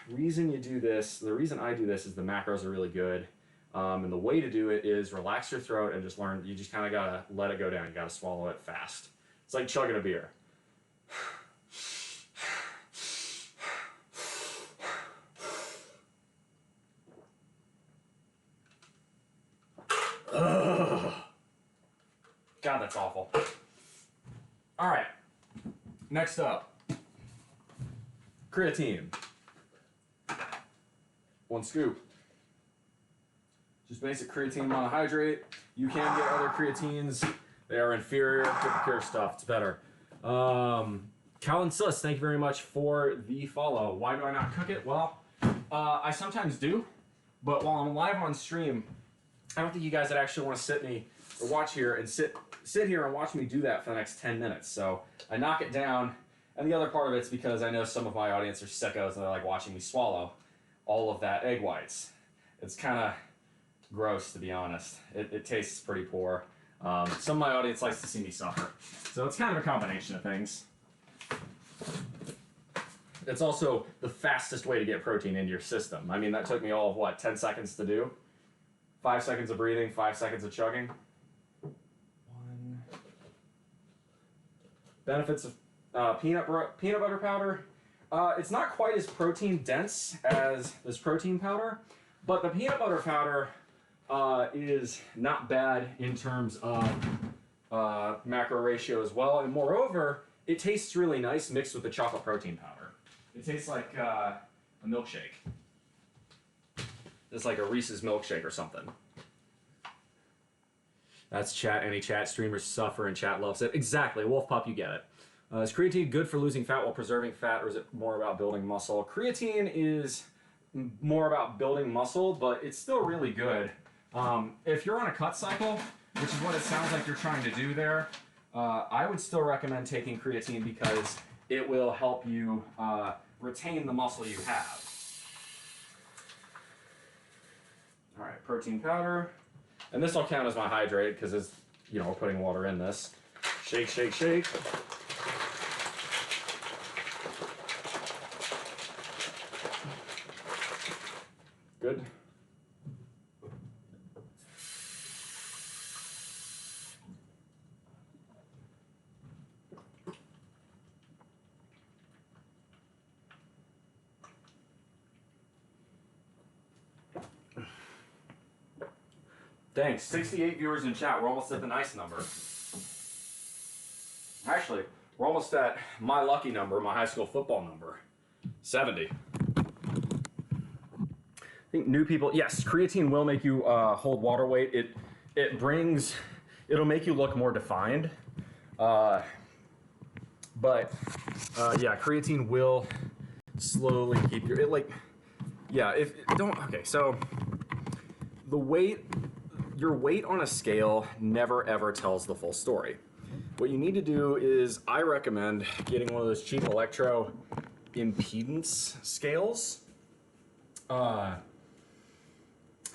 reason you do this, the reason I do this is the macros are really good. And the way to do it is relax your throat and just learn, you just kind of gotta let it go down. You gotta swallow it fast. It's like chugging a beer. Ugh. God, that's awful. All right, next up, creatine. 1 scoop. Just basic creatine monohydrate. You can get other creatines. They are inferior. Get the pure stuff. It's better. Calvin Sus, thank you very much for the follow. Why do I not cook it? Well, I sometimes do, but while I'm live on stream, I don't think you guys would actually want to sit me or watch here and sit here and watch me do that for the next 10 minutes. So I knock it down, and the other part of it's because I know some of my audience are sickos and they like watching me swallow all of that egg whites. It's kind of gross, to be honest. It tastes pretty poor. Some of my audience likes to see me suffer. So it's kind of a combination of things. It's also the fastest way to get protein into your system. I mean, that took me all of, what, 10 seconds to do? 5 seconds of breathing, 5 seconds of chugging. 1. Benefits of peanut butter powder. It's not quite as protein dense as this protein powder, but the peanut butter powder is not bad in terms of macro ratio as well. And moreover, it tastes really nice mixed with the chocolate protein powder. It tastes like a milkshake. It's like a Reese's milkshake or something. That's chat. Any chat streamers suffer and chat loves it. Exactly. Wolf Pup, you get it. Is creatine good for losing fat while preserving fat, or is it more about building muscle? Creatine is more about building muscle, but it's still really good. If you're on a cut cycle, which is what it sounds like you're trying to do there, I would still recommend taking creatine because it will help you retain the muscle you have. All right, protein powder. And this will count as my hydrate because it's, you know, we're putting water in this. Shake, shake, shake. Good. Thanks. 68 viewers in chat. We're almost at the nice number. Actually, we're almost at my lucky number, my high school football number. 70. I think new people, yes, creatine will make you hold water weight. It'll make you look more defined. But yeah, creatine will slowly keep so the weight, your weight on a scale never ever tells the full story. What you need to do is, I recommend getting one of those cheap electro impedance scales. I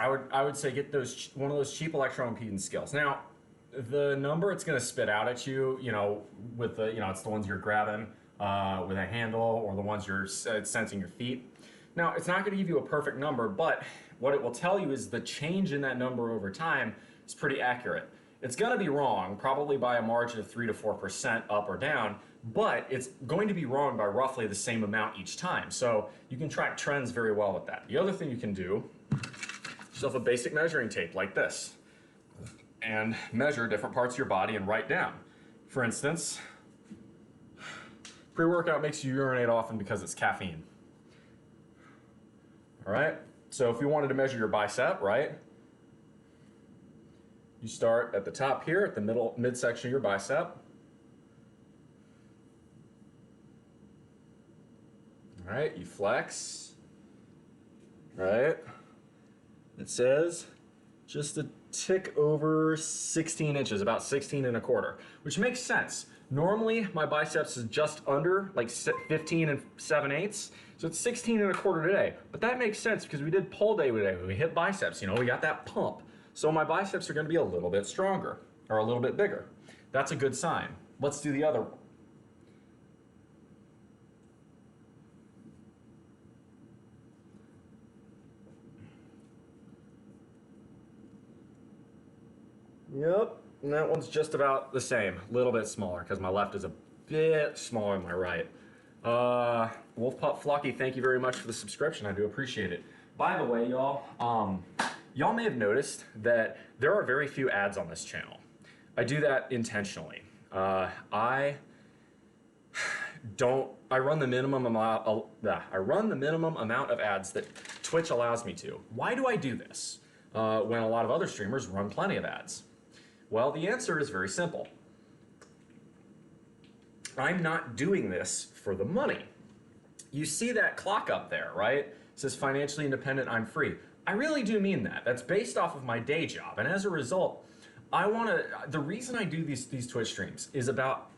would say get one of those cheap electro impedance scales. Now, the number it's going to spit out at you, with the, it's the ones you're grabbing with a handle, or the ones you're sensing your feet. Now, it's not going to give you a perfect number, but what it will tell you is the change in that number over time is pretty accurate. It's going to be wrong, probably by a margin of 3 to 4% up or down, but it's going to be wrong by roughly the same amount each time. So you can track trends very well with that. The other thing you can do, yourself a basic measuring tape like this. and measure different parts of your body and write down. For instance, pre-workout makes you urinate often because it's caffeine. All right, so if you wanted to measure your bicep, right? You start at the top here, at the midsection of your bicep. All right, you flex, right? It says just a tick over 16 inches, about 16 and a quarter, which makes sense. Normally, my biceps is just under like 15 and 7/8, so it's 16 and a quarter today. But that makes sense because we did pull day today. We hit biceps, you know, we got that pump. So my biceps are gonna be a little bit stronger or a little bit bigger. That's a good sign. Let's do the other one. Yep, and that one's just about the same, a little bit smaller because my left is a bit smaller than my right. Wolf Pup Flocky, thank you very much for the subscription. I do appreciate it. By the way, y'all, y'all may have noticed that there are very few ads on this channel. I do that intentionally. I run the minimum amount of ads that Twitch allows me to. Why do I do this when a lot of other streamers run plenty of ads? Well, the answer is very simple. I'm not doing this for the money. You see that clock up there, right? It says financially independent, I'm free. I really do mean that. That's based off of my day job. And as a result, the reason I do these Twitch streams is about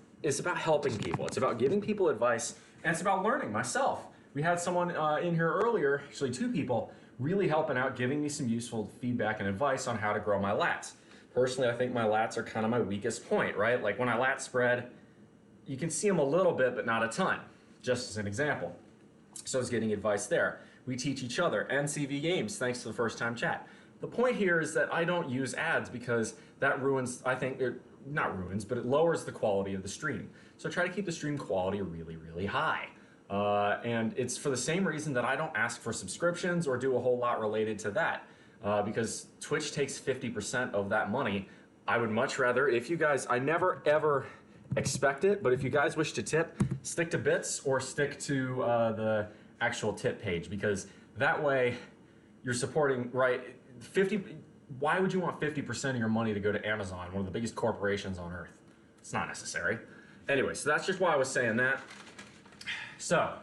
helping people. It's about giving people advice, and it's about learning myself. We had someone in here earlier, actually 2 people, really helping out, giving me some useful feedback and advice on how to grow my lats. Personally, I think my lats are kind of my weakest point, right? Like when I lat spread, you can see them a little bit, but not a ton, just as an example. So I was getting advice there. We teach each other. NCV Games, thanks to the first time chat. The point here is that I don't use ads because that ruins, I think, not ruins, but it lowers the quality of the stream. So I try to keep the stream quality really, really high. And it's for the same reason that I don't ask for subscriptions or do a whole lot related to that. Because Twitch takes 50% of that money. I would much rather, if you guys, I never ever expect it, but if you guys wish to tip, stick to bits or stick to the actual tip page, because that way you're supporting, right, 50, why would you want 50% of your money to go to Amazon, one of the biggest corporations on earth? It's not necessary. Anyway, so that's just why I was saying that. So,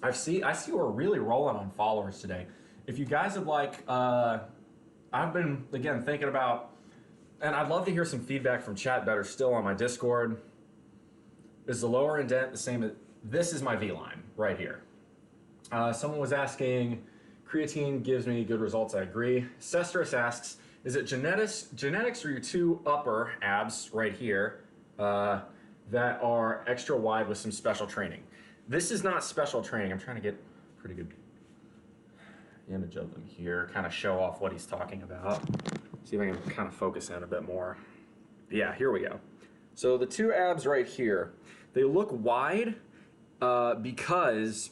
I see we're really rolling on followers today. If you guys would like, I've been, again, thinking about, and I'd love to hear some feedback from chat better still on my Discord. Is the lower indent the same as, this is my V-line right here. Someone was asking, creatine gives me good results, I agree. Cestrus asks, is it genetics or your 2 upper abs right here that are extra wide with some special training? This is not special training. I'm trying to get a pretty good image of them here, kind of show off what he's talking about. See if I can kind of focus in a bit more. Yeah, here we go. So the 2 abs right here, they look wide because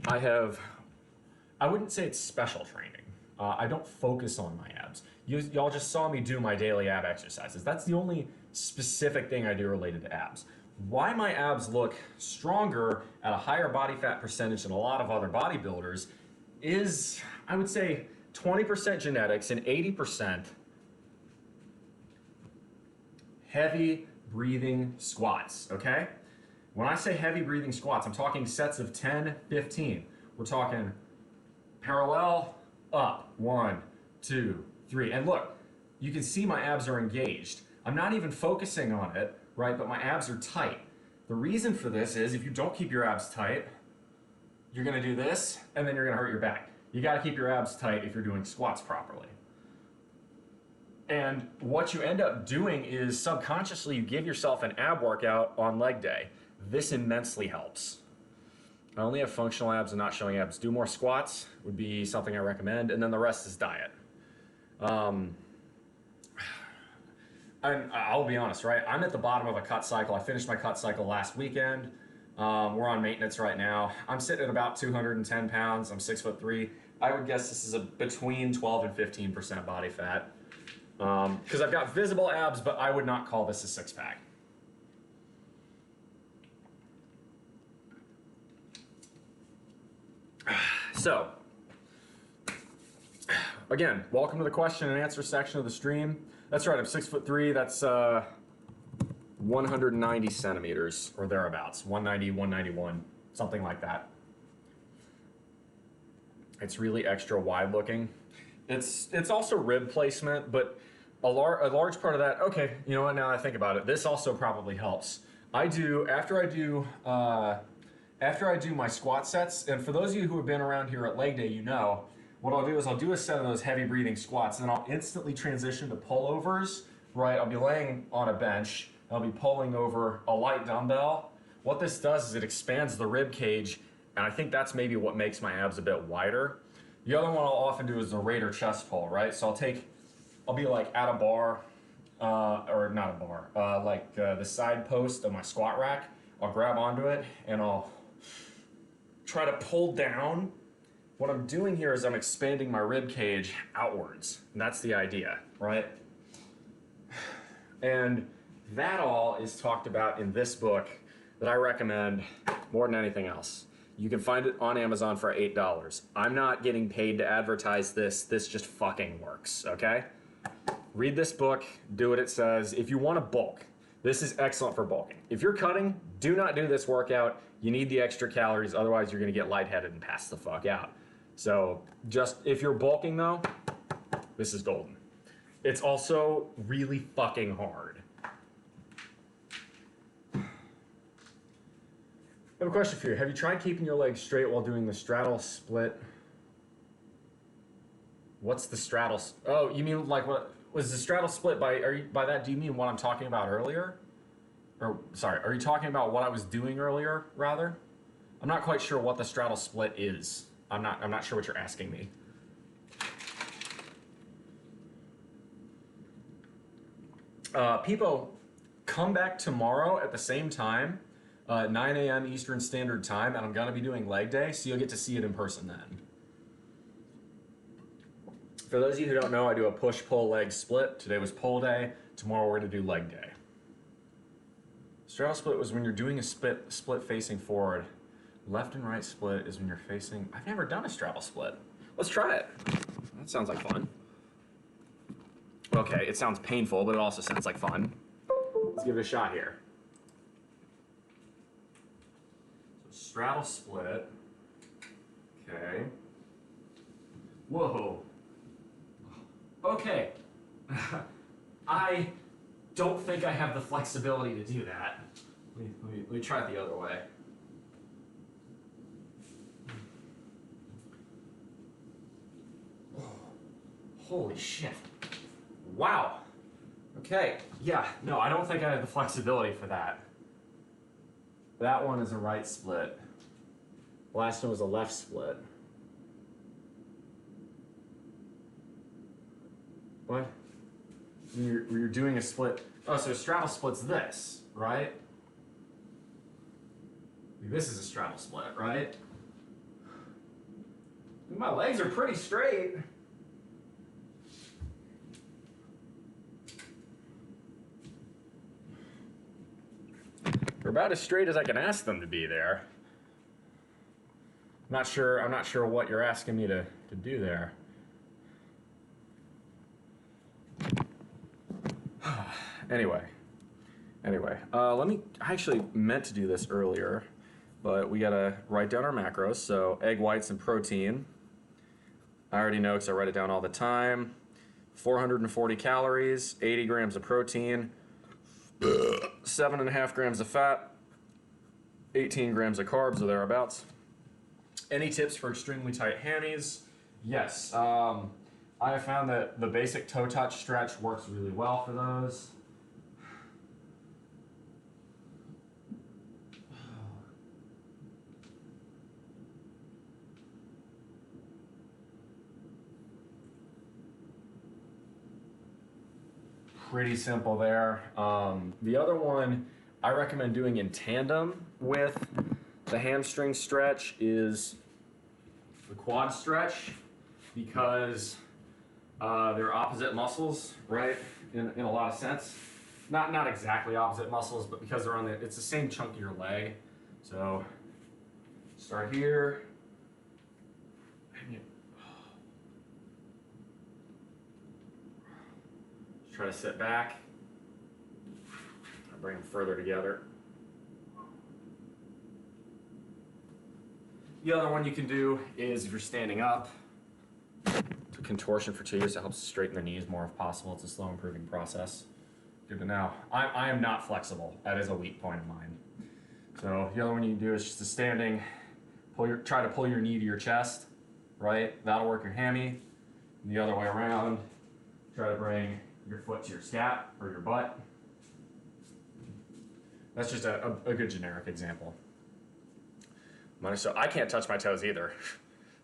I wouldn't say it's special training. I don't focus on my abs. Y'all just saw me do my daily ab exercises. That's the only specific thing I do related to abs. Why my abs look stronger at a higher body fat percentage than a lot of other bodybuilders is, I would say, 20% genetics and 80% heavy breathing squats, okay? When I say heavy breathing squats, I'm talking sets of 10, 15. We're talking parallel, up, 1, 2, 3. And look, you can see my abs are engaged. I'm not even focusing on it, right? But my abs are tight. The reason for this is if you don't keep your abs tight, you're gonna do this, and then you're gonna hurt your back. You gotta keep your abs tight if you're doing squats properly. And what you end up doing is subconsciously you give yourself an ab workout on leg day. This immensely helps. I only have functional abs and not showing abs. Do more squats would be something I recommend, and then the rest is diet. And I'll be honest, right? I'm at the bottom of a cut cycle. I finished my cut cycle last weekend. We're on maintenance right now. I'm sitting at about 210 pounds. I'm 6'3". I would guess this is between 12 and 15% body fat. Because I've got visible abs, but I would not call this a six-pack. So, again, welcome to the question and answer section of the stream. That's right, I'm 6'3". That's 190 centimeters or thereabouts, 190, 191, something like that. It's really extra wide looking. It's also rib placement, but a large part of that. Okay, you know what? Now I think about it, this also probably helps. After I do my squat sets, and for those of you who have been around here at leg day, you know what I'll do is I'll do a set of those heavy breathing squats, and then I'll instantly transition to pullovers. Right, I'll be laying on a bench. I'll be pulling over a light dumbbell. What this does is it expands the rib cage, and I think that's maybe what makes my abs a bit wider. The other one I'll often do is the Raider chest pull, right? So I'll be like at a bar, or not a bar, like the side post of my squat rack. I'll grab onto it and I'll try to pull down. What I'm doing here is I'm expanding my rib cage outwards, and that's the idea, right? And that all is talked about in this book that I recommend more than anything else. You can find it on Amazon for $8. I'm not getting paid to advertise this. This just fucking works, okay? Read this book, do what it says. If you want to bulk, this is excellent for bulking. If you're cutting, do not do this workout. You need the extra calories, otherwise you're gonna get lightheaded and pass the fuck out. So just, if you're bulking though, this is golden. It's also really fucking hard. I have a question for you. Have you tried keeping your legs straight while doing the straddle split? What's the straddle? Oh, you mean like what was the straddle split by? By that? Do you mean what I'm talking about earlier? Or sorry, are you talking about what I was doing earlier? Rather, I'm not quite sure what the straddle split is. I'm not sure what you're asking me. People, come back tomorrow at the same time, 9 a.m. Eastern Standard Time, and I'm gonna be doing leg day, so you'll get to see it in person then. For those of you who don't know, I do a push-pull leg split. Today was pull day. Tomorrow we're gonna do leg day. Straddle split was when you're doing a split facing forward. Left and right split is when you're facing. I've never done a straddle split. Let's try it. That sounds like fun. Okay, it sounds painful, but it also sounds like fun. Let's give it a shot here. So straddle split. Okay. Whoa. Okay. I don't think I have the flexibility to do that. Let me try it the other way. Holy shit. Wow. Okay. Yeah, no, I don't think I have the flexibility for that. That one is a right split. Last one was a left split. What? You're doing a split. Oh, so a straddle split's this, right? This is a straddle split, right? My legs are pretty straight. They're about as straight as I can ask them to be there. I'm not sure what you're asking me to do there. Anyway, I actually meant to do this earlier, but we gotta write down our macros. So egg whites and protein. I already know because I write it down all the time. 440 calories, 80 grams of protein, 7.5 grams of fat, 18 grams of carbs or thereabouts. Any tips for extremely tight hammies? Yes, I have found that the basic toe touch stretch works really well for those. Pretty simple there. The other one I recommend doing in tandem with The hamstring stretch is the quad stretch because they're opposite muscles, right? In a lot of sense. Not exactly opposite muscles, but because they're on it's the same chunk of your leg. So start here. And you try to sit back. Bring them further together. The other one you can do is if you're standing up, to contortion for 2 years. It helps straighten the knees more if possible. It's a slow improving process. Good to know. I am not flexible. That is a weak point of mine. So the other one you can do is just a standing, try to pull your knee to your chest, right? That'll work your hammy. And the other way around, try to bring your foot to your scap or your butt. That's just a good generic example. So I can't touch my toes either,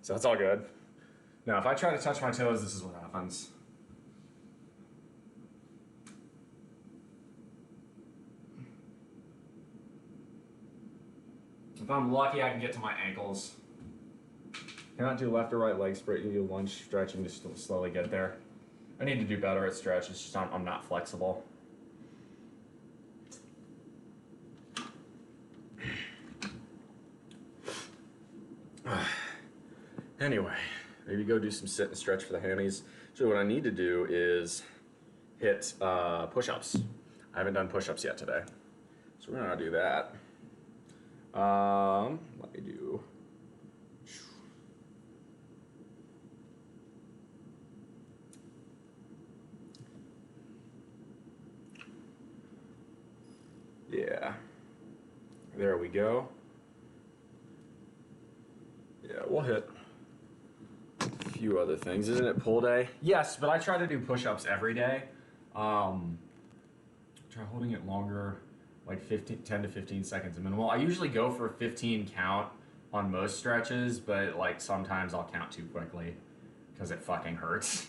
so that's all good. Now, if I try to touch my toes, this is what happens. If I'm lucky, I can get to my ankles. Cannot do left or right leg spread. You do lunge stretch and just slowly get there. I need to do better at stretch. It's just I'm not flexible. Anyway, maybe go do some sit and stretch for the hammies. So what I need to do is hit push-ups. I haven't done push-ups yet today, so we're gonna do that. Let me do. Yeah, there we go. Yeah, we'll hit a few other things. Isn't it pull day? Yes, but I try to do push-ups every day. Try holding it longer, like 10 to 15 seconds a minimal. I usually go for a 15 count on most stretches, but like sometimes I'll count too quickly because it fucking hurts.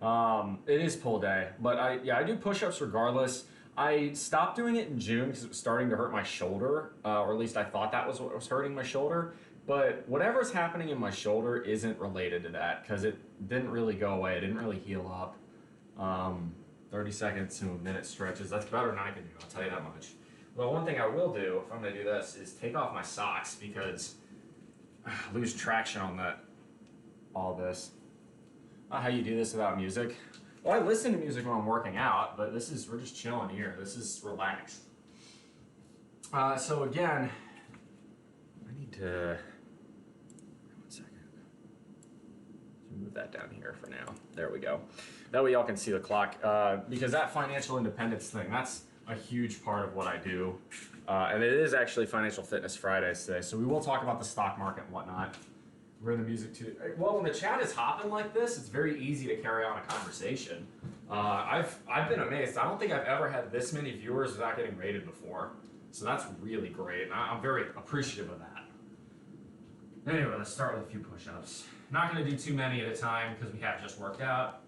It is pull day, but I do push-ups regardless. I stopped doing it in June because it was starting to hurt my shoulder, or at least I thought that was what was hurting my shoulder. But whatever's happening in my shoulder isn't related to that because it didn't really go away. It didn't really heal up. 30 seconds to a minute stretches. That's better than I can do, I'll tell you that much. Well, one thing I will do if I'm going to do this is take off my socks because I lose traction on all this. Not how you do this without music. Well, I listen to music when I'm working out, but we're just chilling here. This is relaxed. So again, I need to, one second. Move that down here for now. There we go. That way y'all can see the clock. Because that financial independence thing, that's a huge part of what I do. And it is actually Financial Fitness Fridays today. So we will talk about the stock market and whatnot. We're in the music too. Well, when the chat is hopping like this, it's very easy to carry on a conversation. I've been amazed. I don't think I've ever had this many viewers without getting rated before. So that's really great. And I'm very appreciative of that. Anyway, let's start with a few push-ups. Not going to do too many at a time because we have just worked out.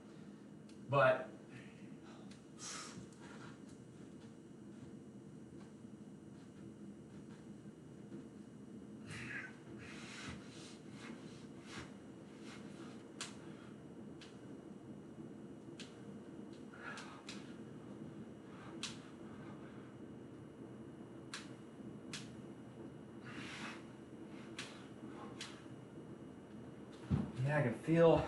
But yeah, I can feel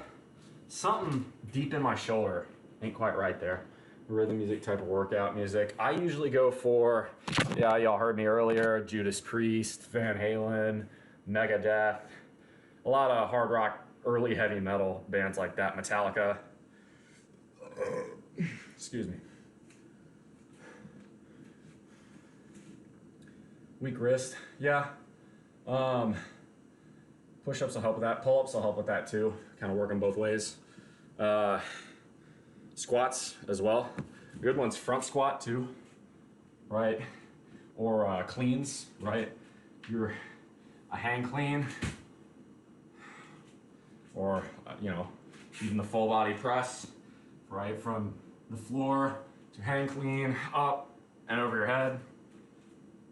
something deep in my shoulder. Ain't quite right there. Rhythm music type of workout music. I usually go for, yeah, y'all heard me earlier, Judas Priest, Van Halen, Megadeth, a lot of hard rock, early heavy metal bands like that, Metallica. Excuse me. Weak wrist, yeah. Push-ups will help with that. Pull-ups will help with that too. Kind of work them both ways. Squats as well. Good one's front squat too, right? Or cleans, right? You're a hang clean, or even the full body press, right? From the floor to hang clean, up and over your head.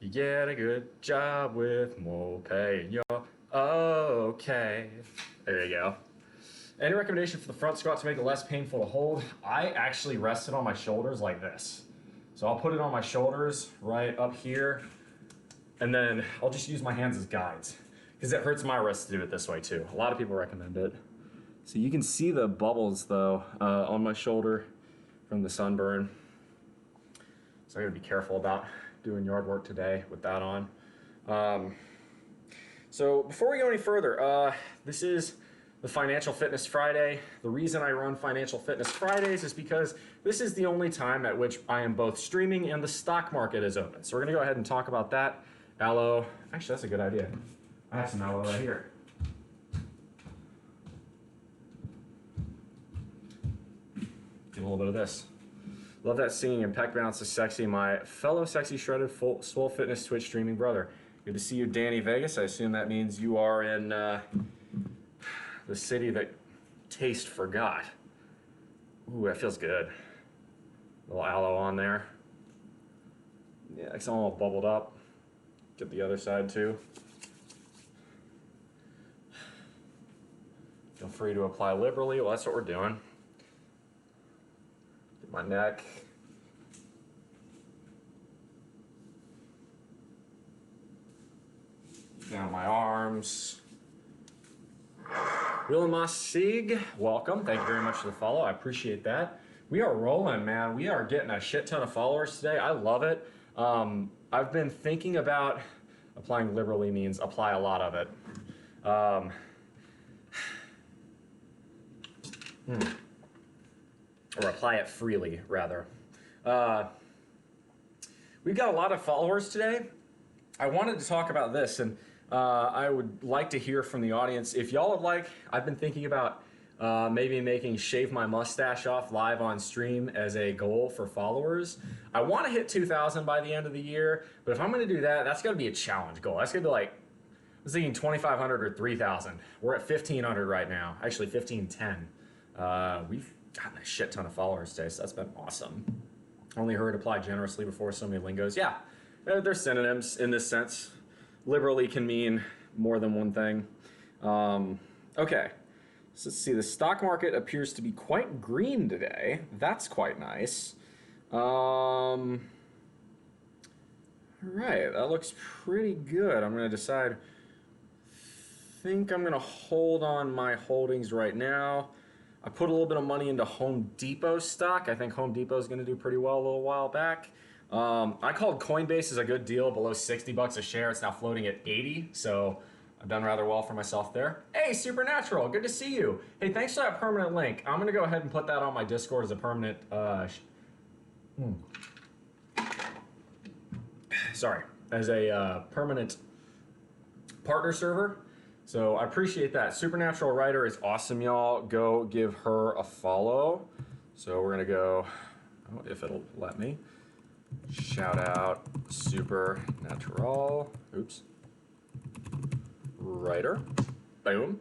You get a good job with more pay and you're okay. There you go. Any recommendation for the front squat to make it less painful to hold? I actually rest it on my shoulders like this. So I'll put it on my shoulders right up here, and then I'll just use my hands as guides because it hurts my wrist to do it this way too. A lot of people recommend it. So you can see the bubbles though on my shoulder from the sunburn. So I gotta be careful about doing yard work today with that on. So before we go any further, this is the Financial Fitness Friday. The reason I run Financial Fitness Fridays is because this is the only time at which I am both streaming and the stock market is open. So we're gonna go ahead and talk about that. Aloe, actually that's a good idea. I have some aloe right here. Get a little bit of this. Love that singing and pec bounce is sexy. My fellow sexy shredded swole fitness Twitch streaming brother. Good to see you, Danny Vegas. I assume that means you are in the city that taste forgot. Ooh, that feels good. A little aloe on there. Yeah, it's all bubbled up. Get the other side too. Feel free to apply liberally. Well, that's what we're doing. Get my neck. Down my arms. Wilma Sieg, welcome. Thank you very much for the follow. I appreciate that. We are rolling, man. We are getting a shit ton of followers today. I love it. I've been thinking about applying liberally means apply a lot of it. Or apply it freely, rather. We've got a lot of followers today. I wanted to talk about this, and I would like to hear from the audience. If y'all would like, I've been thinking about maybe making Shave My Mustache Off live on stream as a goal for followers. I want to hit 2,000 by the end of the year, but if I'm going to do that, that's going to be a challenge goal. That's going to be like, I was thinking 2,500 or 3,000. We're at 1,500 right now. Actually, 1,510. We've gotten a shit ton of followers today, so that's been awesome. Only heard apply generously before so many lingos. Yeah, they're synonyms in this sense. Liberally can mean more than one thing. Okay, so let's see. The stock market appears to be quite green today. That's quite nice. All right, that looks pretty good. I'm going to decide. Think I'm going to hold on my holdings right now. I put a little bit of money into Home Depot stock. I think Home Depot is going to do pretty well a little while back. I called Coinbase as a good deal below 60 bucks a share. It's now floating at 80, so I've done rather well for myself there. Hey, Supernatural, good to see you. Hey, thanks for that permanent link. I'm going to go ahead and put that on my Discord as a permanent, permanent partner server. So I appreciate that. Supernatural Writer is awesome, y'all. Go give her a follow. So we're gonna go, oh, if it'll let me. Shout out Supernatural. Oops. Writer. Boom.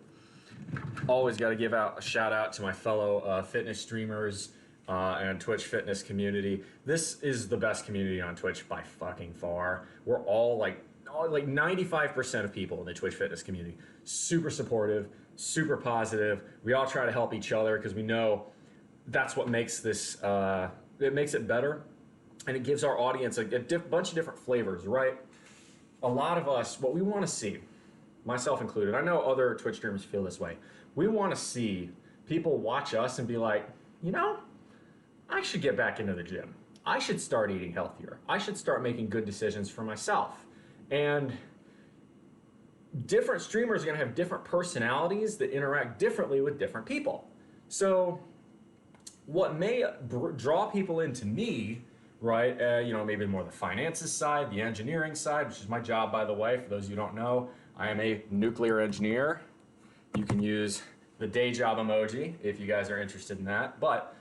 Always got to give out a shout out to my fellow fitness streamers and Twitch fitness community. This is the best community on Twitch by fucking far. We're all like like 95% of people in the Twitch fitness community, super supportive, super positive. We all try to help each other because we know that's what makes this, it makes it better. And it gives our audience a bunch of different flavors, right? A lot of us, what we want to see, myself included, I know other Twitch streamers feel this way. We want to see people watch us and be like, you know, I should get back into the gym. I should start eating healthier. I should start making good decisions for myself. And different streamers are going to have different personalities that interact differently with different people. So what may draw people into me, right, you know, maybe more the finances side, the engineering side, which is my job, by the way, for those of you who don't know, I am a nuclear engineer. You can use the day job emoji if you guys are interested in that. But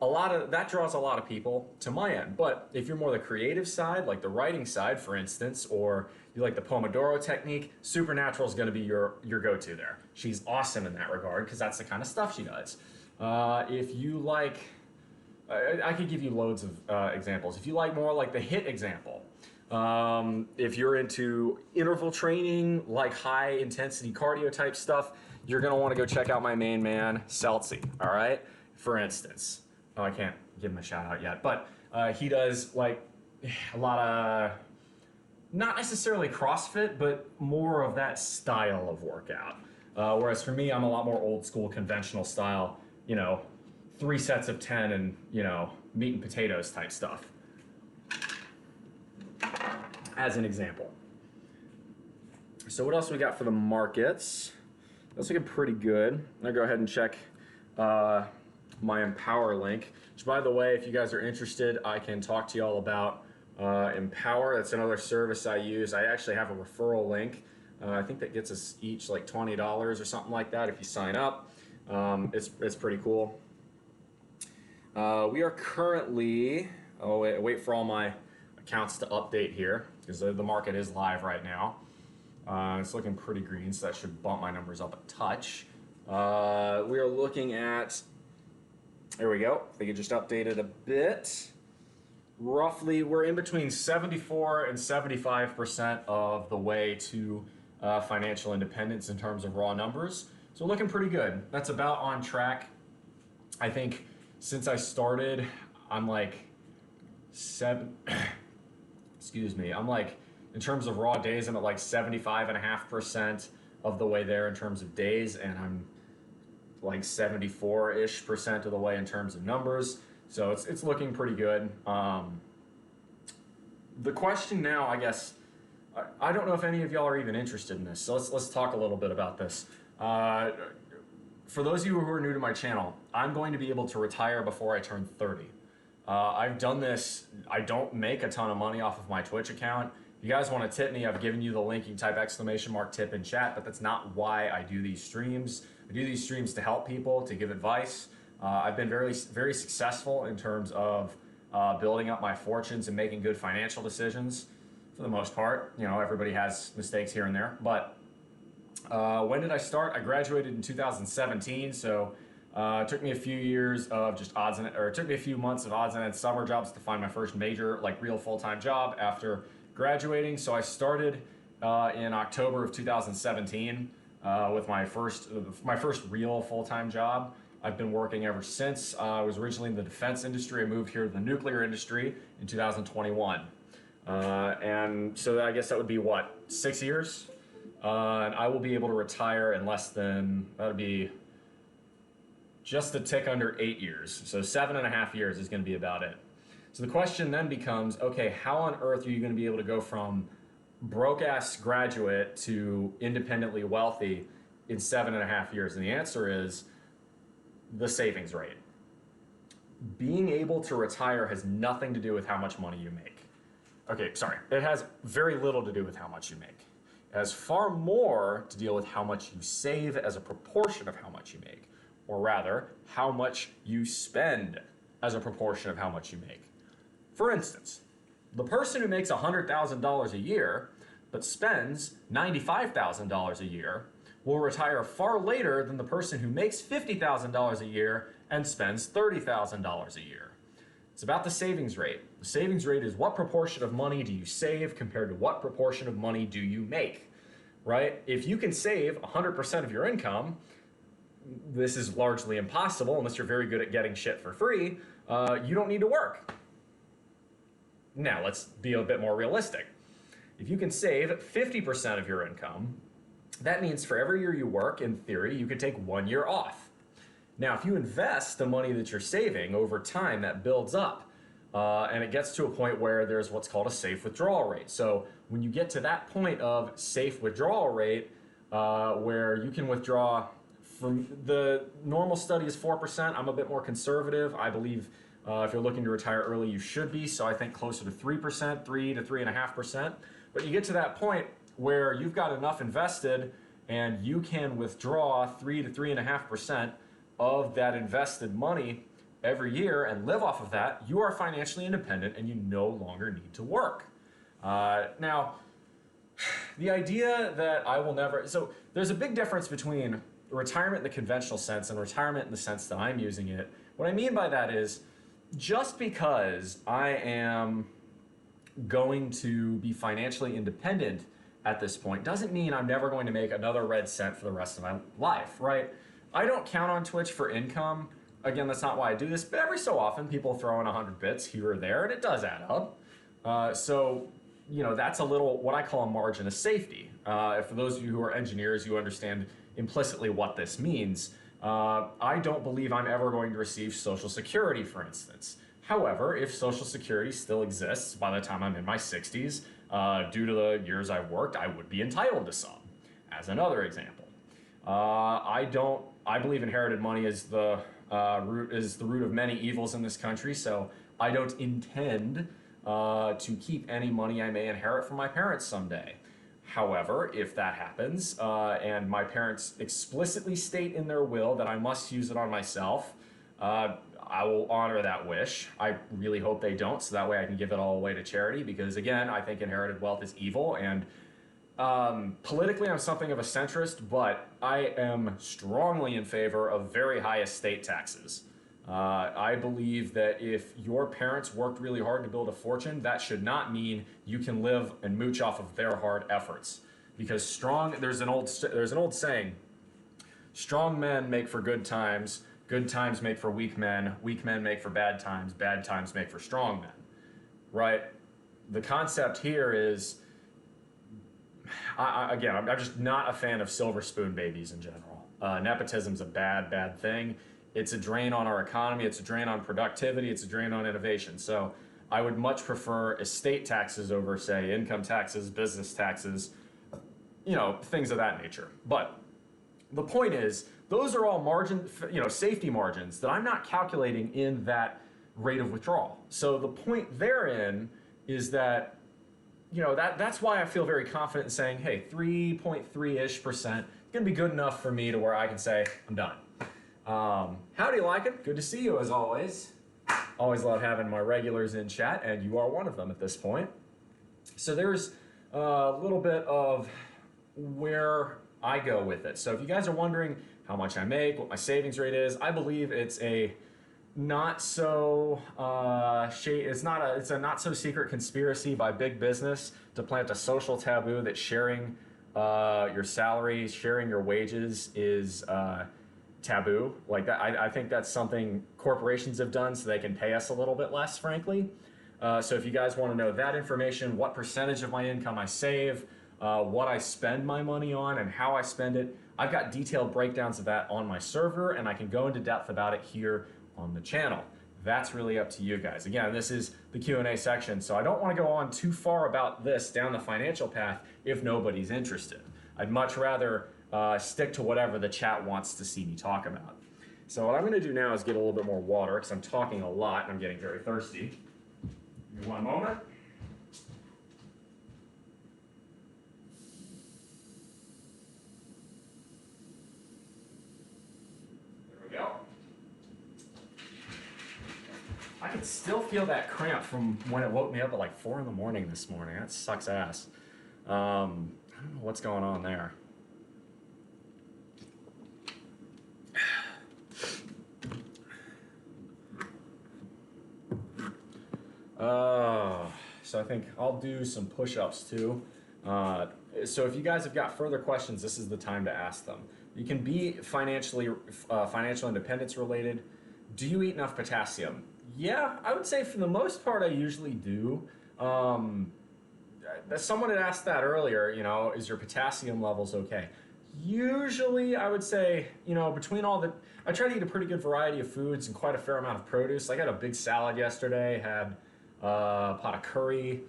a lot of that draws a lot of people to my end. But if you're more the creative side, like the writing side, for instance, or you like the Pomodoro technique, Supernatural is going to be your go-to there. She's awesome in that regard because that's the kind of stuff she does. If you like, I could give you loads of examples. If you like more like the HIIT example, if you're into interval training, like high intensity cardio type stuff, you're going to want to go check out my main man, Celtsy, all right? For instance. Oh, I can't give him a shout out yet, but he does like a lot of, not necessarily CrossFit, but more of that style of workout. Whereas for me, I'm a lot more old school, conventional style, you know, 3 sets of 10 and, you know, meat and potatoes type stuff. As an example. So what else we got for the markets? That's looking pretty good. I'm gonna go ahead and check my Empower link, which by the way, if you guys are interested, I can talk to you all about Empower. That's another service I use. I actually have a referral link. I think that gets us each like $20 or something like that if you sign up. It's pretty cool. We are currently, wait for all my accounts to update here because the market is live right now. It's looking pretty green, so that should bump my numbers up a touch. We are looking at, there we go. I think it just updated a bit. Roughly, we're in between 74 and 75% of the way to financial independence in terms of raw numbers. So looking pretty good. That's about on track. I think since I started, I'm like I'm like, in terms of raw days, I'm at like 75.5% of the way there in terms of days, and I'm like 74-ish% of the way in terms of numbers. So it's looking pretty good. The question now, I guess, I don't know if any of y'all are even interested in this. So let's talk a little bit about this. For those of you who are new to my channel, I'm going to be able to retire before I turn 30. I've done this. I don't make a ton of money off of my Twitch account. If you guys want to tip me, I've given you the link. You can type !tip in chat, but that's not why I do these streams. I do these streams to help people, to give advice. I've been very, very successful in terms of building up my fortunes and making good financial decisions for the most part. You know, everybody has mistakes here and there, but when did I start? I graduated in 2017, so it took me a few years of just it took me a few months of odds and ends summer jobs to find my first major, like real full-time job after graduating. So I started in October of 2017 with my first real full-time job. I've been working ever since. I was originally in the defense industry. I moved here to the nuclear industry in 2021. And so I guess that would be what, 6 years? And I will be able to retire in less than, that would be just a tick under 8 years. So 7.5 years is going to be about it. So the question then becomes, okay, how on earth are you going to be able to go from broke-ass graduate to independently wealthy in 7.5 years? And the answer is the savings rate. Being able to retire has nothing to do with how much money you make. Okay, sorry. It has very little to do with how much you make. It has far more to deal with how much you save as a proportion of how much you make. Or rather, how much you spend as a proportion of how much you make. For instance, the person who makes $100,000 a year but spends $95,000 a year will retire far later than the person who makes $50,000 a year and spends $30,000 a year. It's about the savings rate. The savings rate is what proportion of money do you save compared to what proportion of money do you make, right? If you can save 100% of your income, this is largely impossible unless you're very good at getting shit for free. You don't need to work. Now, let's be a bit more realistic. If you can save 50% of your income, that means for every year you work, in theory, you could take 1 year off. Now, if you invest the money that you're saving over time, that builds up. And it gets to a point where there's what's called a safe withdrawal rate. So when you get to that point of safe withdrawal rate, where you can withdraw from the normal study is 4%. I'm a bit more conservative. I believe if you're looking to retire early, you should be. So I think closer to 3%, 3 to 3.5%. But you get to that point where you've got enough invested and you can withdraw 3 to 3.5% of that invested money every year and live off of that. You are financially independent and you no longer need to work. Now, the idea that I will never, so there's a big difference between retirement in the conventional sense and retirement in the sense that I'm using it. What I mean by that is just because I am going to be financially independent at this point doesn't mean I'm never going to make another red cent for the rest of my life, right? I don't count on Twitch for income. Again, that's not why I do this, but every so often people throw in 100 bits here or there and it does add up. So, you know, that's a little, what I call a margin of safety. For those of you who are engineers, you understand implicitly what this means. I don't believe I'm ever going to receive Social Security, for instance. However, if Social Security still exists by the time I'm in my 60s, due to the years I've worked, I would be entitled to some, as another example. I believe inherited money is the root of many evils in this country, so I don't intend to keep any money I may inherit from my parents someday. However, if that happens, and my parents explicitly state in their will that I must use it on myself, I will honor that wish. I really hope they don't, so that way I can give it all away to charity, because again, I think inherited wealth is evil, and politically I'm something of a centrist, but I am strongly in favor of very high estate taxes. I believe that if your parents worked really hard to build a fortune, that should not mean you can live and mooch off of their hard efforts. Because there's an old saying, strong men make for good times make for weak men make for bad times make for strong men, right? The concept here is, I'm just not a fan of silver spoon babies in general. Nepotism's a bad thing. It's a drain on our economy, it's a drain on productivity, it's a drain on innovation. So I would much prefer estate taxes over, say, income taxes, business taxes, you know, things of that nature. But the point is, those are all safety margins that I'm not calculating in that rate of withdrawal. So the point therein is that, you know, that's why I feel very confident in saying, hey, 3.3-ish% is gonna be good enough for me to where I can say, I'm done. Howdy, Lycan. Good to see you as always. Always love having my regulars in chat, and you are one of them at this point. So there's a little bit of where I go with it. So if you guys are wondering how much I make, what my savings rate is, I believe it's a not so it's a not so secret conspiracy by big business to plant a social taboo that sharing your salary, sharing your wages is taboo. Like that, I think that's something corporations have done so they can pay us a little bit less, frankly. So if you guys want to know that information, what percentage of my income I save, what I spend my money on, and how I spend it, I've got detailed breakdowns of that on my server, and I can go into depth about it here on the channel. That's really up to you guys. Again, this is the Q&A section, so I don't want to go on too far about this down the financial path if nobody's interested. I'd much rather stick to whatever the chat wants to see me talk about. So what I'm going to do now is get a little bit more water because I'm talking a lot and I'm getting very thirsty. Give me one moment. There we go. I can still feel that cramp from when it woke me up at like 4 in the morning this morning. That sucks ass. I don't know what's going on there. So I think I'll do some push-ups too. So if you guys have got further questions, this is the time to ask them. You can be financial independence related. Do you eat enough potassium? Yeah, I would say for the most part I usually do. Someone had asked that earlier, is your potassium levels okay? Usually I would say, between I try to eat a pretty good variety of foods and quite a fair amount of produce. I got a big salad yesterday, had a pot of curry.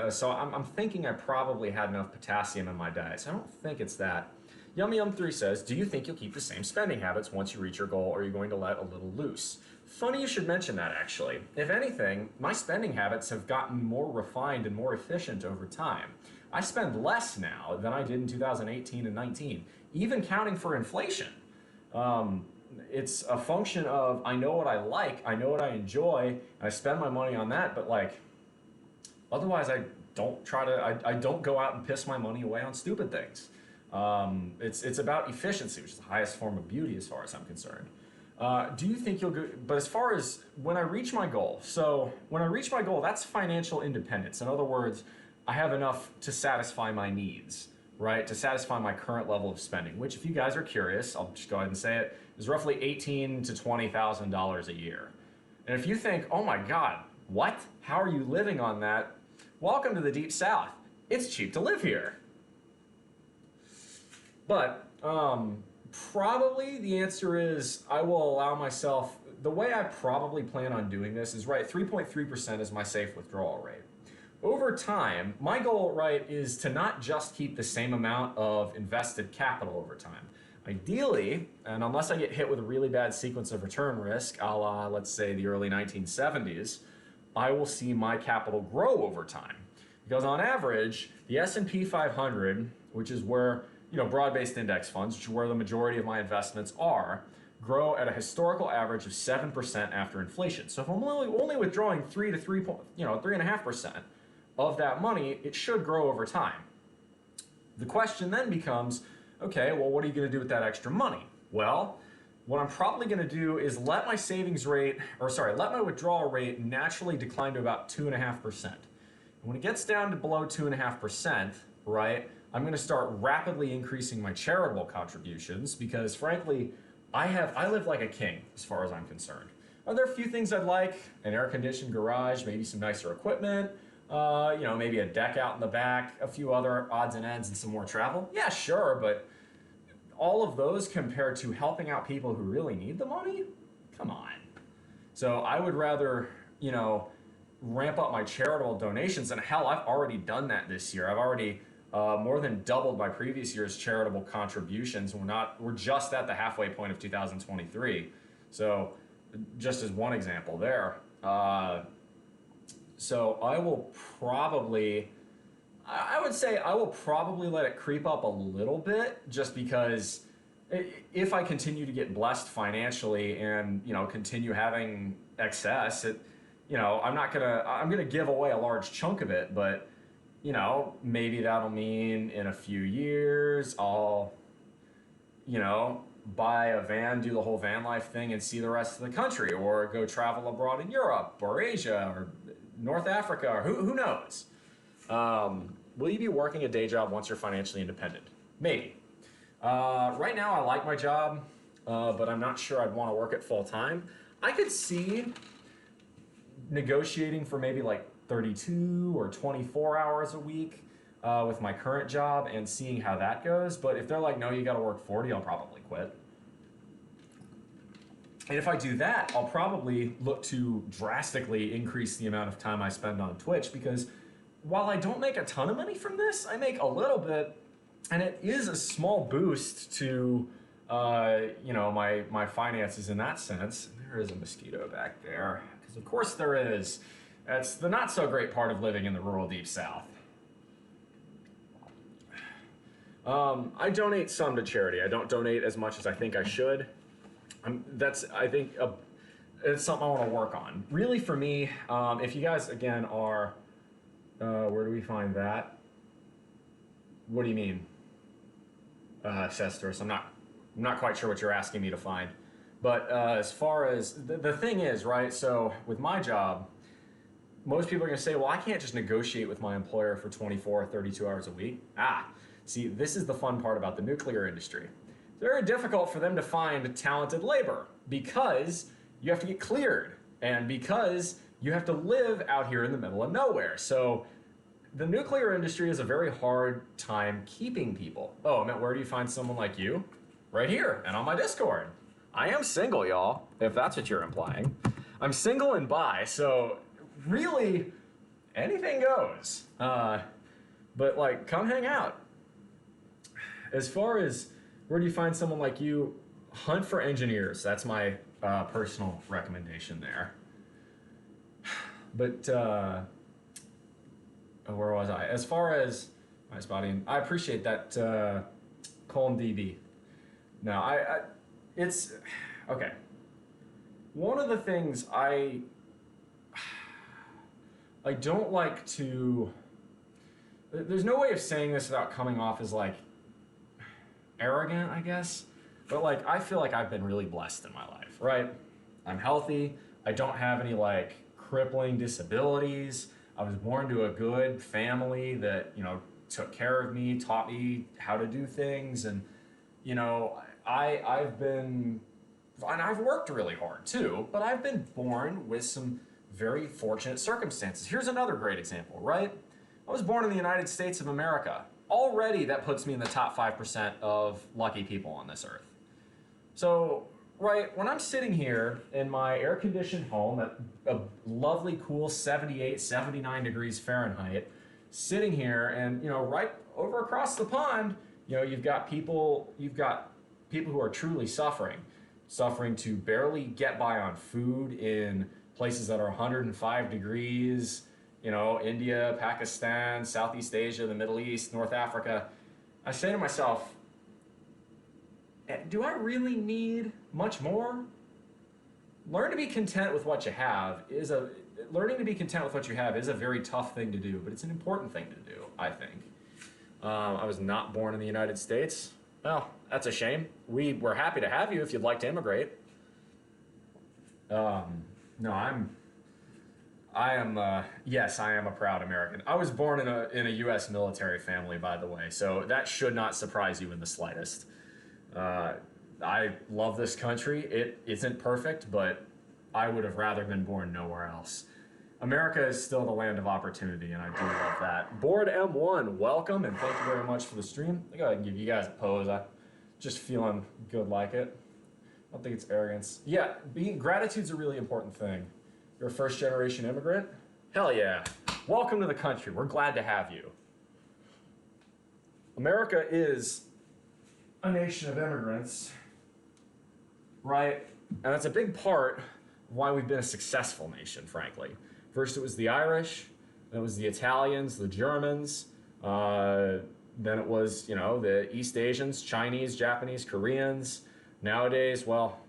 So I'm thinking I probably had enough potassium in my diet. So I don't think it's that. Yum3 says, do you think you'll keep the same spending habits once you reach your goal, or are you going to let a little loose? Funny you should mention that, actually. If anything, my spending habits have gotten more refined and more efficient over time. I spend less now than I did in 2018 and 19, even counting for inflation. It's a function of I know what I like, I know what I enjoy, and I spend my money on that, but otherwise I don't go out and piss my money away on stupid things. It's about efficiency, which is the highest form of beauty as far as I'm concerned. Do you think you'll go, but as far as when I reach my goal, that's financial independence. In other words, I have enough to satisfy my needs, right? To satisfy my current level of spending, which if you guys are curious, I'll just go ahead and say it, is roughly $18,000 to $20,000 a year. And if you think, oh my God, what? How are you living on that? Welcome to the Deep South. It's cheap to live here. But probably the answer is I will allow myself, the way I probably plan on doing this is, 3.3% is my safe withdrawal rate. Over time, my goal, is to not just keep the same amount of invested capital over time. Ideally, and unless I get hit with a really bad sequence of return risk, a la, let's say, the early 1970s, I will see my capital grow over time. Because on average, the S&P 500, which is where, broad-based index funds, which is where the majority of my investments are, grow at a historical average of 7% after inflation. So if I'm only withdrawing 3.5% of that money, it should grow over time. The question then becomes, okay, well, what are you going to do with that extra money? Well, what I'm probably going to do is let my withdrawal rate naturally decline to about 2.5%. And when it gets down to below 2.5%, I'm going to start rapidly increasing my charitable contributions because, frankly, I live like a king as far as I'm concerned. Are there a few things I'd like? An air-conditioned garage, maybe some nicer equipment, maybe a deck out in the back, a few other odds and ends, and some more travel? Yeah, sure, but all of those compared to helping out people who really need the money? Come on. So I would rather, ramp up my charitable donations, and hell, I've already done that this year. I've already more than doubled my previous year's charitable contributions. We're just at the halfway point of 2023. So just as one example there. So I will probably let it creep up a little bit just because if I continue to get blessed financially and, continue having excess, I'm going to give away a large chunk of it, but maybe that'll mean in a few years I'll, buy a van, do the whole van life thing and see the rest of the country, or go travel abroad in Europe or Asia or North Africa, or who knows. Will you be working a day job once you're financially independent? Maybe. Right now I like my job, but I'm not sure I'd want to work it full time. I could see negotiating for maybe 32 or 24 hours a week with my current job and seeing how that goes. But if they're like, no, you got to work 40, I'll probably quit. And if I do that, I'll probably look to drastically increase the amount of time I spend on Twitch, because while I don't make a ton of money from this, I make a little bit, and it is a small boost to my finances in that sense. There is a mosquito back there, because of course there is. That's the not so great part of living in the rural Deep South. I donate some to charity. I don't donate as much as I think I should. It's something I want to work on. Really, for me, if you guys again are, where do we find that? What do you mean, Cestris? I'm not quite sure what you're asking me to find. But as far as the thing is, right? So with my job, most people are going to say, well, I can't just negotiate with my employer for 24 or 32 hours a week. See, this is the fun part about the nuclear industry. It's very difficult for them to find talented labor because you have to get cleared and because you have to live out here in the middle of nowhere. So the nuclear industry is a very hard time keeping people. Oh, Matt, where do you find someone like you? Right here and on my Discord. I am single, y'all, if that's what you're implying. I'm single and bi, so really anything goes. But like, come hang out. As far as where do you find someone like you, hunt for engineers. That's my personal recommendation there. But where was I? As far as my spotting, I appreciate that Colm DB. Now, it's okay. One of the things I don't like to. There's no way of saying this without coming off as like arrogant, I guess. But like, I feel like I've been really blessed in my life, right? I'm healthy. I don't have any like crippling disabilities. I was born to a good family that, you know, took care of me, taught me how to do things. And, you know, I've been, and I've worked really hard too, but I've been born with some very fortunate circumstances. Here's another great example, right? I was born in the United States of America. Already that puts me in the top 5% of lucky people on this earth. So, right, when I'm sitting here in my air-conditioned home at a lovely, cool 78, 79 degrees Fahrenheit, sitting here and, you know, right over across the pond, you know, you've got people who are truly suffering to barely get by on food in places that are 105 degrees, you know, India, Pakistan, Southeast Asia, the Middle East, North Africa. I say to myself, do I really need much more? Learning to be content with what you have is a very tough thing to do, but it's an important thing to do, I think. I was not born in the United States. Well, that's a shame. We're happy to have you if you'd like to immigrate. Yes, I am a proud American. I was born in a U.S. military family, by the way, so that should not surprise you in the slightest. I love this country. It isn't perfect, but I would have rather been born nowhere else. America is still the land of opportunity, and I do love that. Board M1, welcome, and thank you very much for the stream. I'll go ahead and give you guys a pose. I'm just feeling good like it. I don't think it's arrogance. Yeah, gratitude's a really important thing. You're a first-generation immigrant? Hell yeah. Welcome to the country. We're glad to have you. America is a nation of immigrants, right? And that's a big part of why we've been a successful nation, frankly. First it was the Irish, then it was the Italians, the Germans, then it was, you know, the East Asians, Chinese, Japanese, Koreans. Nowadays, well,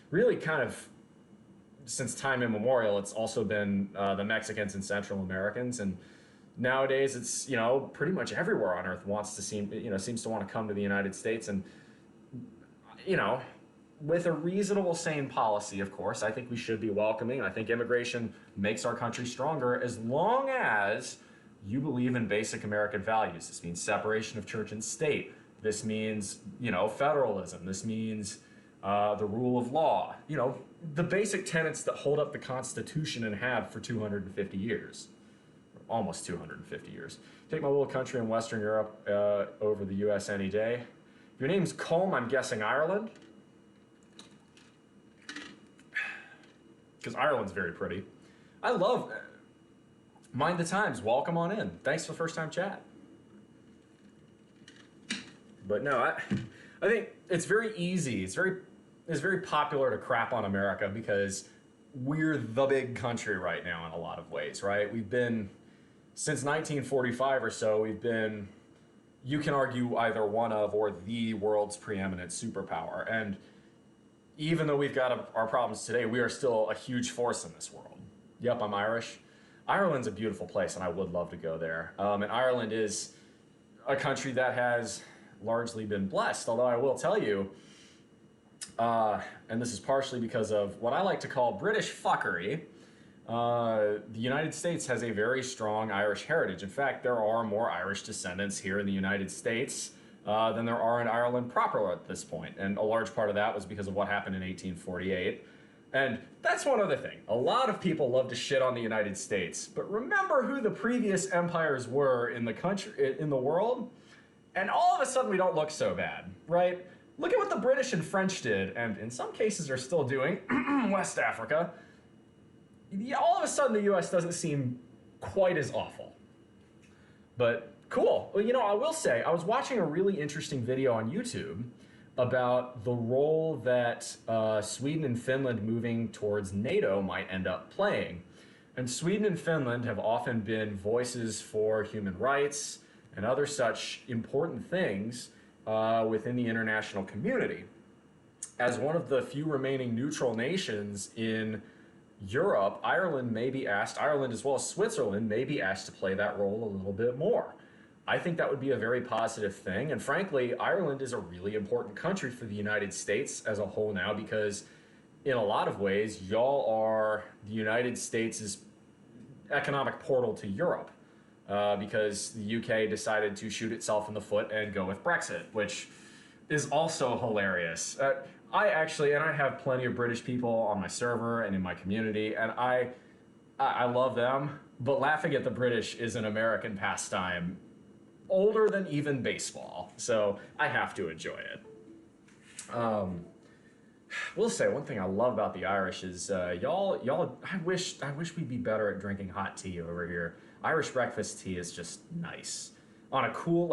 really kind of since time immemorial, it's also been the Mexicans and Central Americans. And nowadays it's, you know, pretty much everywhere on earth seems to want to come to the United States. And, you know, with a reasonable, sane policy, of course, I think we should be welcoming. I think immigration makes our country stronger as long as you believe in basic American values. This means separation of church and state. This means, you know, federalism. This means the rule of law. You know, the basic tenets that hold up the Constitution and have for 250 years. Almost 250 years. Take my little country in Western Europe over the US any day. If your name's Colm, I'm guessing Ireland. Because Ireland's very pretty. I love Mind the Times. Welcome on in. Thanks for the first time chat. But no, I think it's very easy. It's very popular to crap on America because we're the big country right now in a lot of ways, right? We've been, since 1945 or so, you can argue either one of or the world's preeminent superpower. And even though we've got our problems today, we are still a huge force in this world. Yep, I'm Irish. Ireland's a beautiful place, and I would love to go there. And Ireland is a country that has largely been blessed, although I will tell you, and this is partially because of what I like to call British fuckery. the United States has a very strong Irish heritage. In fact, there are more Irish descendants here in the United States than there are in Ireland proper at this point. And a large part of that was because of what happened in 1848. And that's one other thing. A lot of people love to shit on the United States, but remember who the previous empires were in the country, in the world, and all of a sudden we don't look so bad, right? Look at what the British and French did, and in some cases are still doing, West Africa. All of a sudden the US doesn't seem quite as awful. But cool. Well, you know, I will say, I was watching a really interesting video on YouTube about the role that Sweden and Finland moving towards NATO might end up playing. And Sweden and Finland have often been voices for human rights and other such important things within the international community. As one of the few remaining neutral nations in Europe, Ireland may be asked, Ireland as well as Switzerland may be asked to play that role a little bit more. I think that would be a very positive thing, and frankly, Ireland is a really important country for the United States as a whole now, because in a lot of ways, y'all are the United States' economic portal to Europe, because the UK decided to shoot itself in the foot and go with Brexit, which is also hilarious. I have plenty of British people on my server and in my community, and I love them, but laughing at the British is an American pastime older than even baseball, so I have to enjoy it. Will say one thing I love about the Irish is y'all. I wish we'd be better at drinking hot tea over here. Irish breakfast tea is just nice on a cool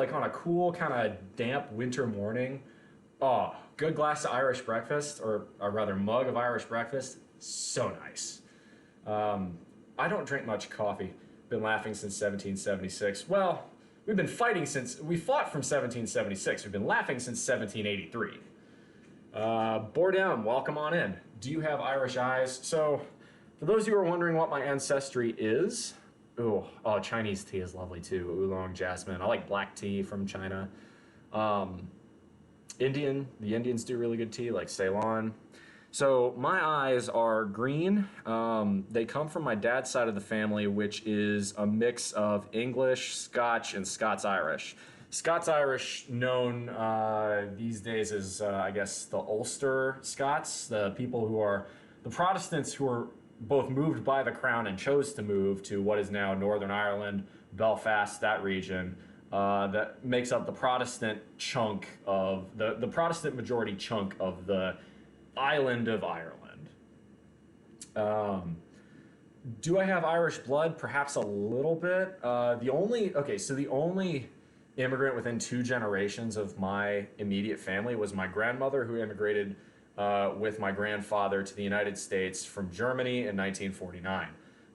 kind of damp winter morning. Oh, good glass of Irish breakfast, or rather mug of Irish breakfast, so nice. I don't drink much coffee. Been laughing since 1776. Well, we fought from 1776. We've been laughing since 1783. Boredom, welcome on in. Do you have Irish eyes? So, for those of you who are wondering what my ancestry is, Chinese tea is lovely too. Oolong, jasmine. I like black tea from China. The Indians do really good tea, like Ceylon. So my eyes are green. They come from my dad's side of the family, which is a mix of English, Scotch, and Scots-Irish. Scots-Irish known these days as, I guess, the Ulster Scots, the people who are the Protestants who are both moved by the crown and chose to move to what is now Northern Ireland, Belfast, that region. That makes up the Protestant chunk of the Protestant majority chunk of the island of Ireland. Do I have Irish blood? Perhaps a little bit. The only immigrant within 2 generations of my immediate family was my grandmother, who immigrated with my grandfather to the United States from Germany in 1949.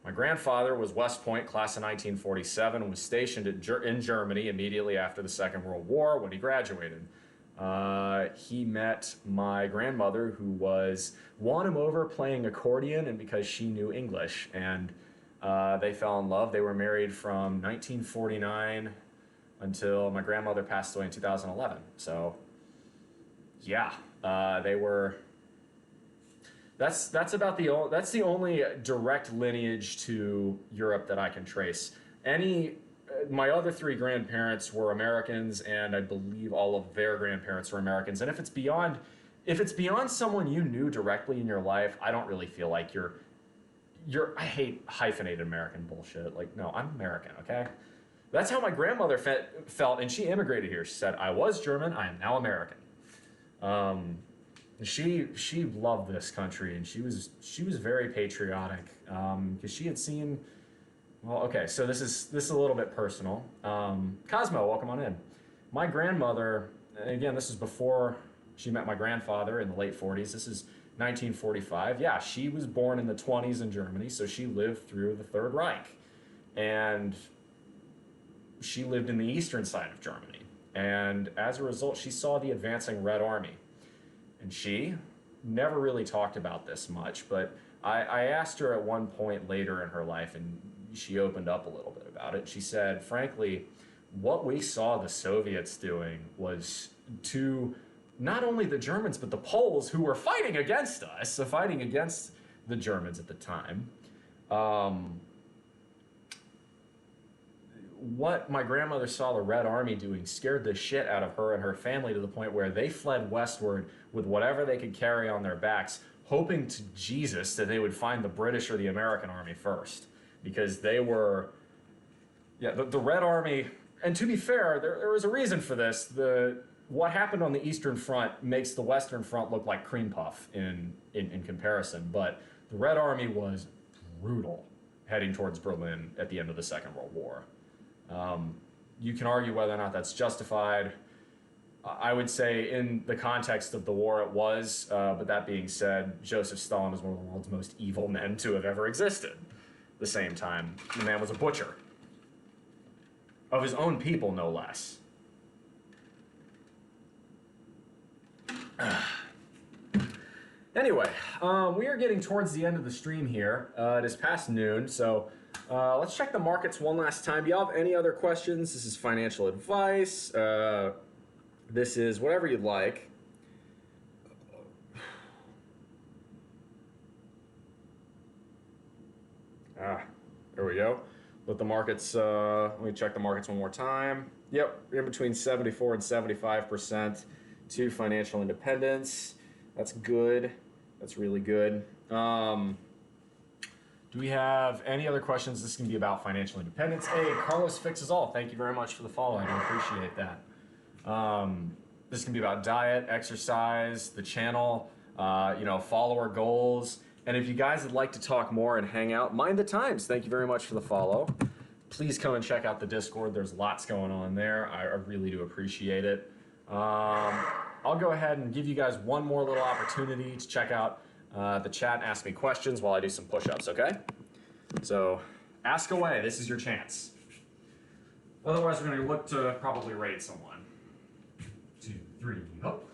My grandfather was West Point, class of 1947, and was stationed in Germany immediately after the Second World War when he graduated. He met my grandmother, who won him over playing accordion and because she knew English, and they fell in love. They were married from 1949 until my grandmother passed away in 2011. So, yeah, they were. That's the only direct lineage to Europe that I can trace. My other 3 grandparents were Americans, and I believe all of their grandparents were Americans. And if it's beyond someone you knew directly in your life, I don't really feel like I hate hyphenated American bullshit. Like, no, I'm American, okay? That's how my grandmother felt, and she immigrated here. She said, I was German, I am now American. She loved this country, and she was very patriotic, because she had seen. Well, okay, so this is a little bit personal. Cosmo, welcome on in. My grandmother, again, this is before she met my grandfather in the late 40s. This is 1945. Yeah, she was born in the 20s in Germany, so she lived through the Third Reich, and she lived in the eastern side of Germany. And as a result, she saw the advancing Red Army. And she never really talked about this much, but I asked her at one point later in her life, and she opened up a little bit about it. She said, frankly, what we saw the Soviets doing was to not only the Germans, but the Poles who were fighting against us, fighting against the Germans at the time. What my grandmother saw the Red Army doing scared the shit out of her and her family to the point where they fled westward with whatever they could carry on their backs, hoping to Jesus that they would find the British or the American Army first. Because they were, yeah, the Red Army, and to be fair, there was a reason for this. What happened on the Eastern Front makes the Western Front look like cream puff in comparison, but the Red Army was brutal heading towards Berlin at the end of the Second World War. You can argue whether or not that's justified. I would say in the context of the war it was, but that being said, Joseph Stalin was one of the world's most evil men to have ever existed. At the same time, the man was a butcher. Of his own people, no less. Anyway, we are getting towards the end of the stream here. It is past noon, so let's check the markets one last time. Do y'all have any other questions? This is financial advice. This is whatever you'd like. There we go. Let the markets, let me check the markets one more time. Yep, we're in between 74 and 75% to financial independence. That's good. That's really good. Do we have any other questions? This can be about financial independence. Hey, Carlos Fixes All. Thank you very much for the follow. I do appreciate that. This can be about diet, exercise, the channel, follower goals. And if you guys would like to talk more and hang out, mind the times. Thank you very much for the follow. Please come and check out the Discord. There's lots going on there. I really do appreciate it. I'll go ahead and give you guys one more little opportunity to check out the chat and ask me questions while I do some push-ups, okay? So ask away. This is your chance. Otherwise, we're going to look to probably raid someone. 2, 3, hope.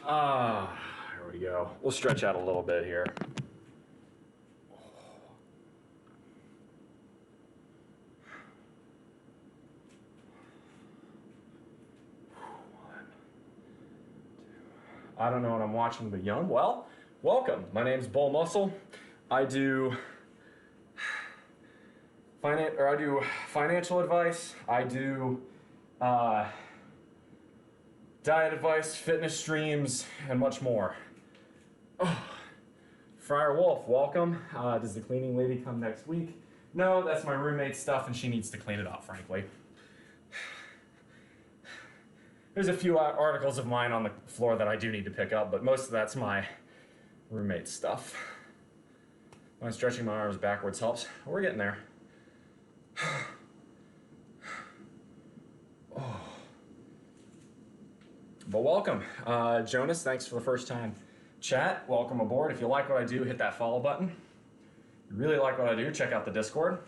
There we go. We'll stretch out a little bit here. I don't know what I'm watching, but young. Well, welcome. My name's BullMuscle. I do financial advice. I do diet advice, fitness streams, and much more. Oh. Friar Wolf, welcome. Does the cleaning lady come next week? No, that's my roommate's stuff, and she needs to clean it up, frankly. There's a few articles of mine on the floor that I do need to pick up, but most of that's my roommate's stuff. My stretching my arms backwards helps. We're getting there. Oh. But welcome. Jonas, thanks for the first time. Chat, welcome aboard. If you like what I do, hit that follow button. If you really like what I do, check out the Discord.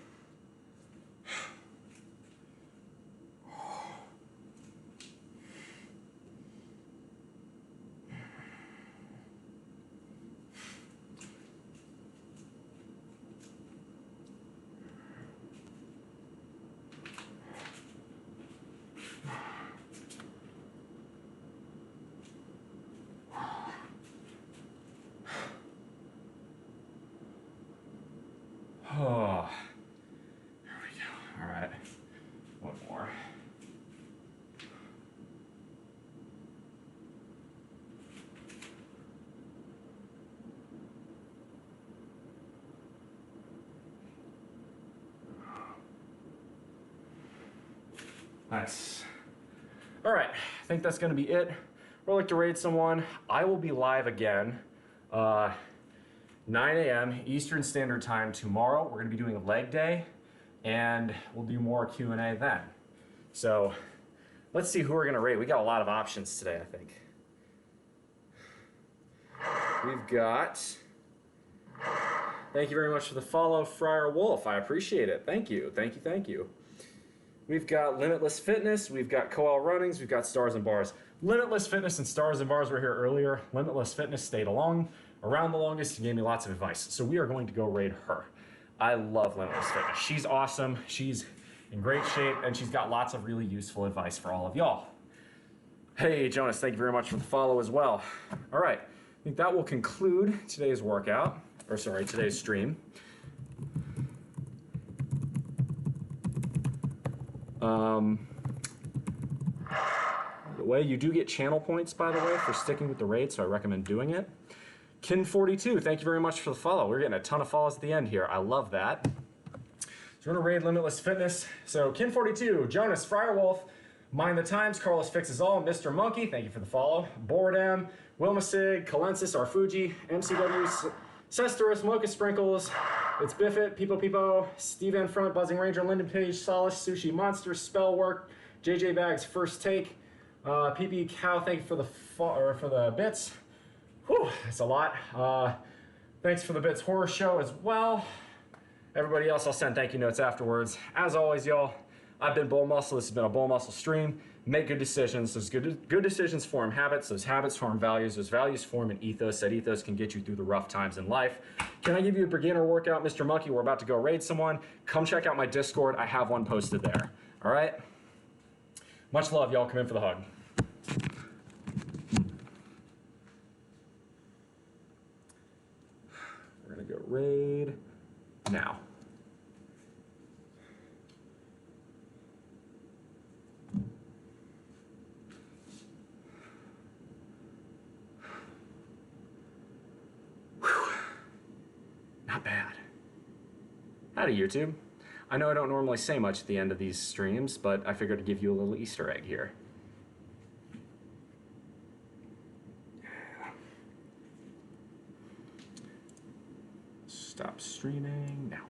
Oh, there we go. All right, one more. Nice. All right, I think that's gonna be it. We'd like to raid someone. I will be live again. 9 a.m. Eastern Standard Time tomorrow. We're going to be doing a leg day, and we'll do more Q&A then. So let's see who we're going to rate. We got a lot of options today, I think. we've got, thank you very much for the follow, Friar Wolf. I appreciate it. Thank you, thank you, thank you. We've got Limitless Fitness, we've got Coel Runnings, we've got Stars and Bars. Limitless Fitness and Stars and Bars were here earlier. Limitless Fitness stayed around the longest and gave me lots of advice. So we are going to go raid her. I love Limitless Fitness. She's awesome, she's in great shape, and she's got lots of really useful advice for all of y'all. Hey, Jonas, thank you very much for the follow as well. All right, I think that will conclude today's workout, or sorry, today's stream. The way you do get channel points, by the way, for sticking with the raid, so I recommend doing it. Kin42, thank you very much for the follow. We're getting a ton of follows at the end here. I love that. So we're gonna raid Limitless Fitness. So Kin42, Jonas, Friarwolf, Mind the Times, Carlos Fixes All, Mr. Monkey, thank you for the follow. Boredam, Wilma Sig, Kalensis, Arfuji, MCW, Cesterus, Mocha Sprinkles, It's Biffit, Peepo, Steve N Front, Buzzing Ranger, Lyndon Page, Solace, Sushi Monster, Spellwork, JJ Bags, First Take, PP Cow, thank you for the bits. Whew, that's a lot. Thanks for the bits horror show as well. Everybody else, I'll send thank you notes afterwards. As always, y'all, I've been BullMuscle. This has been a BullMuscle stream. Make good decisions. Those good decisions form habits. Those habits form values. Those values form an ethos. That ethos can get you through the rough times in life. Can I give you a beginner workout, Mr. Monkey? We're about to go raid someone. Come check out my Discord. I have one posted there. All right? Much love, y'all. Come in for the hug. We're going to go raid now. Not bad. Howdy, YouTube. I know I don't normally say much at the end of these streams, but I figured to give you a little Easter egg here. Stop streaming now.